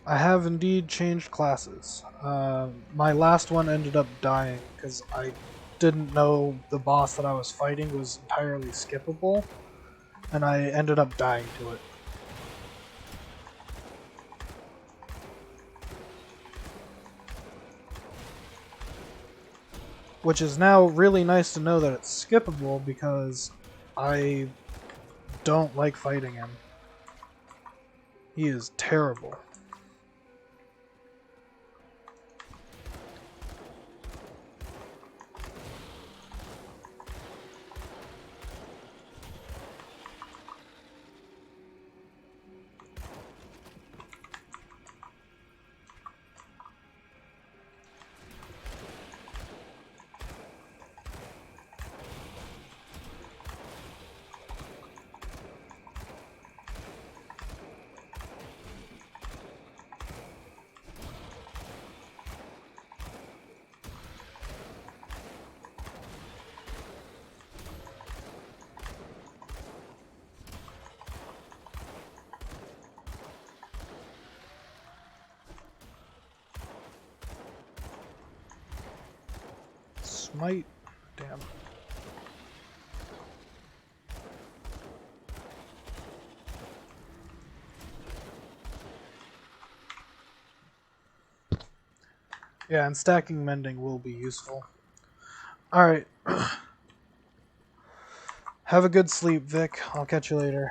I have indeed changed classes. My last one ended up dying because I didn't know the boss that I was fighting was entirely skippable, and I ended up dying to it. Which is now really nice to know that it's skippable because I don't like fighting him. He is terrible. Smite. Damn. Yeah, and stacking mending will be useful. Alright. Have a good sleep, Vic. I'll catch you later.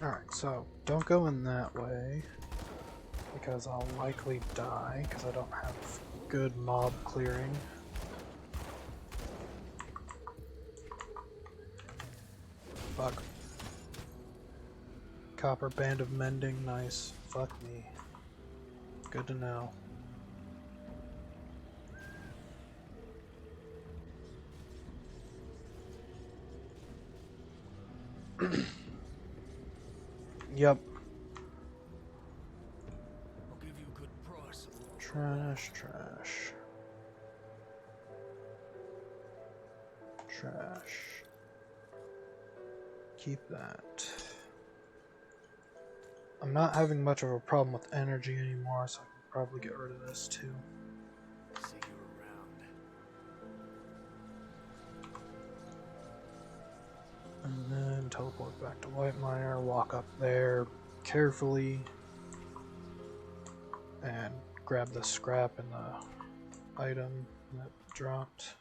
Alright, so don't go in that way because I'll likely die because I don't have good mob clearing. Fuck. Copper Band of Mending, nice. Fuck me. Good to know. Yep. I'll give you a good price. Trash, trash. Trash. Keep that. I'm not having much of a problem with energy anymore, so I can probably get rid of this too. See you around. And then teleport back to Whitemire, walk up there carefully, and grab the scrap and the item that dropped.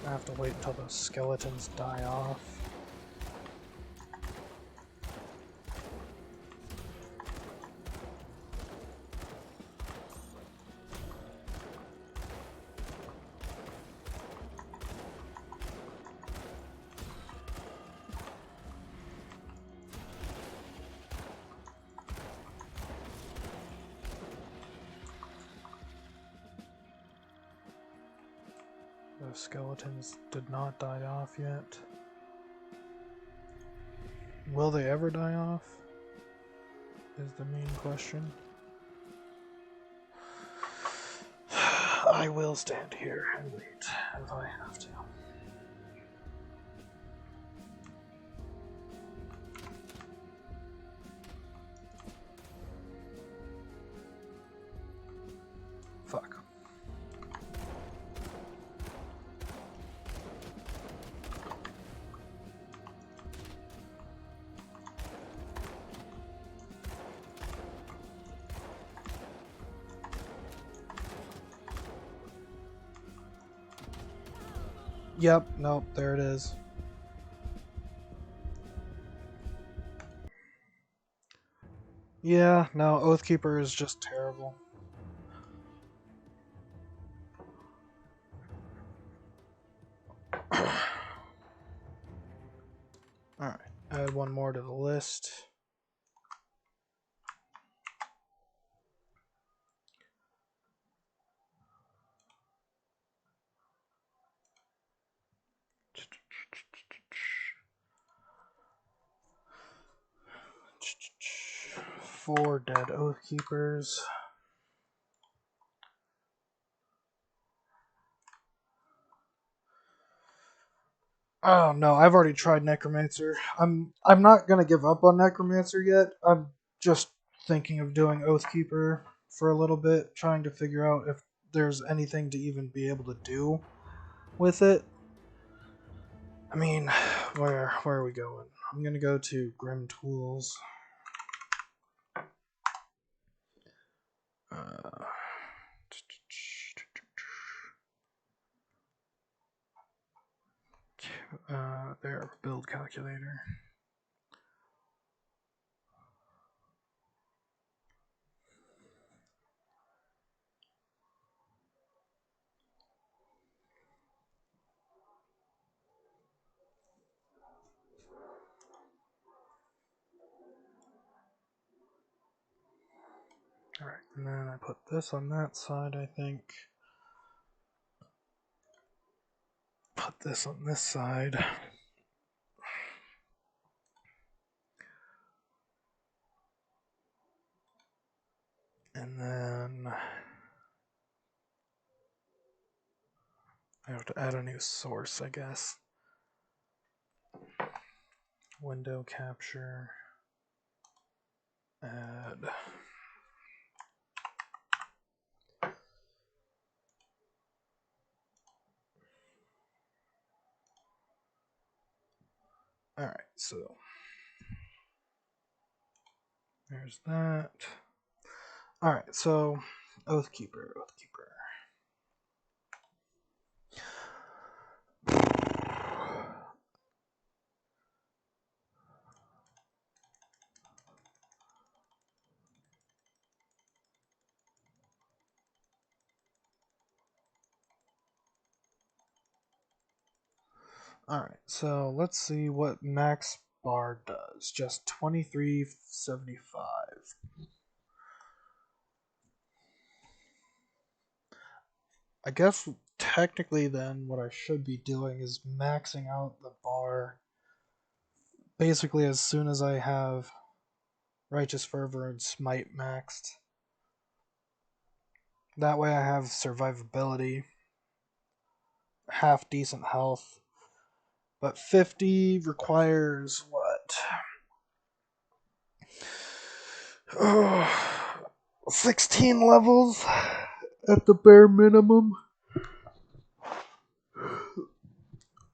I have to wait until the skeletons die off. skeletons did not die off yet. Will they ever die off? Is the main question. I will stand here and wait if I have to. Fuck. Yep, nope, there it is. Yeah, no, Oathkeeper is just terrible. Alright, add one more to the list. Four dead Oathkeepers. Oh no, I've already tried Necromancer. I'm not gonna give up on Necromancer yet. I'm just thinking of doing Oathkeeper for a little bit, trying to figure out if there's anything to even be able to do with it. I mean, where are we going? I'm gonna go to Grim Tools. There, build calculator. Alright, and then I put this on that side, I think. Put this on this side. And then I have to add a new source, I guess. Window capture. Add. Alright, so there's that. Alright, so Oathkeeper. Alright, so let's see what max bar does. Just 2375. I guess technically then what I should be doing is maxing out the bar basically as soon as I have Righteous Fervor and Smite maxed. That way I have survivability, half decent health, but 50 requires what? 16 levels at the bare minimum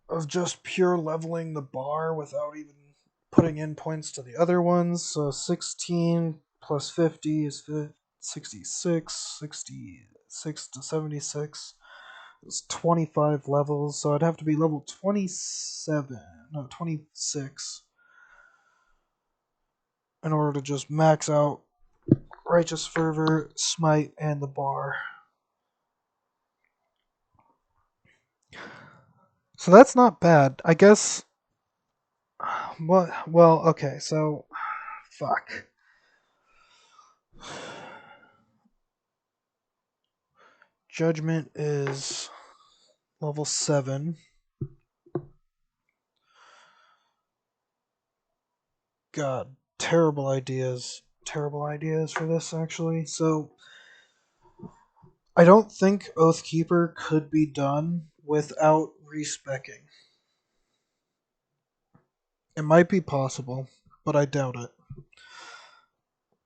of just pure leveling the bar without even putting in points to the other ones. So 16 plus 50 is 66, 66 to 76 is 25 levels. So I'd have to be level 26 in order to just max out Righteous Fervor, Smite, and the bar. So that's not bad. I guess. What? Well, okay, so. Fuck. Judgment is Level 7. God, terrible ideas. Terrible ideas for this, actually. So, I don't think Oathkeeper could be done without respecking. It might be possible, but I doubt it.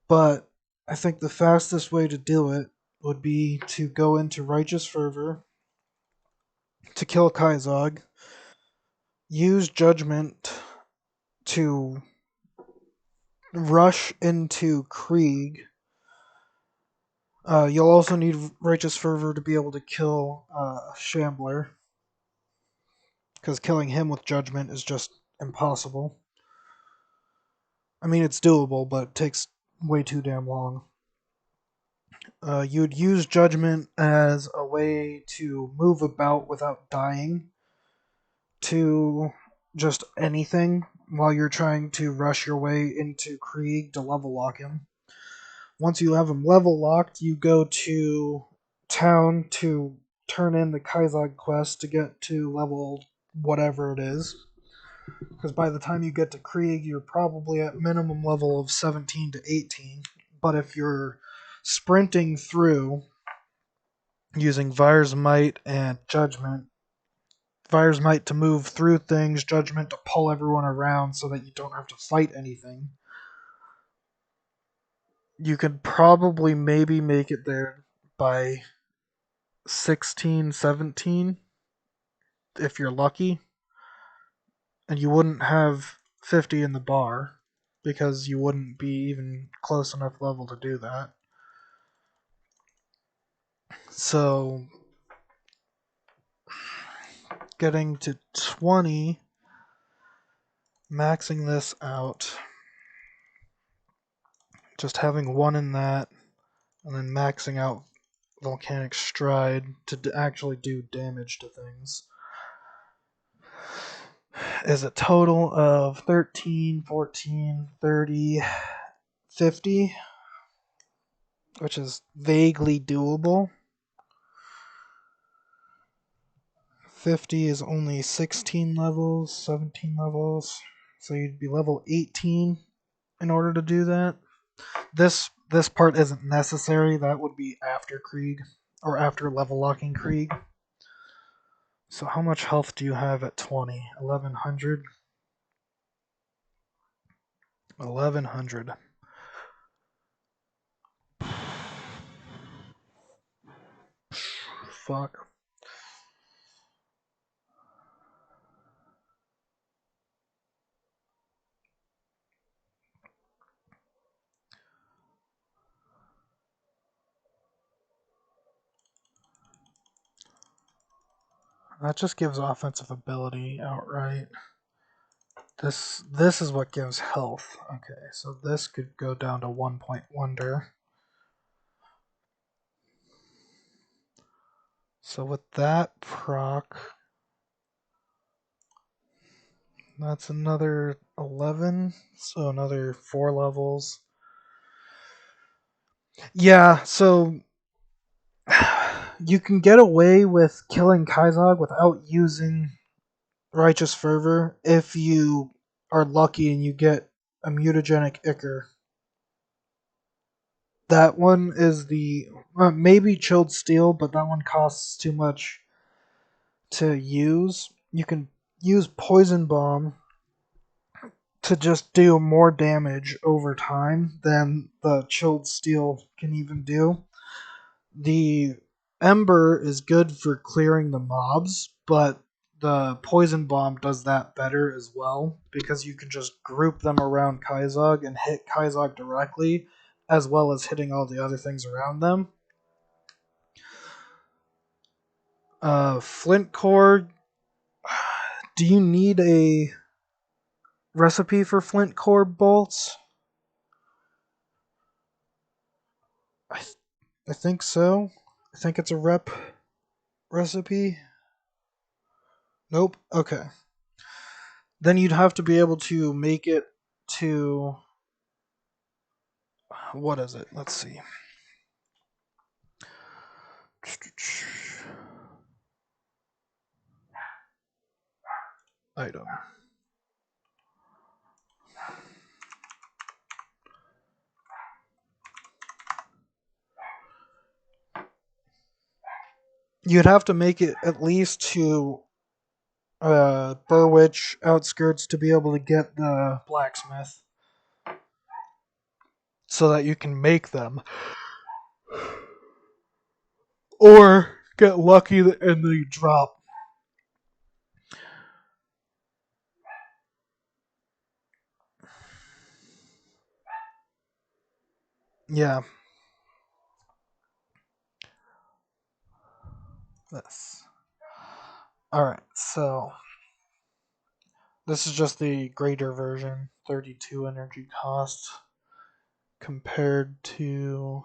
But I think the fastest way to do it would be to go into Righteous Fervor to kill Kaizog, use Judgment to rush into Krieg. You'll also need Righteous Fervor to be able to kill Shambler, because killing him with Judgment is just impossible. I mean, it's doable, but it takes way too damn long. You'd use Judgment as a way to move about without dying to just anything while you're trying to rush your way into Krieg to level lock him. Once you have him level locked, you go to town to turn in the Kaizog quest to get to level whatever it is. Because by the time you get to Krieg, you're probably at minimum level of 17 to 18. But if you're sprinting through using Vire's Might and Judgment, Vire's Might to move through things, Judgment to pull everyone around so that you don't have to fight anything, you could probably maybe make it there by 16, 17 if you're lucky. And you wouldn't have 50 in the bar because you wouldn't be even close enough level to do that. So getting to 20, maxing this out, just having one in that, and then maxing out Volcanic Stride to actually do damage to things, is a total of 13, 14, 30, 50, which is vaguely doable. 50 is only 16 levels, 17 levels, so you'd be level 18 in order to do that. This part isn't necessary. That would be after Krieg, or after level locking Krieg. So how much health do you have at 20? 1100? 1100. Fuck. That just gives offensive ability outright. This is what gives health. Okay, so this could go down to 1 point wonder. So with that proc, that's another 11, so another 4 levels. Yeah, so you can get away with killing Kaizog without using Righteous Fervor if you are lucky and you get a mutagenic Ichor. That one is the maybe Chilled Steel, but that one costs too much to use. You can use Poison Bomb to just do more damage over time than the Chilled Steel can even do. The Ember is good for clearing the mobs, but the Poison Bomb does that better as well, because you can just group them around Kaizog and hit Kaizog directly, as well as hitting all the other things around them. Flint Core, do you need a recipe for Flint Core bolts? I think so. I think it's a rep recipe. Nope. Okay. Then you'd have to be able to make it to... What is it? Let's see. item. You'd have to make it at least to Burwich outskirts to be able to get the blacksmith, so that you can make them, or get lucky and they drop. Yeah. This. Alright, so this is just the greater version, 32 energy cost compared to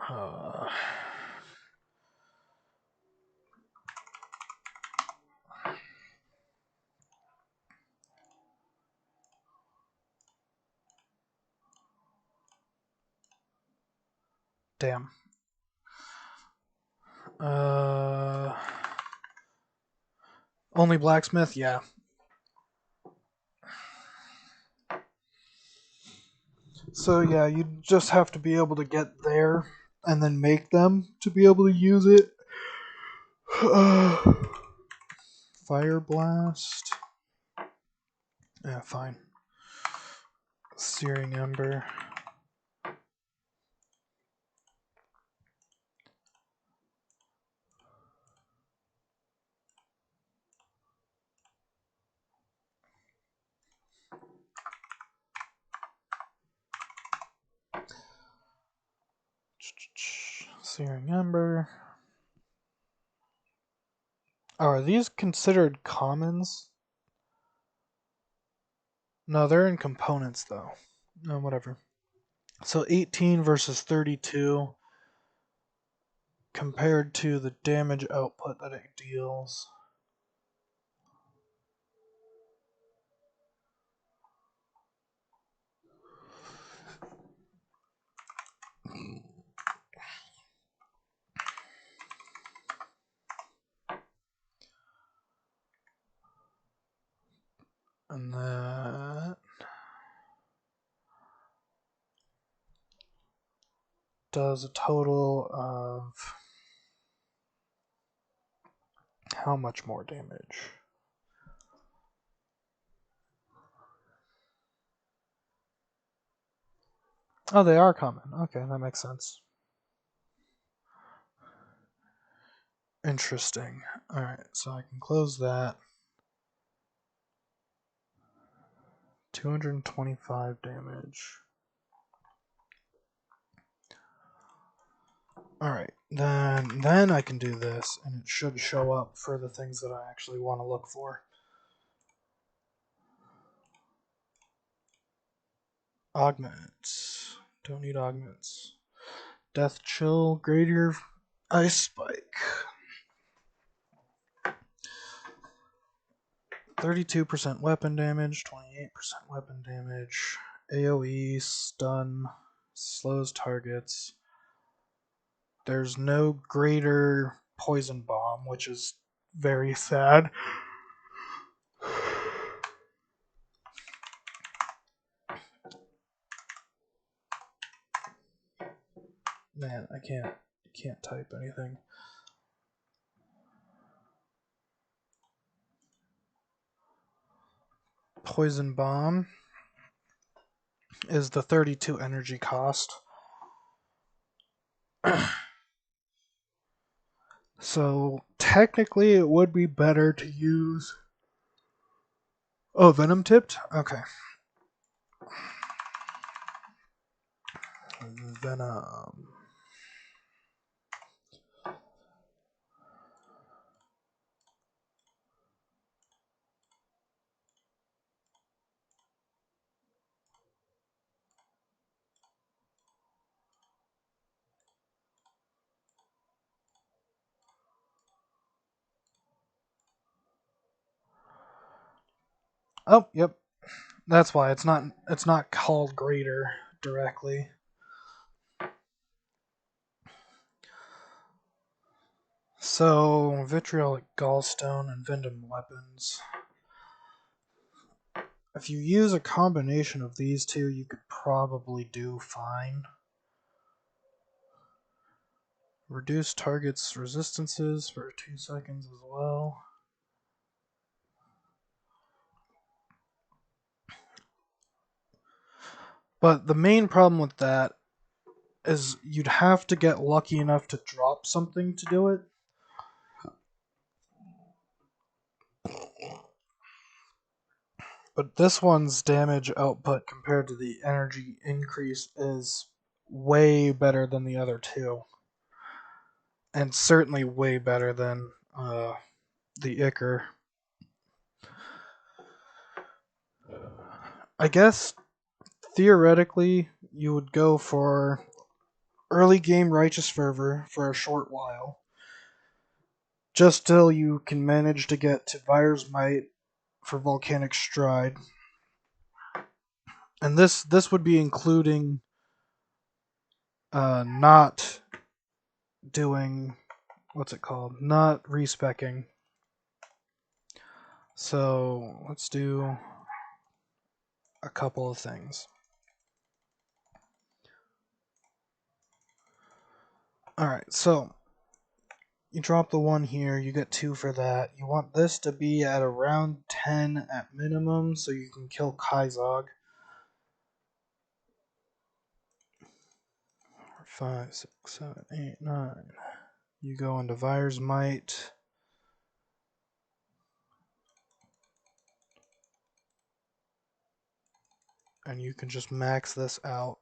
uh, damn. Only blacksmith, yeah. So yeah, you just have to be able to get there and then make them to be able to use it. Fire blast. Yeah, fine. Searing ember. Searing ember. Oh, are these considered commons? No, they're in components though. No, whatever. So 18 versus 32 compared to the damage output that it deals. And that does a total of how much more damage? Oh, they are common. Okay, that makes sense. Interesting. Alright, so I can close that. 225 damage. Alright, then I can do this, and it should show up for the things that I actually want to look for. Augments. Don't need augments. Death Chill, Greater Ice Spike. 32% weapon damage, 28% weapon damage. AoE, stun, slows targets. There's no greater poison bomb, which is very sad. Man, I can't type anything. Poison bomb is the 32 energy cost. So technically it would be better to use... Oh, venom tipped? Okay. Venom. Oh, yep. That's why it's not called greater directly. So, vitriolic gallstone and Vindom weapons. If you use a combination of these two, you could probably do fine. Reduce target's resistances for 2 seconds as well. But the main problem with that is you'd have to get lucky enough to drop something to do it. But this one's damage output compared to the energy increase is way better than the other two. And certainly way better than the Ichor. I guess theoretically you would go for early game Righteous Fervor for a short while. Just till you can manage to get to Vire's Might for Volcanic Stride. And this would be including not doing what's it called? Not respecking. So let's do a couple of things. Alright, so you drop the 1 here, you get 2 for that. You want this to be at around 10 at minimum so you can kill Kaizog. 5, 6, 7, 8, 9. You go into Vire's Might. And you can just max this out.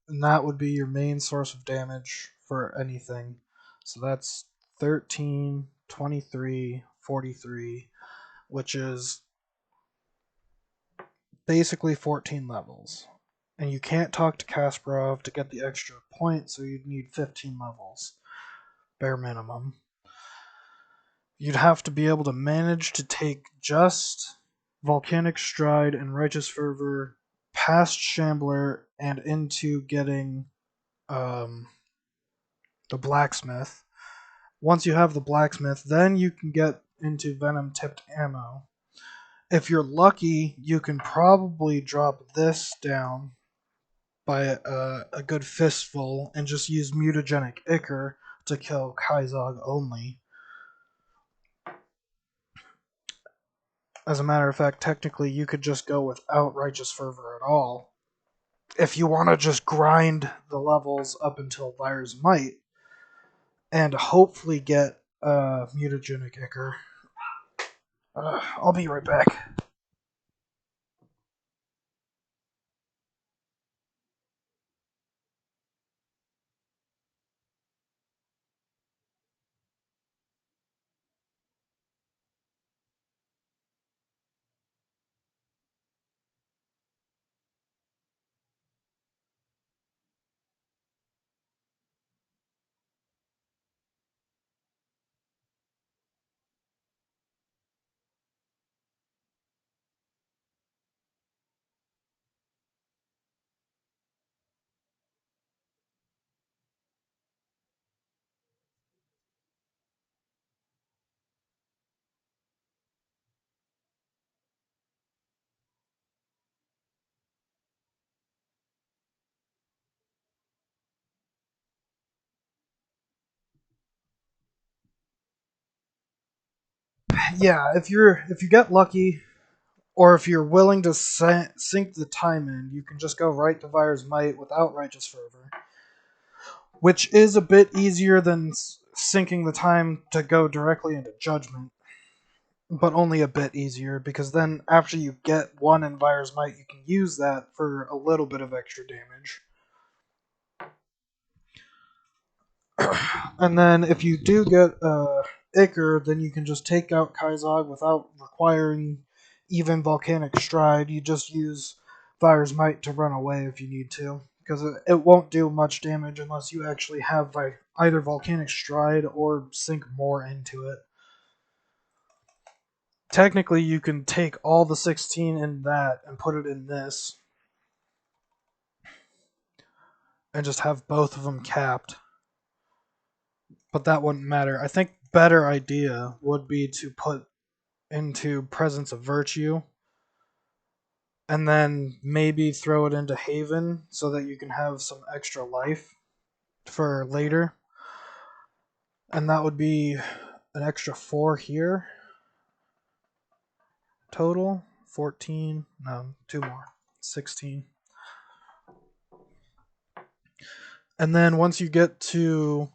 And that would be your main source of damage for anything. So that's 13, 23, 43, which is basically 14 levels. And you can't talk to Kasparov to get the extra point, so you'd need 15 levels. Bare minimum. You'd have to be able to manage to take just Volcanic Stride and Righteous Fervor past Shambler and into getting the Blacksmith. Once you have the Blacksmith, then you can get into Venom Tipped Ammo. If you're lucky, you can probably drop this down by a good fistful and just use Mutagenic Ichor to kill Kaizog only. As a matter of fact, technically you could just go without Righteous Fervor at all. If you want to just grind the levels up until Vire's Might, and hopefully get Mutagenic Ichor. I'll be right back. Yeah, if you get lucky, or if you're willing to sink the time in, you can just go right to Vire's Might without Righteous Fervor, which is a bit easier than sinking the time to go directly into Judgment, but only a bit easier, because then after you get one in Vire's Might, you can use that for a little bit of extra damage. And then if you do get Ichor, then you can just take out Kaizog without requiring even Volcanic Stride. You just use Vire's Might to run away if you need to, because it won't do much damage unless you actually have either Volcanic Stride or sink more into it. Technically, you can take all the 16 in that and put it in this. and just have both of them capped. But that wouldn't matter. I think better idea would be to put into Presence of Virtue and then maybe throw it into Haven so that you can have some extra life for later. And that would be an extra 4 here. Total 14. No, 2 more. 16. And then once you get to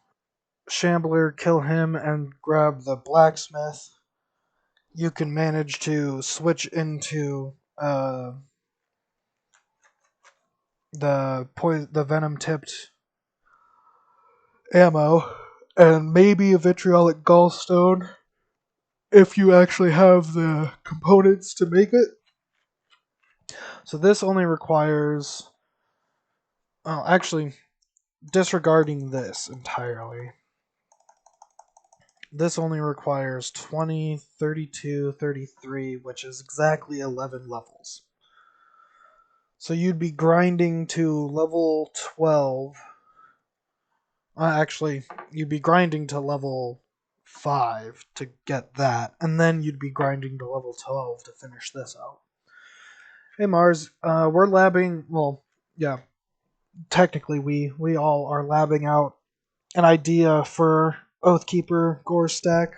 Shambler, kill him, and grab the blacksmith, you can manage to switch into the venom tipped ammo and maybe a vitriolic gallstone if you actually have the components to make it. So this only requires, actually, disregarding this entirely, this only requires 20, 32, 33, which is exactly 11 levels. So you'd be grinding to level 12. Actually, you'd be grinding to level 5 to get that, and then you'd be grinding to level 12 to finish this out. Hey Mars, we're labbing, well, yeah, technically we all are labbing out an idea for Oathkeeper Gore Stack,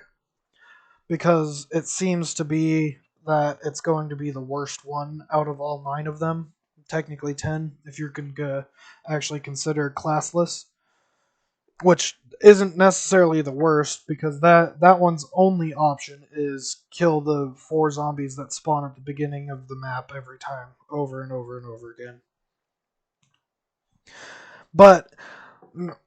because it seems to be that it's going to be the worst one out of all 9 of them. Technically 10, if you're going to actually consider classless. Which isn't necessarily the worst, because that one's only option is kill the 4 zombies that spawn at the beginning of the map every time, over and over and over again. But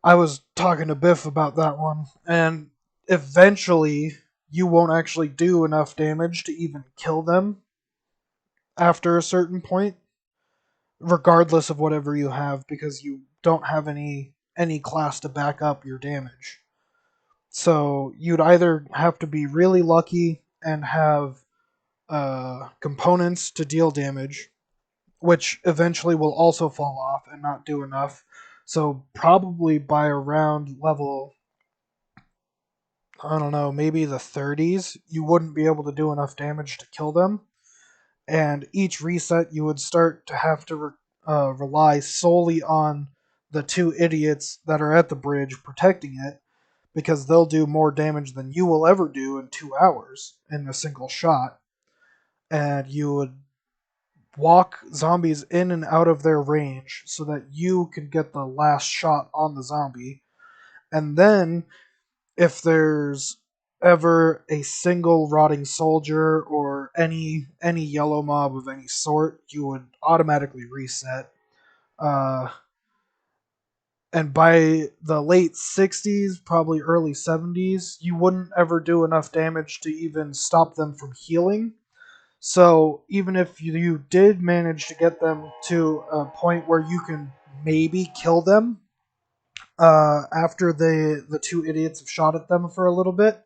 I was talking to Biff about that one, and eventually you won't actually do enough damage to even kill them after a certain point, regardless of whatever you have, because you don't have any class to back up your damage. So you'd either have to be really lucky and have components to deal damage, which eventually will also fall off and not do enough. So probably by around level, I don't know, maybe the 30s, you wouldn't be able to do enough damage to kill them. And each reset, you would start to have to rely solely on the 2 idiots that are at the bridge protecting it, because they'll do more damage than you will ever do in 2 hours in a single shot. And you would walk zombies in and out of their range so that you can get the last shot on the zombie. And then, if there's ever a single rotting soldier or any yellow mob of any sort, you would automatically reset. And by the late 60s, probably early 70s, you wouldn't ever do enough damage to even stop them from healing. So even if you did manage to get them to a point where you can maybe kill them after the 2 idiots have shot at them for a little bit,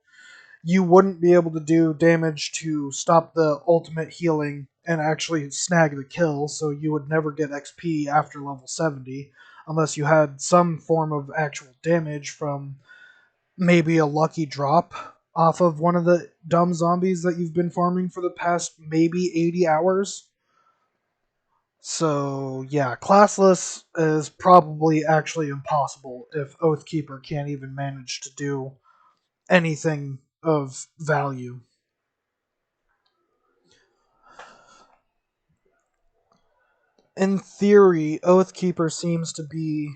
you wouldn't be able to do damage to stop the ultimate healing and actually snag the kill, so you would never get XP after level 70 unless you had some form of actual damage from maybe a lucky drop off of one of the dumb zombies that you've been farming for the past maybe 80 hours. So, yeah, classless is probably actually impossible if Oathkeeper can't even manage to do anything of value. In theory, Oathkeeper seems to be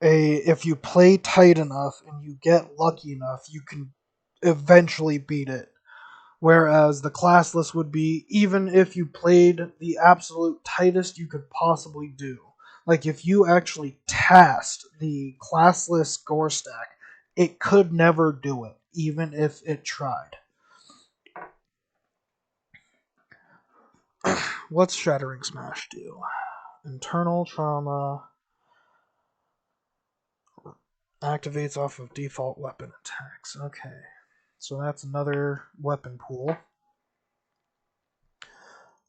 if you play tight enough and you get lucky enough, you can eventually beat it. Whereas the classless would be even if you played the absolute tightest you could possibly do. Like if you actually tasked the classless Gore Stack, it could never do it, even if it tried. What's Shattering Smash do? Internal trauma activates off of default weapon attacks. Okay. So that's another weapon pool.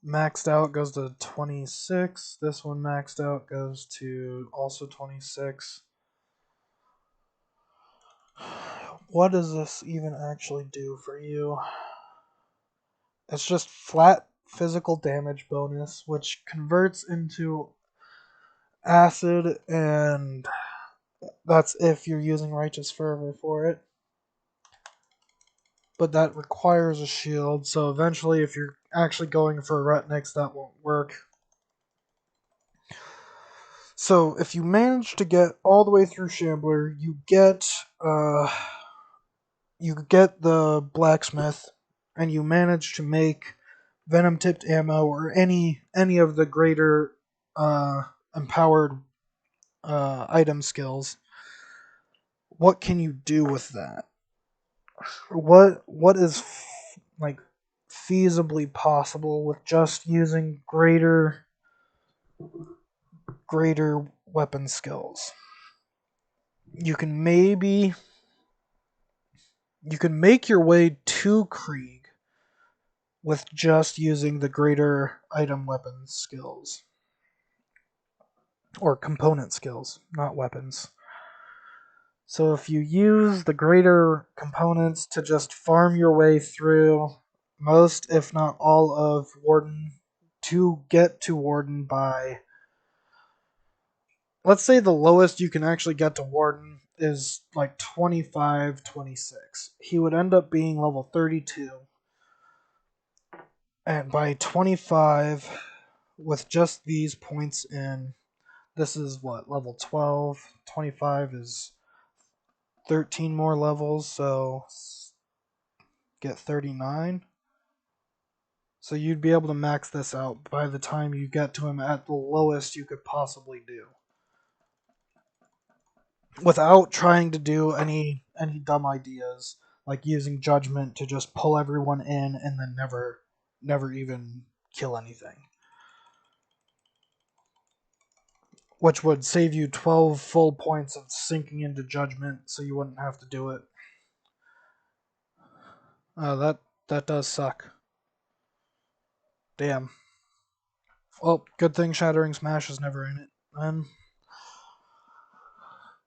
maxed out goes to 26. This one maxed out goes to also 26. What does this even actually do for you? It's just flat physical damage bonus, which converts into acid, and that's if you're using Righteous Fervor for it. But that requires a shield, so eventually if you're actually going for a Retnix, that won't work. So if you manage to get all the way through Shambler, you get the blacksmith, and you manage to make venom tipped ammo or any of the greater empowered item skills. What can you do with that? What is like feasibly possible with just using greater weapon skills? You can make your way to Krieg with just using the greater item weapon skills. Or component skills, not weapons. So if you use the greater components to just farm your way through most, if not all, of Warden to get to Warden by... Let's say the lowest you can actually get to Warden is like 25, 26. He would end up being level 32. And by 25, with just these points in, this is what, level 12? 25 is 13 more levels, so get 39. So you'd be able to max this out by the time you get to him at the lowest you could possibly do, without trying to do any dumb ideas like using judgment to just pull everyone in and then never even kill anything, which would save you 12 full points of sinking into judgment, so you wouldn't have to do it. That does suck. Damn. Well, good thing Shattering Smash is never in it, then.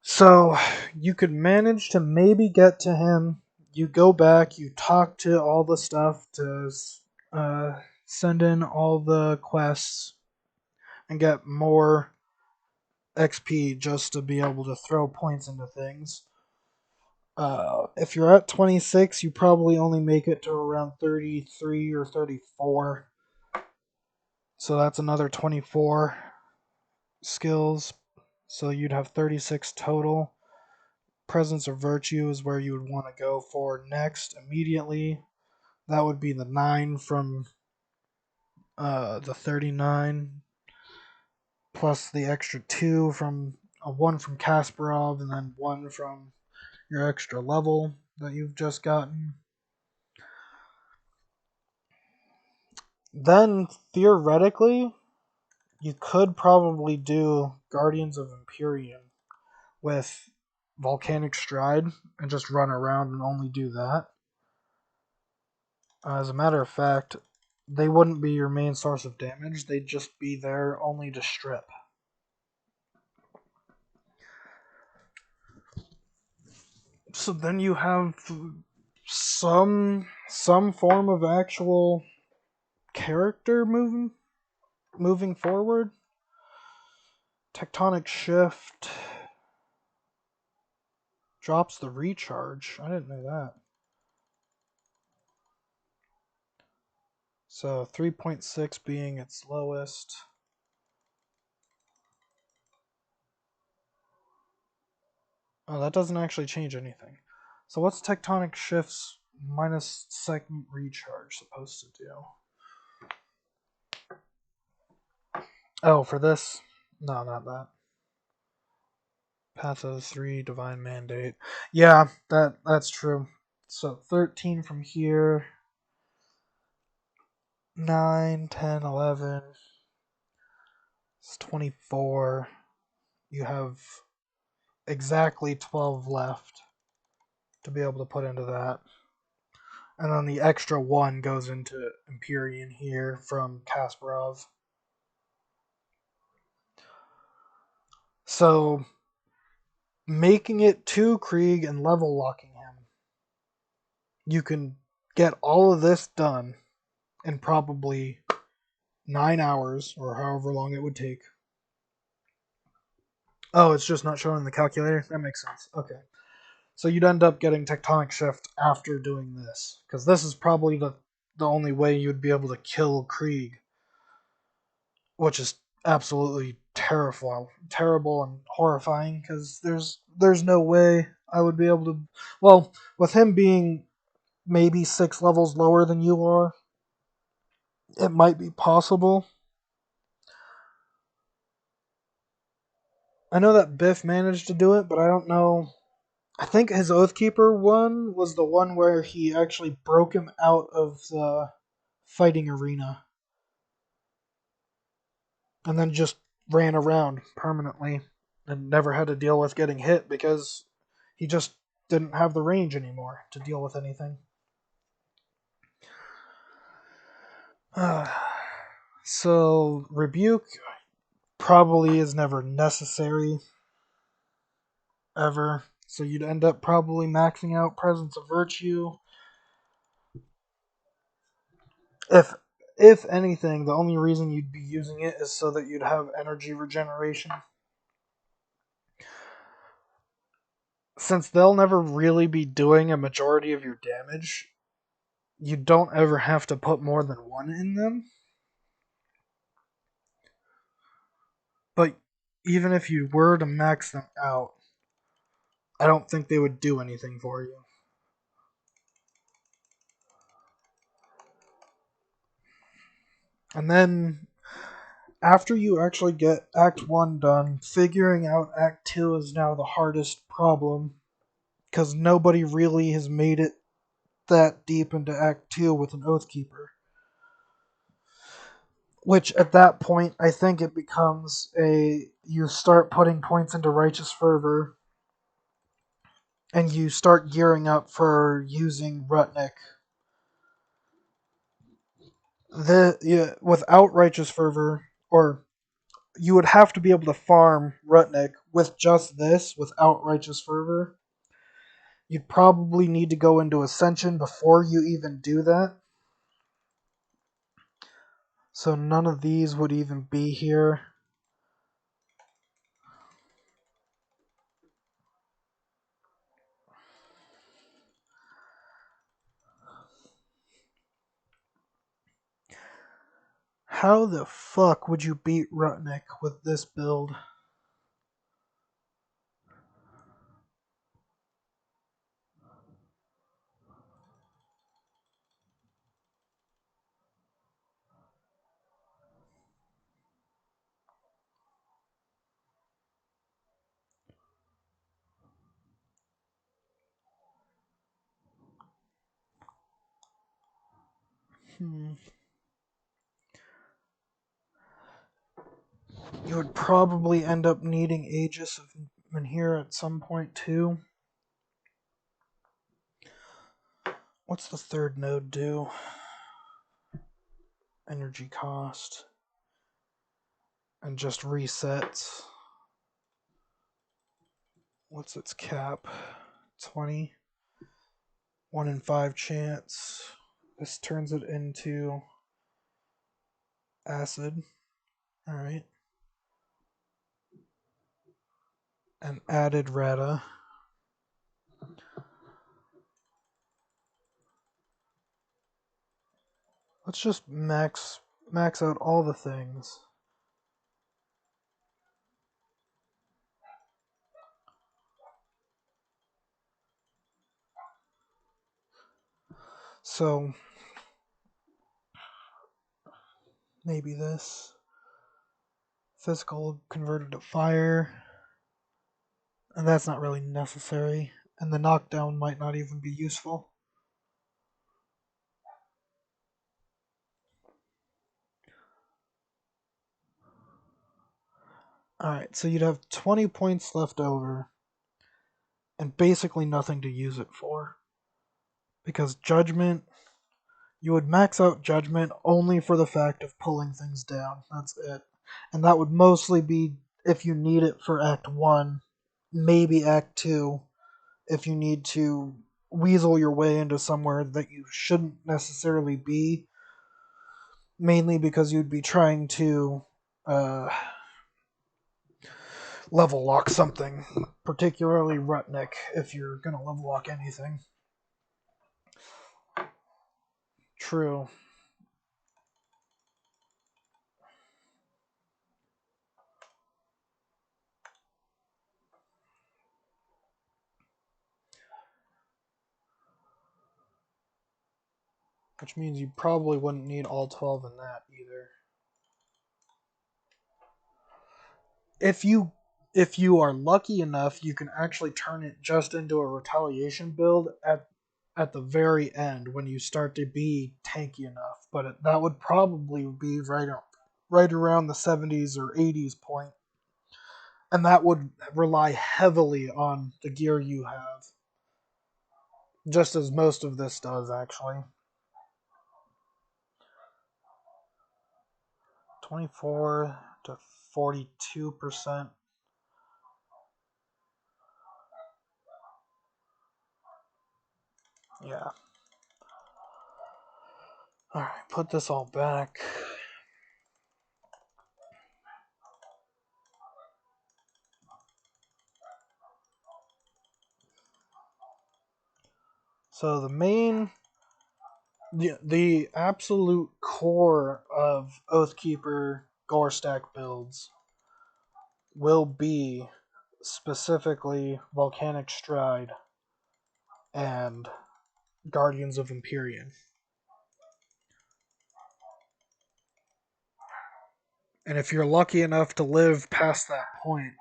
So, you could manage to maybe get to him. You go back, you talk to all the stuff to send in all the quests and get more XP just to be able to throw points into things. If you're at 26, you probably only make it to around 33 or 34. So that's another 24 skills. So you'd have 36 total. Presence of Virtue is where you would want to go for next immediately. That would be the 9 from the 39, plus the extra 2 from 1 from Kasparov, and then 1 from your extra level that you've just gotten. Then, theoretically, you could probably do Guardians of Empyrean with Volcanic Stride and just run around and only do that. As a matter of fact, they wouldn't be your main source of damage, they'd just be there only to strip. So then you have some form of actual character moving forward. Tectonic Shift drops the recharge. I didn't know that. So 3.6 being its lowest. Oh, that doesn't actually change anything. So what's Tectonic Shift's minus second recharge supposed to do? Oh, for this? No, not that. Path of 3, Divine Mandate. Yeah, that's true. So 13 from here. 9, 10, 11. It's 24. You have exactly 12 left to be able to put into that. And then the extra 1 goes into Empyrean here from Kasparov. So, making it to Krieg and level locking him, you can get all of this done in probably 9 hours, or however long it would take. Oh, it's just not showing in the calculator? That makes sense. Okay. So you'd end up getting Tectonic Shift after doing this, because this is probably the only way you'd be able to kill Krieg, which is absolutely terrible and horrifying, because there's no way I would be able to. Well, with him being maybe 6 levels lower than you are, it might be possible. I know that Biff managed to do it, but I don't know. I think his Oathkeeper one was the one where he actually broke him out of the fighting arena and then just ran around permanently and never had to deal with getting hit because he just didn't have the range anymore to deal with anything. So, Rebuke probably is never necessary ever. So you'd end up probably maxing out Presence of Virtue. If anything, the only reason you'd be using it is so that you'd have energy regeneration. Since they'll never really be doing a majority of your damage, you don't ever have to put more than 1 in them. But even if you were to max them out, I don't think they would do anything for you. And then, after you actually get Act 1 done, figuring out Act 2 is now the hardest problem, because nobody really has made it that deep into Act 2 with an Oathkeeper. Which, at that point, I think it becomes you start putting points into Righteous Fervor, and you start gearing up for using Rutnik. Without Righteous Fervor, or you would have to be able to farm Rutnik with just this, without Righteous Fervor. You'd probably need to go into Ascension before you even do that. So none of these would even be here. How the fuck would you beat Rutnik with this build? You would probably end up needing Aegis of Menhir at some point too. What's the third node do? Energy cost. And just resets. What's its cap? 20. 1 in 5 chance. This turns it into acid. Alright. And added Rata. Let's just max out all the things. So maybe this. Physical converted to fire. And that's not really necessary. And the knockdown might not even be useful. Alright, so you'd have 20 points left over. And basically nothing to use it for. Because Judgment You would max out Judgment only for the fact of pulling things down. That's it. And that would mostly be if you need it for Act 1, maybe Act 2, if you need to weasel your way into somewhere that you shouldn't necessarily be, mainly because you'd be trying to uh, level lock something, particularly Rutnik, if you're going to level lock anything. True. Which means you probably wouldn't need all 12 in that either. If you are lucky enough, you can actually turn it just into a retaliation build at the very end when you start to be tanky enough. But that would probably be right around the 70s or 80s point, and that would rely heavily on the gear you have, just as most of this does actually. 24 to 42%. Yeah. Alright, put this all back. So the absolute core of Oathkeeper Gorestack builds will be specifically Volcanic Stride and Guardians of Empyrean. And if you're lucky enough to live past that point,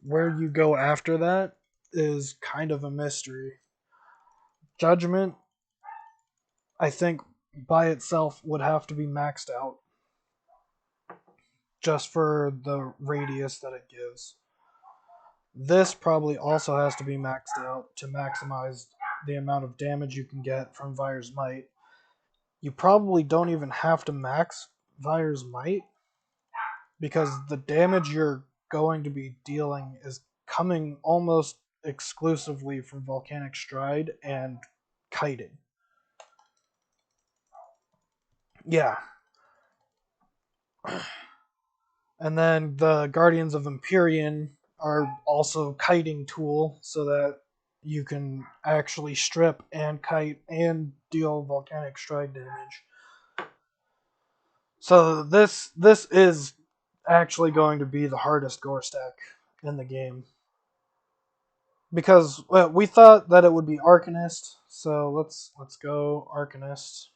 where you go after that is kind of a mystery. Judgment, I think, by itself would have to be maxed out just for the radius that it gives. This probably also has to be maxed out to maximize the amount of damage you can get from Vire's Might. You probably don't even have to max Vire's Might, because the damage you're going to be dealing is coming almost exclusively from Volcanic Stride and kiting. Yeah. And then the Guardians of Empyrean are also kiting tool, so that you can actually strip and kite and deal Volcanic Stride damage. So this is actually going to be the hardest Gorestack in the game, because we thought that it would be Arcanist. So let's go Arcanist,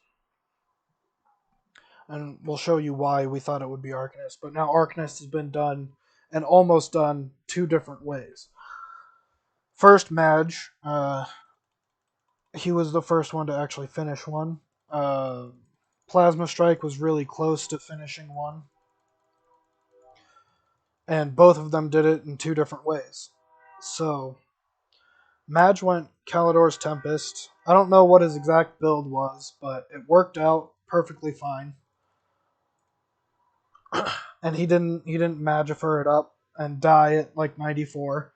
and we'll show you why we thought it would be Arcanist. But now Arcanist has been done and almost done two different ways. First, Madge, he was the first one to actually finish one. Plasma Strike was really close to finishing one, and both of them did it in two different ways. So Madge went Kalidor's Tempest. I don't know what his exact build was, but it worked out perfectly fine. And he didn't Magifer it up and die at like 94.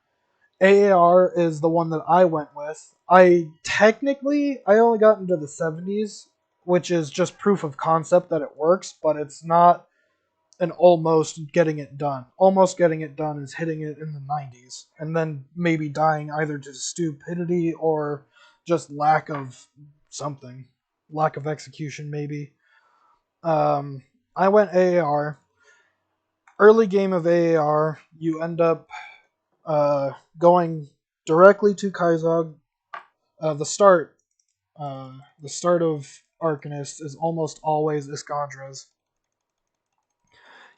AAR is the one that I went with. I only got into the 70s, which is just proof of concept that it works, but it's not an almost getting it done. Almost getting it done is hitting it in the 90s, and then maybe dying either to stupidity or just lack of something. Lack of execution, maybe. I went AAR. Early game of AAR, you end up going directly to Kaizog. The start of Arcanist is almost always Iskandras.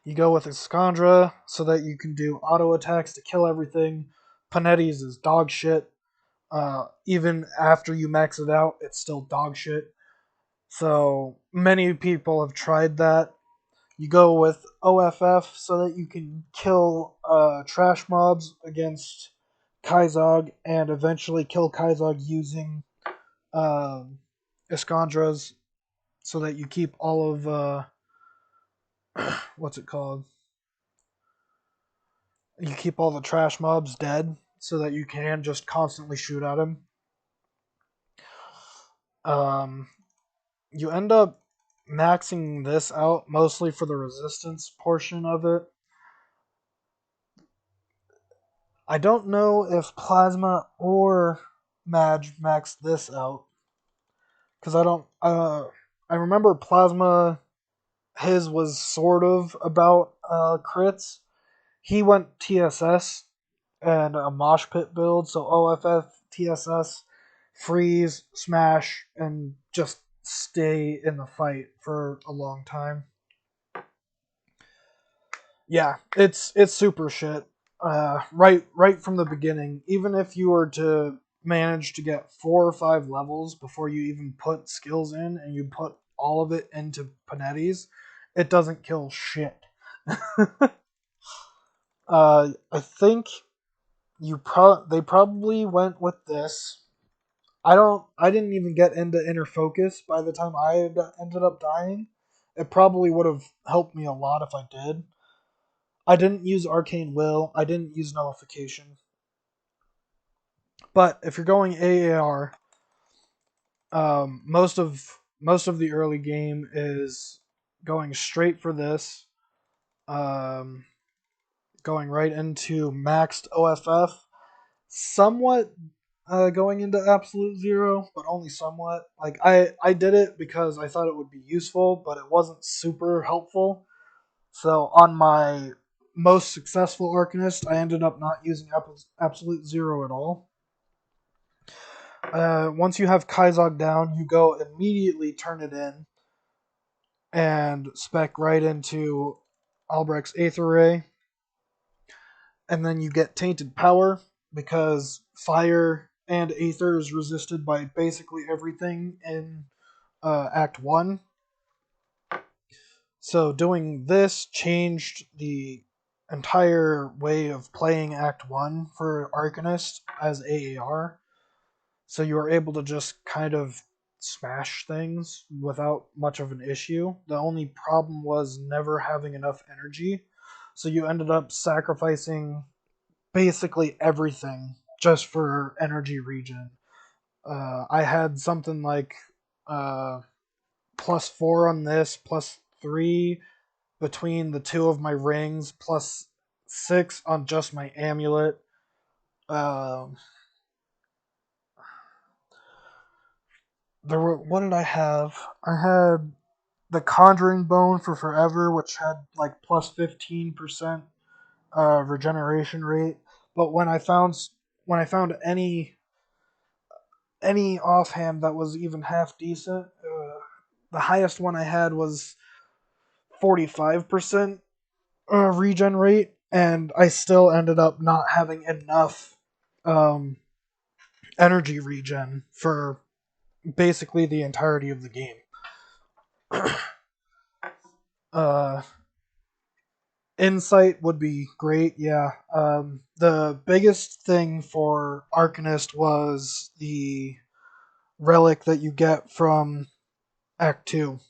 You go with Iskandra so that you can do auto attacks to kill everything. Panetti's is dog shit. Even after you max it out, it's still dog shit. So many people have tried that. You go with OFF so that you can kill trash mobs against Kaizog and eventually kill Kaizog using Iskandras so that you keep all of what's it called? You keep all the trash mobs dead so that you can just constantly shoot at them. Um, you end up maxing this out mostly for the resistance portion of it. I don't know if Plasma or Mage maxed this out because I don't. I remember Plasma. His was sort of about crits. He went TSS and a mosh pit build, so OFF, TSS, freeze, smash, and just stay in the fight for a long time. Yeah, it's super shit. Right from the beginning, even if you were to manage to get 4 or 5 levels before you even put skills in, and you put all of it into Panetti's, it doesn't kill shit. I think they probably went with this. I didn't even get into inner focus by the time I had ended up dying. It probably would have helped me a lot if I did. I didn't use arcane will. I didn't use nullification. But if you're going AAR, most of the early game is going straight for this. Um, Going right into maxed OFF, somewhat going into absolute zero, but only somewhat. Like I did it because I thought it would be useful, but it wasn't super helpful. So on my most successful Arcanist, I ended up not using absolute zero at all. Once you have Kaizog down, you go immediately turn it in and spec right into Albrecht's Aether Ray. And then you get Tainted Power because fire and Aether is resisted by basically everything in Act 1. So doing this changed the entire way of playing Act 1 for Arcanist as AAR. So you were able to just kind of smash things without much of an issue. The only problem was never having enough energy. So you ended up sacrificing basically everything just for energy regen. I had something like +4 on this, +3 between the two of my rings, +6 on just my amulet. There were, what did I have? I had the Conjuring Bone for forever, which had like +15% regeneration rate. But when I found any offhand that was even half decent, the highest one I had was 45% regen rate, and I still ended up not having enough um, energy regen for basically the entirety of the game. uh, Insight would be great, yeah. The biggest thing for Arcanist was the relic that you get from Act 2.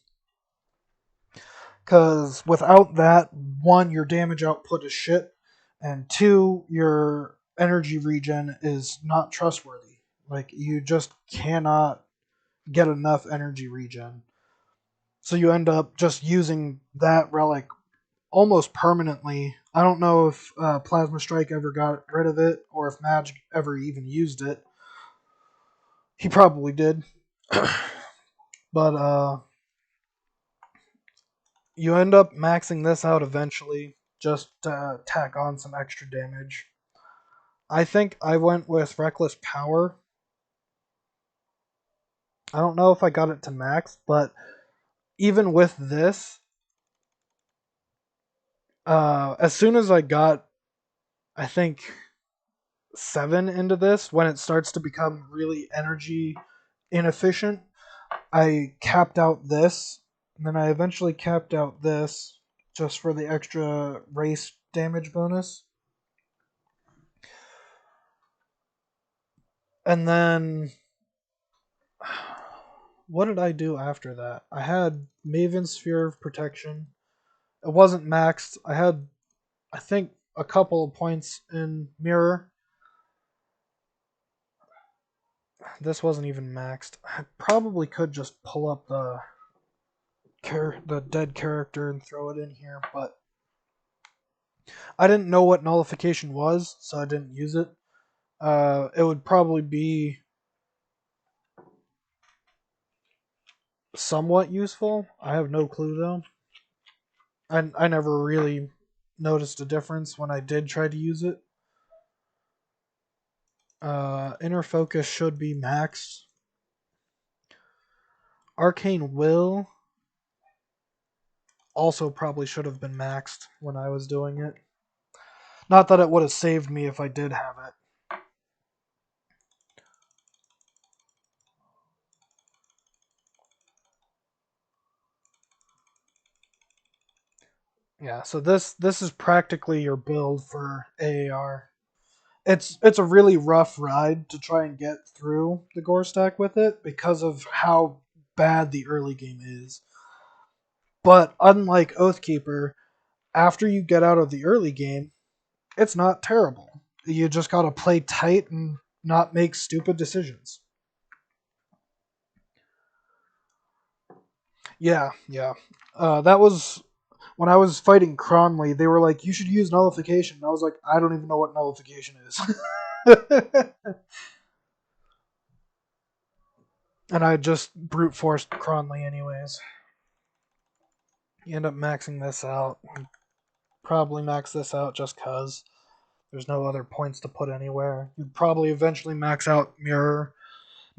Because without that, one, your damage output is shit, and two, your energy regen is not trustworthy. Like, you just cannot get enough energy regen. So you end up just using that relic almost permanently. I don't know if Plasma Strike ever got rid of it, or if Magic ever even used it. He probably did. But you end up maxing this out eventually, just to tack on some extra damage. I think I went with Reckless Power. I don't know if I got it to max, but even with this, as soon as I got, I think, 7 into this, when it starts to become really energy inefficient, I capped out this, and then I eventually capped out this just for the extra race damage bonus. And then what did I do after that? I had Maven's Sphere of Protection. It wasn't maxed. I had, I think, a couple of points in Mirror. This wasn't even maxed. I probably could just pull up the dead character and throw it in here, but I didn't know what nullification was, so I didn't use it. It would probably be somewhat useful. I have no clue though. I never really noticed a difference when I did try to use it. Inner focus should be maxed. Arcane Will also probably should have been maxed when I was doing it. Not that it would have saved me if I did have it. Yeah, so this is practically your build for AAR. It's a really rough ride to try and get through the gore stack with it because of how bad the early game is. But unlike Oathkeeper, after you get out of the early game, it's not terrible. You just gotta play tight and not make stupid decisions. Yeah, yeah. That was when I was fighting Cronley. They were like, "You should use nullification." And I was like, "I don't even know what nullification is." And I just brute forced Cronley anyways. You end up maxing this out. Probably max this out just cause there's no other points to put anywhere. You'd probably eventually max out Mirror.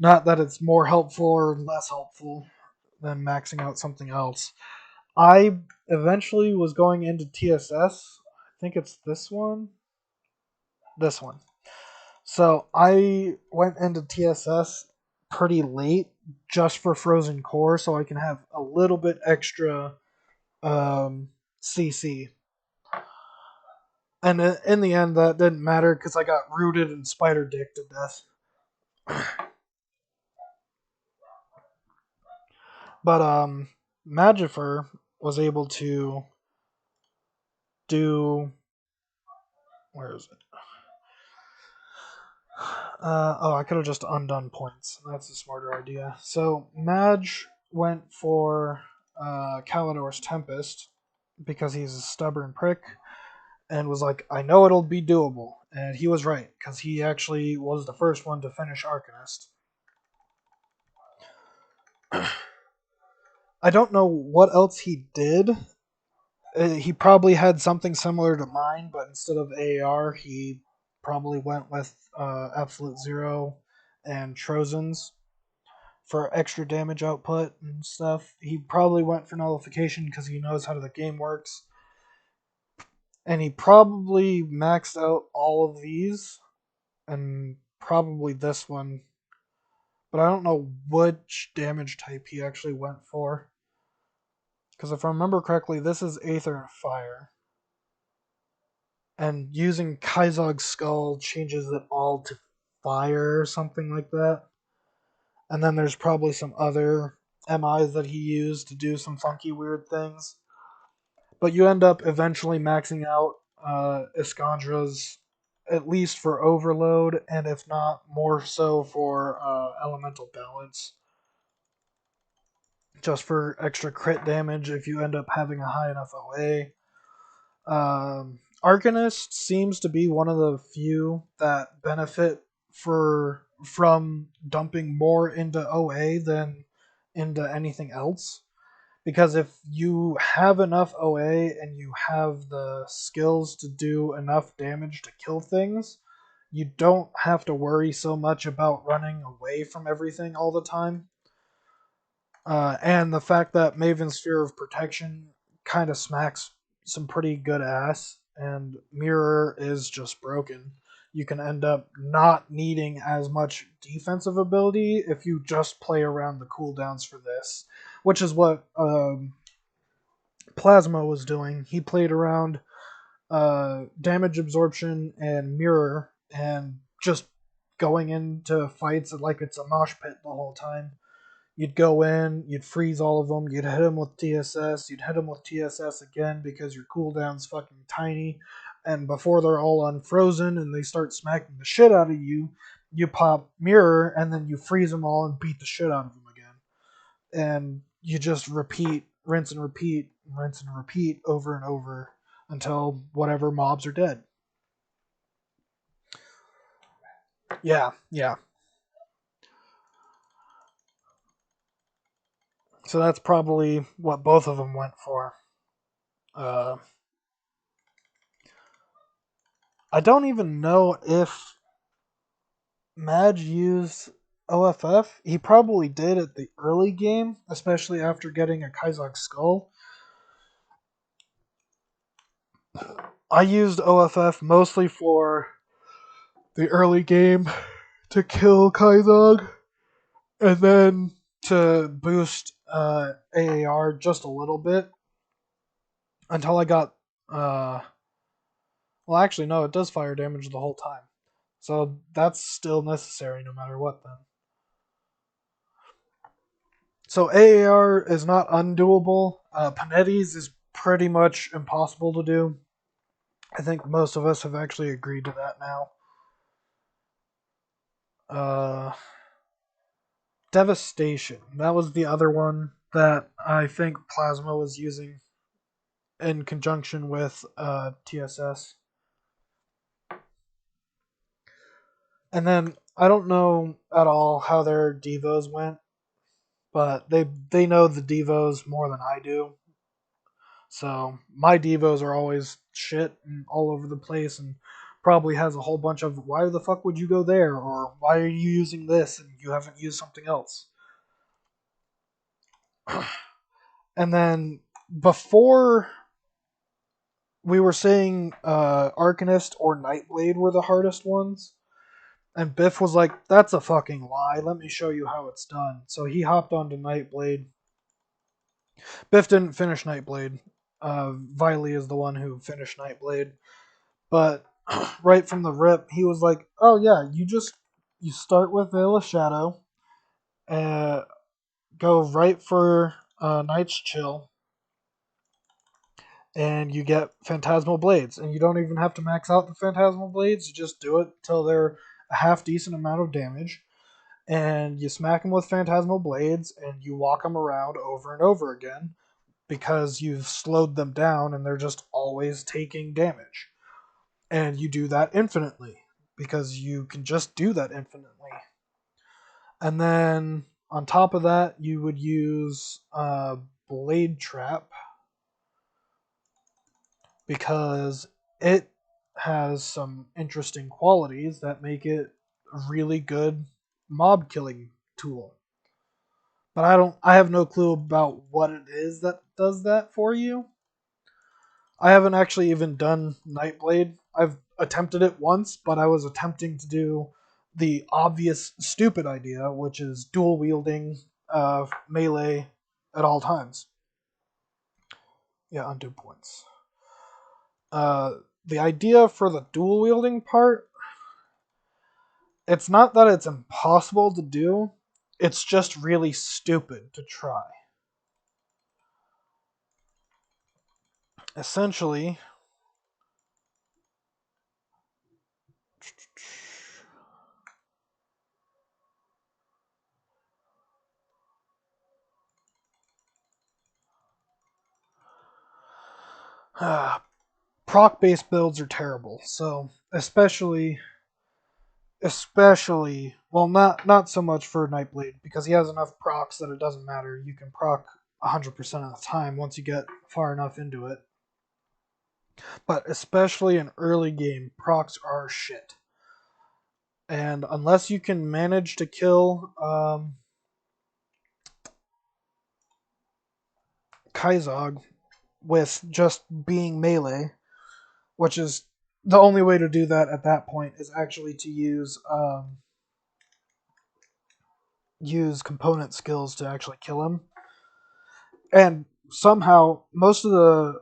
Not that it's more helpful or less helpful than maxing out something else. I eventually was going into TSS. I think it's this one. This one. So I went into TSS pretty late just for Frozen Core so I can have a little bit extra CC. And in the end, that didn't matter because I got rooted and spider dick to death. But Magifer was able to do. Where is it? I could have just undone points. That's a smarter idea. So Madge went for Kalidor's Tempest because he's a stubborn prick and was like, I know it'll be doable. And he was right because he actually was the first one to finish Arcanist. I don't know what else he did. He probably had something similar to mine, but instead of AAR, he probably went with Absolute Zero and Trozen's for extra damage output and stuff. He probably went for nullification because he knows how the game works. And he probably maxed out all of these and probably this one. But I don't know which damage type he actually went for. Because if I remember correctly, this is Aether and Fire. And using Kaizog's Skull changes it all to Fire or something like that. And then there's probably some other MIs that he used to do some funky weird things. But you end up eventually maxing out Iskandra's, at least for Overload, and if not, more so for Elemental Balance. Just for extra crit damage if you end up having a high enough OA. Arcanist seems to be one of the few that benefit from dumping more into OA than into anything else. Because if you have enough OA and you have the skills to do enough damage to kill things, you don't have to worry so much about running away from everything all the time. And the fact that Maven's Sphere of Protection kind of smacks some pretty good ass, and Mirror is just broken. You can end up not needing as much defensive ability if you just play around the cooldowns for this, which is what Plasma was doing. He played around damage absorption and Mirror and just going into fights like it's a mosh pit the whole time. You'd go in, you'd freeze all of them, you'd hit them with TSS, you'd hit them with TSS again because your cooldown's fucking tiny, and before they're all unfrozen and they start smacking the shit out of you, you pop mirror and then you freeze them all and beat the shit out of them again. And you just repeat, rinse and repeat, rinse and repeat over and over until whatever mobs are dead. Yeah, yeah. So that's probably what both of them went for. Uh, I don't even know if Madge used OFF. He probably did at the early game, especially after getting a Kaizak skull. I used OFF mostly for the early game to kill Kaizog, and then to boost AAR just a little bit until I got. Well, actually, no, it does fire damage the whole time. So that's still necessary no matter what then. So AAR is not undoable. Panetti's is pretty much impossible to do. I think most of us have actually agreed to that now. Devastation. That was the other one that I think Plasma was using in conjunction with TSS. And then I don't know at all how their devos went, but they know the devos more than I do. So my devos are always shit and all over the place, and probably has a whole bunch of why the fuck would you go there, or why are you using this and you haven't used something else. And then before we were saying Arcanist or Nightblade were the hardest ones. And Biff was like, that's a fucking lie. Let me show you how it's done. So he hopped onto Nightblade. Biff didn't finish Nightblade. Viley is the one who finished Nightblade. But right from the rip, he was like, oh yeah, you start with Veil of Shadow, go right for Night's Chill, and you get Phantasmal Blades. And you don't even have to max out the Phantasmal Blades, you just do it till they're a half decent amount of damage. And you smack them with Phantasmal Blades, and you walk them around over and over again because you've slowed them down and they're just always taking damage. And you do that infinitely because you can just do that infinitely. And then on top of that, you would use Blade Trap because it has some interesting qualities that make it a really good mob killing tool. But I have no clue about what it is that does that for you. I haven't actually even done Nightblade. I've attempted it once, but I was attempting to do the obvious stupid idea, which is dual wielding melee at all times. Yeah, undo points. The idea for the dual wielding part, it's not that it's impossible to do, it's just really stupid to try. Essentially, proc-based builds are terrible. So especially well, not so much for Nightblade because he has enough procs that it doesn't matter. You can proc 100% of the time once you get far enough into it. But especially in early game, procs are shit. And unless you can manage to kill Kaizog with just being melee, which is the only way to do that at that point is actually to use component skills to actually kill him. And somehow most of the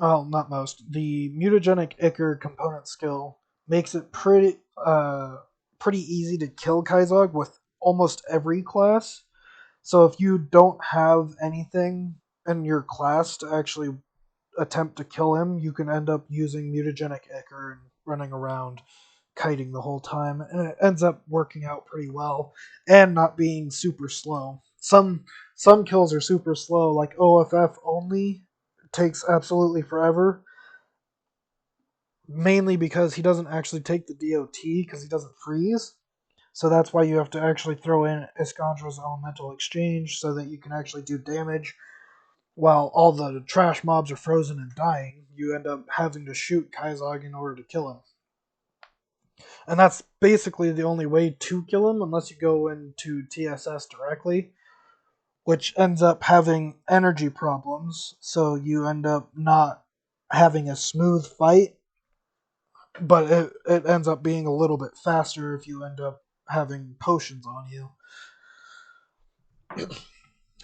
not most, the mutagenic Ichor component skill makes it pretty easy to kill Kaizog with almost every class. So if you don't have anything in your class to actually attempt to kill him, you can end up using mutagenic Ichor and running around kiting the whole time, and it ends up working out pretty well and not being super slow. Some kills are super slow, like OFF only takes absolutely forever, mainly because he doesn't actually take the DOT because he doesn't freeze. So that's why you have to actually throw in Iskandro's Elemental Exchange so that you can actually do damage. While all the trash mobs are frozen and dying, you end up having to shoot Kaizog in order to kill him. And that's basically the only way to kill him unless you go into TSS directly, which ends up having energy problems, so you end up not having a smooth fight, but it ends up being a little bit faster if you end up having potions on you.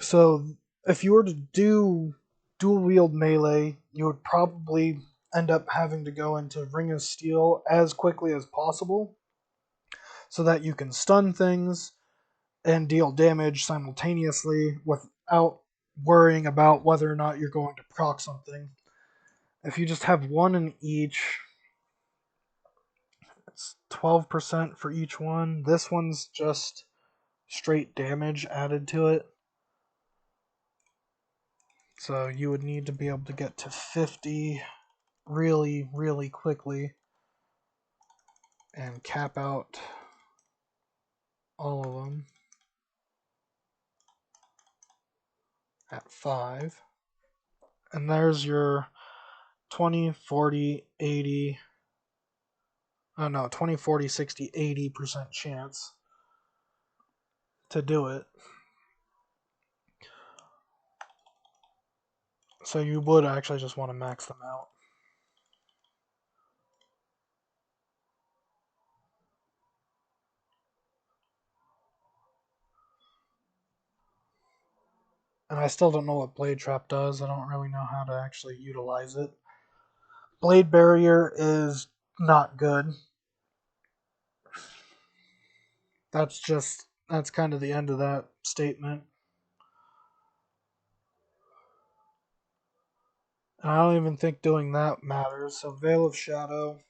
So if you were to do dual wield melee, you would probably end up having to go into Ring of Steel as quickly as possible so that you can stun things and deal damage simultaneously without worrying about whether or not you're going to proc something. If you just have one in each, it's 12% for each one. This one's just straight damage added to it. So you would need to be able to get to 50 really, really quickly and cap out all of them at 5. And there's your 20, 40, 80. Oh no, 20, 40, 60, 80% chance to do it. So you would actually just want to max them out. And I still don't know what Blade Trap does. I don't really know how to actually utilize it. Blade Barrier is not good. That's kind of the end of that statement. And I don't even think doing that matters. So Veil of Shadow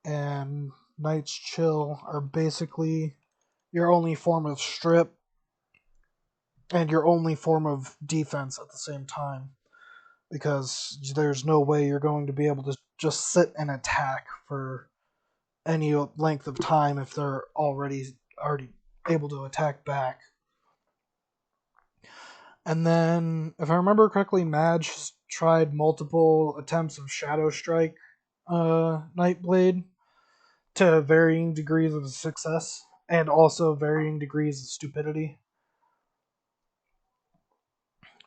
and Night's Chill are basically your only form of strip and your only form of defense at the same time. Because there's no way you're going to be able to just sit and attack for any length of time if they're already able to attack back. And then, if I remember correctly, Madge tried multiple attempts of Shadow Strike Nightblade to varying degrees of success and also varying degrees of stupidity.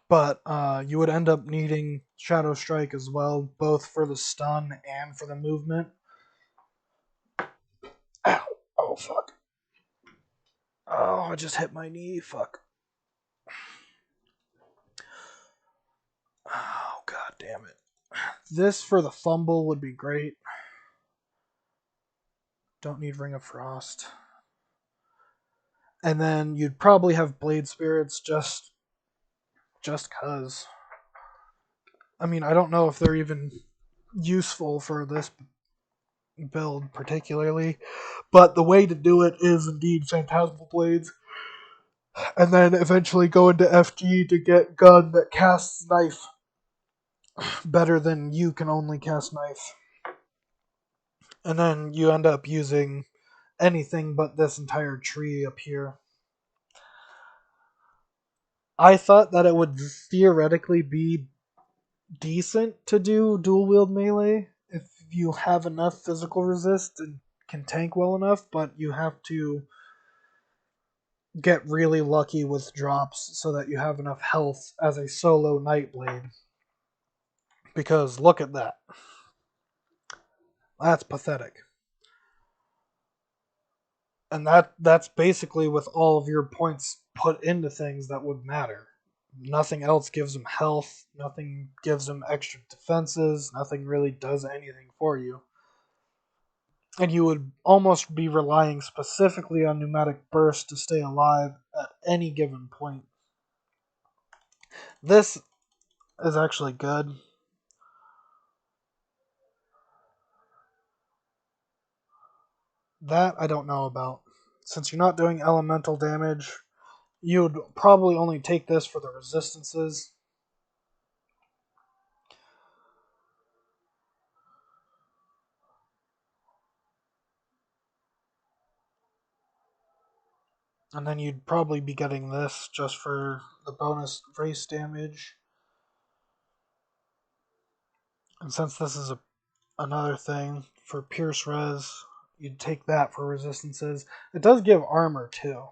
But you would end up needing Shadow Strike as well, both for the stun and for the movement. Ow! Oh, fuck. Oh, I just hit my knee. Fuck. Oh, god damn it. This for the fumble would be great. Don't need Ring of Frost. And then you'd probably have Blade Spirits just cuz. I mean, I don't know if they're even useful for this build particularly, but the way to do it is indeed Phantasmal Blades. And then eventually go into FG to get gun that casts knife better than you can only cast knife. And then you end up using anything but this entire tree up here. I thought that it would theoretically be decent to do dual wield melee if you have enough physical resist and can tank well enough, but you have to get really lucky with drops so that you have enough health as a solo Nightblade. Because look at that. That's pathetic. And that's basically with all of your points put into things that would matter. Nothing else gives them health, nothing gives them extra defenses, nothing really does anything for you. And you would almost be relying specifically on pneumatic burst to stay alive at any given point. This is actually good. That I don't know about. Since you're not doing elemental damage, you would probably only take this for the resistances. And then you'd probably be getting this just for the bonus race damage. And since this is another thing for Pierce Res, you'd take that for resistances. It does give armor too,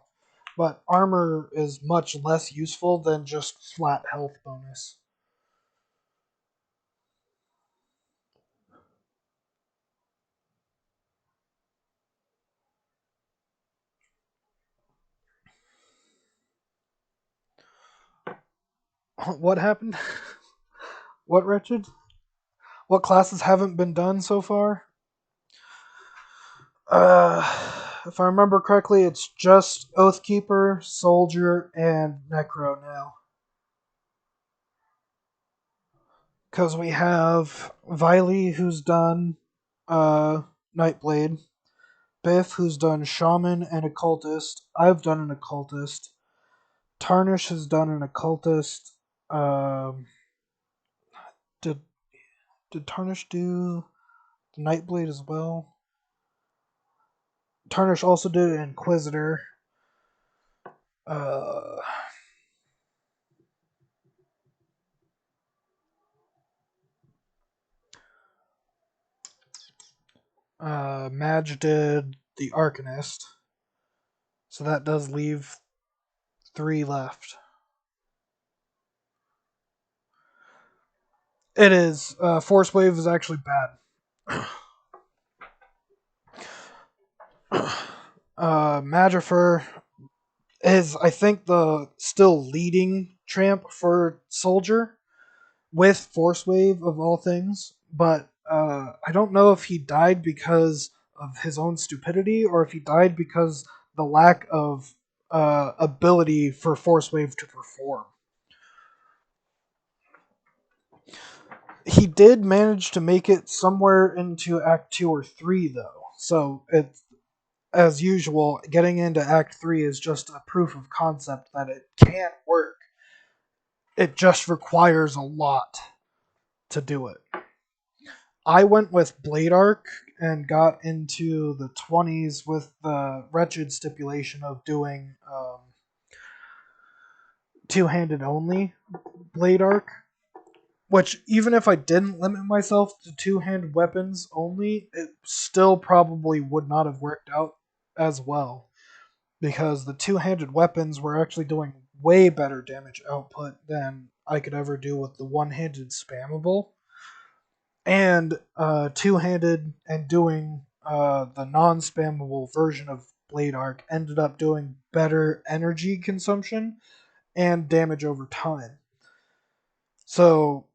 but armor is much less useful than just flat health bonus. What happened? What, Wretched? What classes haven't been done so far? If I remember correctly, it's just Oathkeeper, Soldier, and Necro now. Because we have Viley, who's done Nightblade, Biff, who's done Shaman and Occultist. I've done an Occultist. Tarnish has done an Occultist. Um, did Tarnish do the Nightblade as well? Tarnish also did Inquisitor. Uh, Madge did the Arcanist. So that does leave 3 left. It is. Force Wave is actually bad. Magifer is, I think, the still leading tramp for Soldier with Force Wave of all things, but I don't know if he died because of his own stupidity or if he died because the lack of ability for Force Wave to perform. He did manage to make it somewhere into Act 2 or 3, though. So, it's, as usual, getting into Act 3 is just a proof of concept that it can work. It just requires a lot to do it. I went with Blade Arc and got into the 20s with the wretched stipulation of doing two-handed only Blade Arc. Which, even if I didn't limit myself to two-handed weapons only, it still probably would not have worked out as well. Because the two-handed weapons were actually doing way better damage output than I could ever do with the one-handed spammable. And two-handed and doing the non-spammable version of Blade Arc ended up doing better energy consumption and damage over time. So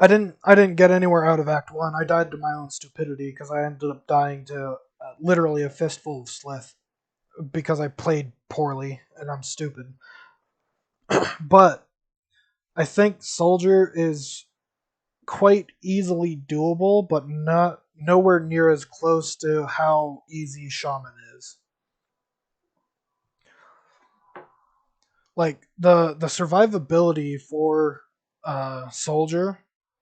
I didn't get anywhere out of Act 1. I died to my own stupidity because I ended up dying to literally a fistful of Slith because I played poorly and I'm stupid. But I think Soldier is quite easily doable, but not nowhere near as close to how easy Shaman is. Like the survivability for Soldier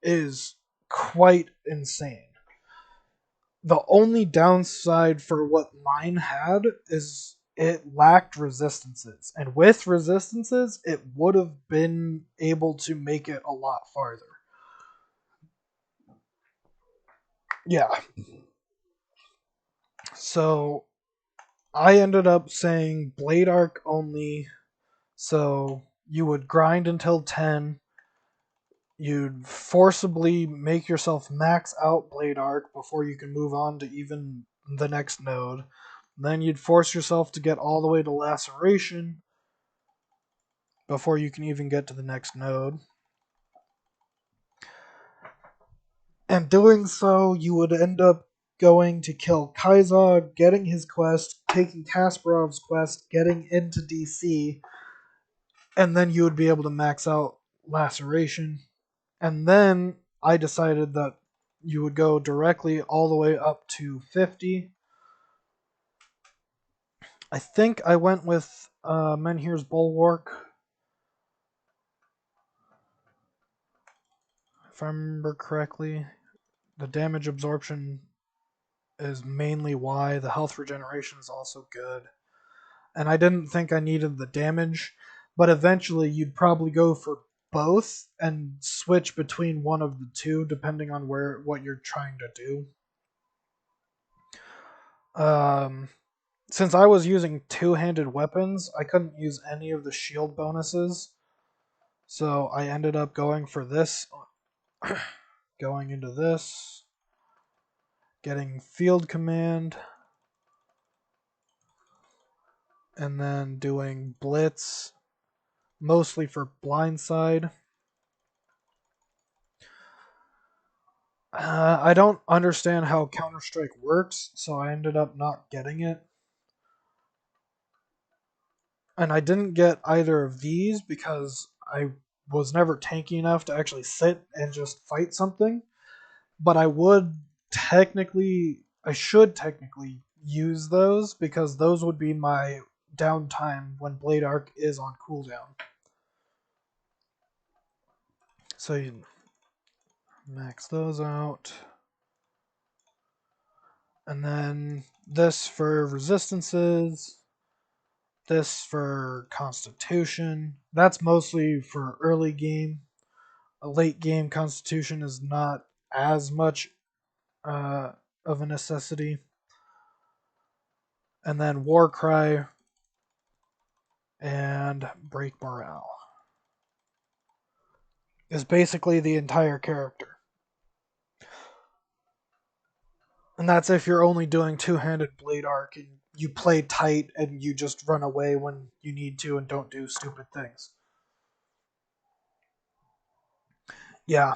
is quite insane. The only downside for what mine had is it lacked resistances. And with resistances, it would have been able to make it a lot farther. Yeah. So I ended up saying Blade Arc only. So you would grind until 10. You'd forcibly make yourself max out Blade Arc before you can move on to even the next node. Then you'd force yourself to get all the way to Laceration before you can even get to the next node. And doing so, you would end up going to kill Kaizog, getting his quest, taking Kasparov's quest, getting into DC, and then you would be able to max out Laceration. And then I decided that you would go directly all the way up to 50. I think I went with Menhir's Bulwark. If I remember correctly, the damage absorption is mainly why. The health regeneration is also good. And I didn't think I needed the damage, but eventually you'd probably go for both and switch between one of the two depending on what you're trying to do. Since I was using two-handed weapons, I couldn't use any of the shield bonuses. So I ended up going for this, going into this, getting field command, and then doing blitz, mostly for blindside. I don't understand how Counter-Strike works, so I ended up not getting it. And I didn't get either of these because I was never tanky enough to actually sit and just fight something. But I should technically use those because those would be my downtime when Blade Arc is on cooldown. So you max those out. And then this for resistances. This for Constitution. That's mostly for early game. A late game Constitution is not as much of a necessity. And then Warcry and Break Morale is basically the entire character. And that's if you're only doing two-handed Blade Arc and you play tight and you just run away when you need to and don't do stupid things. Yeah.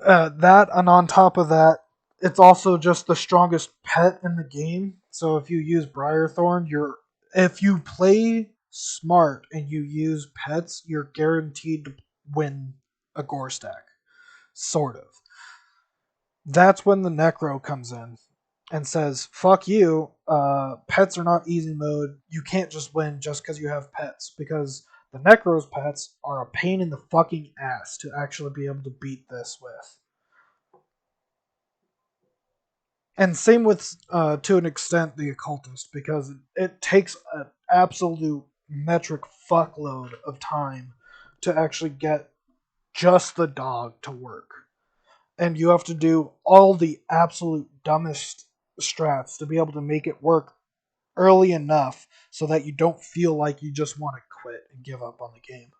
That, and on top of that, it's also just the strongest pet in the game. So if you use Briarthorn, if you play smart and you use pets, you're guaranteed to win a gore stack. Sort of. That's when the Necro comes in and says, fuck you, pets are not easy mode. You can't just win just because you have pets. Because the Necro's pets are a pain in the fucking ass to actually be able to beat this with. And same with, to an extent, the Occultist, because it takes an absolute metric fuckload of time to actually get just the dog to work. And you have to do all the absolute dumbest strats to be able to make it work early enough so that you don't feel like you just want to quit and give up on the game.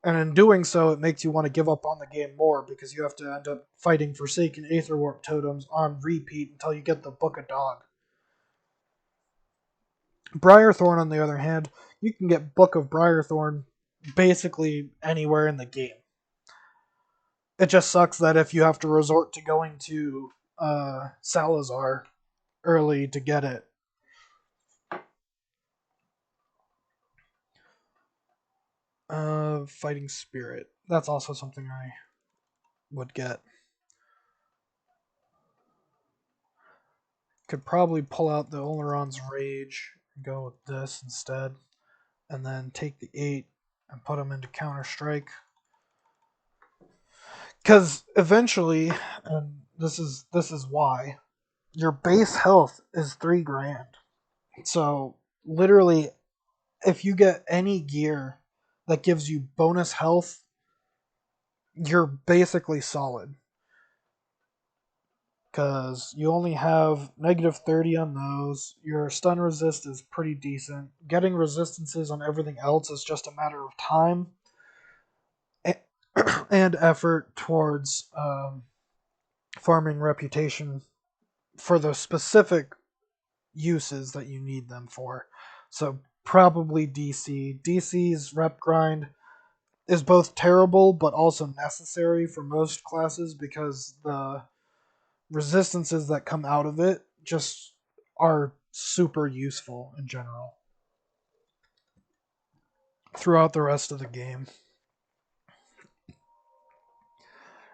And in doing so, it makes you want to give up on the game more because you have to end up fighting Forsaken Aetherwarp totems on repeat until you get the Book of Dog. Briarthorn, on the other hand, you can get Book of Briarthorn basically anywhere in the game. It just sucks that if you have to resort to going to Salazar early to get it. Fighting Spirit. That's also something I would get. Could probably pull out the Oleron's Rage and go with this instead. And then take the 8 and put them into Counter-Strike. Because eventually, and this is why, your base health is 3 grand. So literally, if you get any gear that gives you bonus health, you're basically solid. Because you only have negative 30 on those. Your stun resist is pretty decent. Getting resistances on everything else is just a matter of time and effort towards farming reputation for the specific uses that you need them for. So probably DC. DC's rep grind is both terrible but also necessary for most classes because the resistances that come out of it just are super useful in general throughout the rest of the game.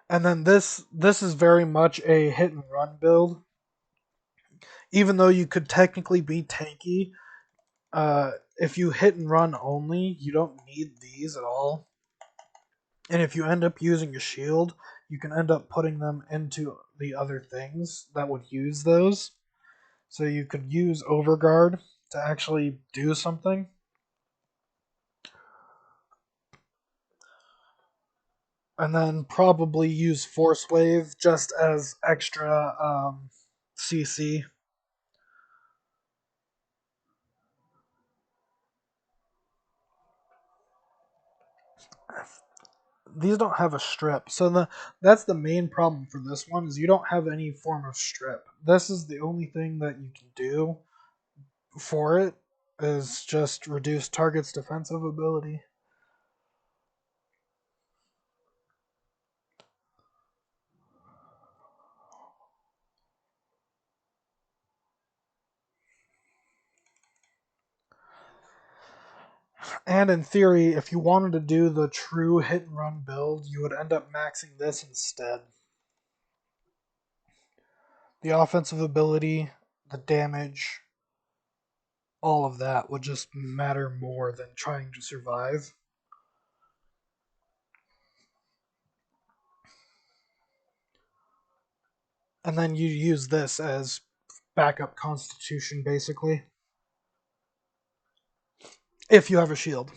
And then this is very much a hit and run build. Even though you could technically be tanky, if you hit and run only, you don't need these at all. And if you end up using a shield, you can end up putting them into the other things that would use those. So you could use Overguard to actually do something. And then probably use Force Wave just as extra CC. These don't have a strip, so that's the main problem for this one is you don't have any form of strip. This is the only thing that you can do for it is just reduce target's defensive ability. And in theory, if you wanted to do the true hit and run build, you would end up maxing this instead. The offensive ability, the damage, all of that would just matter more than trying to survive. And then you use this as backup constitution, basically. If you have a shield.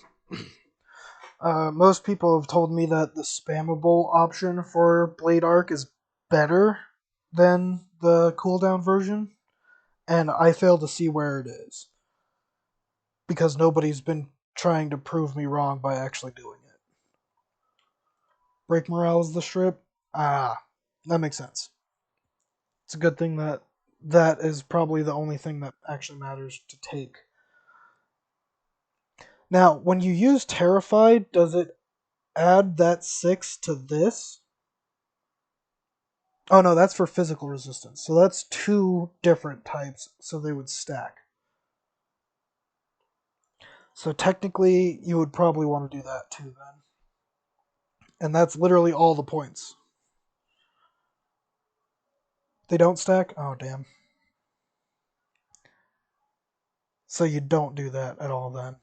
Most people have told me that the spammable option for Blade Arc is better than the cooldown version, and I fail to see where it is. Because nobody's been trying to prove me wrong by actually doing it. Break morale is the strip? Ah, that makes sense. It's a good thing that that is probably the only thing that actually matters to take. Now, when you use Terrified, does it add that 6 to this? Oh no, that's for physical resistance. So that's two different types, so they would stack. So technically, you would probably want to do that too then. And that's literally all the points. They don't stack? Oh, damn. So you don't do that at all then.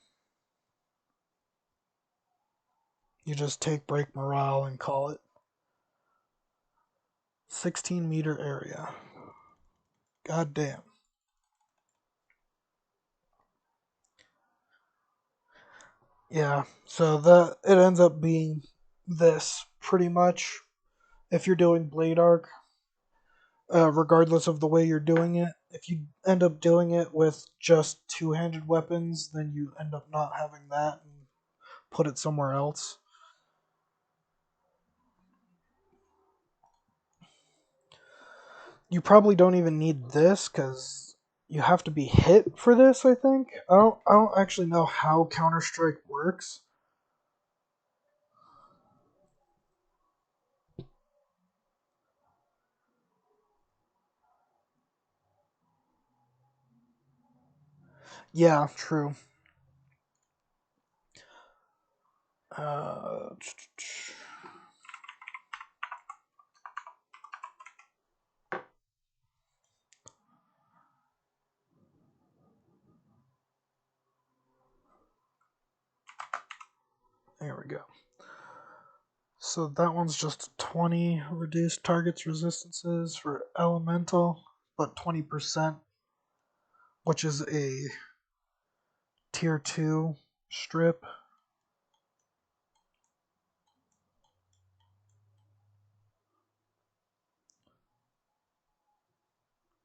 You just take break morale and call it. 16-meter area. God damn. Yeah, so it ends up being this pretty much if you're doing Blade Arc, regardless of the way you're doing it. If you end up doing it with just two-handed weapons, then you end up not having that and put it somewhere else. You probably don't even need this because you have to be hit for this. I think I don't actually know how Counter Strike works. Yeah, true. Uh, there we go. So that one's just 20 reduced targets resistances for elemental, but 20%, which is a tier 2 strip.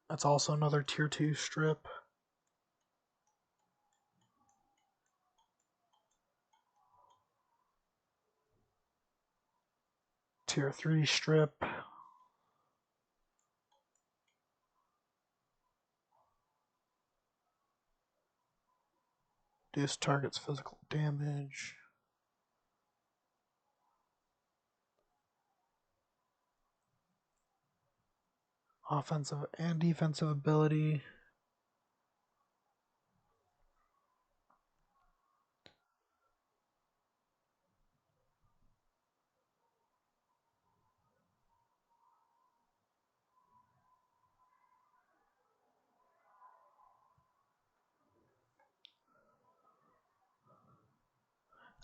That's also another tier 2 strip. Tier 3 strip. Reduce target's physical damage. offensive and defensive ability.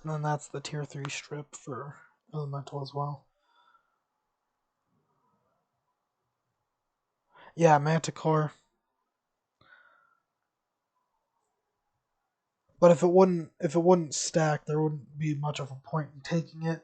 And then that's the tier 3 strip for elemental as well. Yeah, Manticore. But if it wouldn't stack, there wouldn't be much of a point in taking it.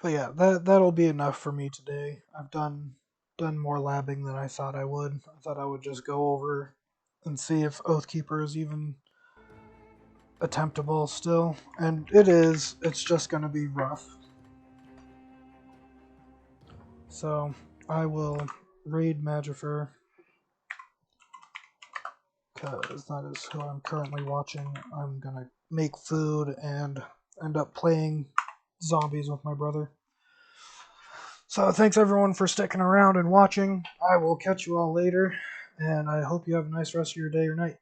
But yeah, that'll be enough for me today. I've done more labbing than I thought I would. I thought I would just go over and see if Oathkeeper is even attemptable still, and it is. It's just gonna be rough. So I will raid Magifer because that is who I'm currently watching. I'm gonna make food and end up playing zombies with my brother. So thanks everyone for sticking around and watching. I will catch you all later, and I hope you have a nice rest of your day or night.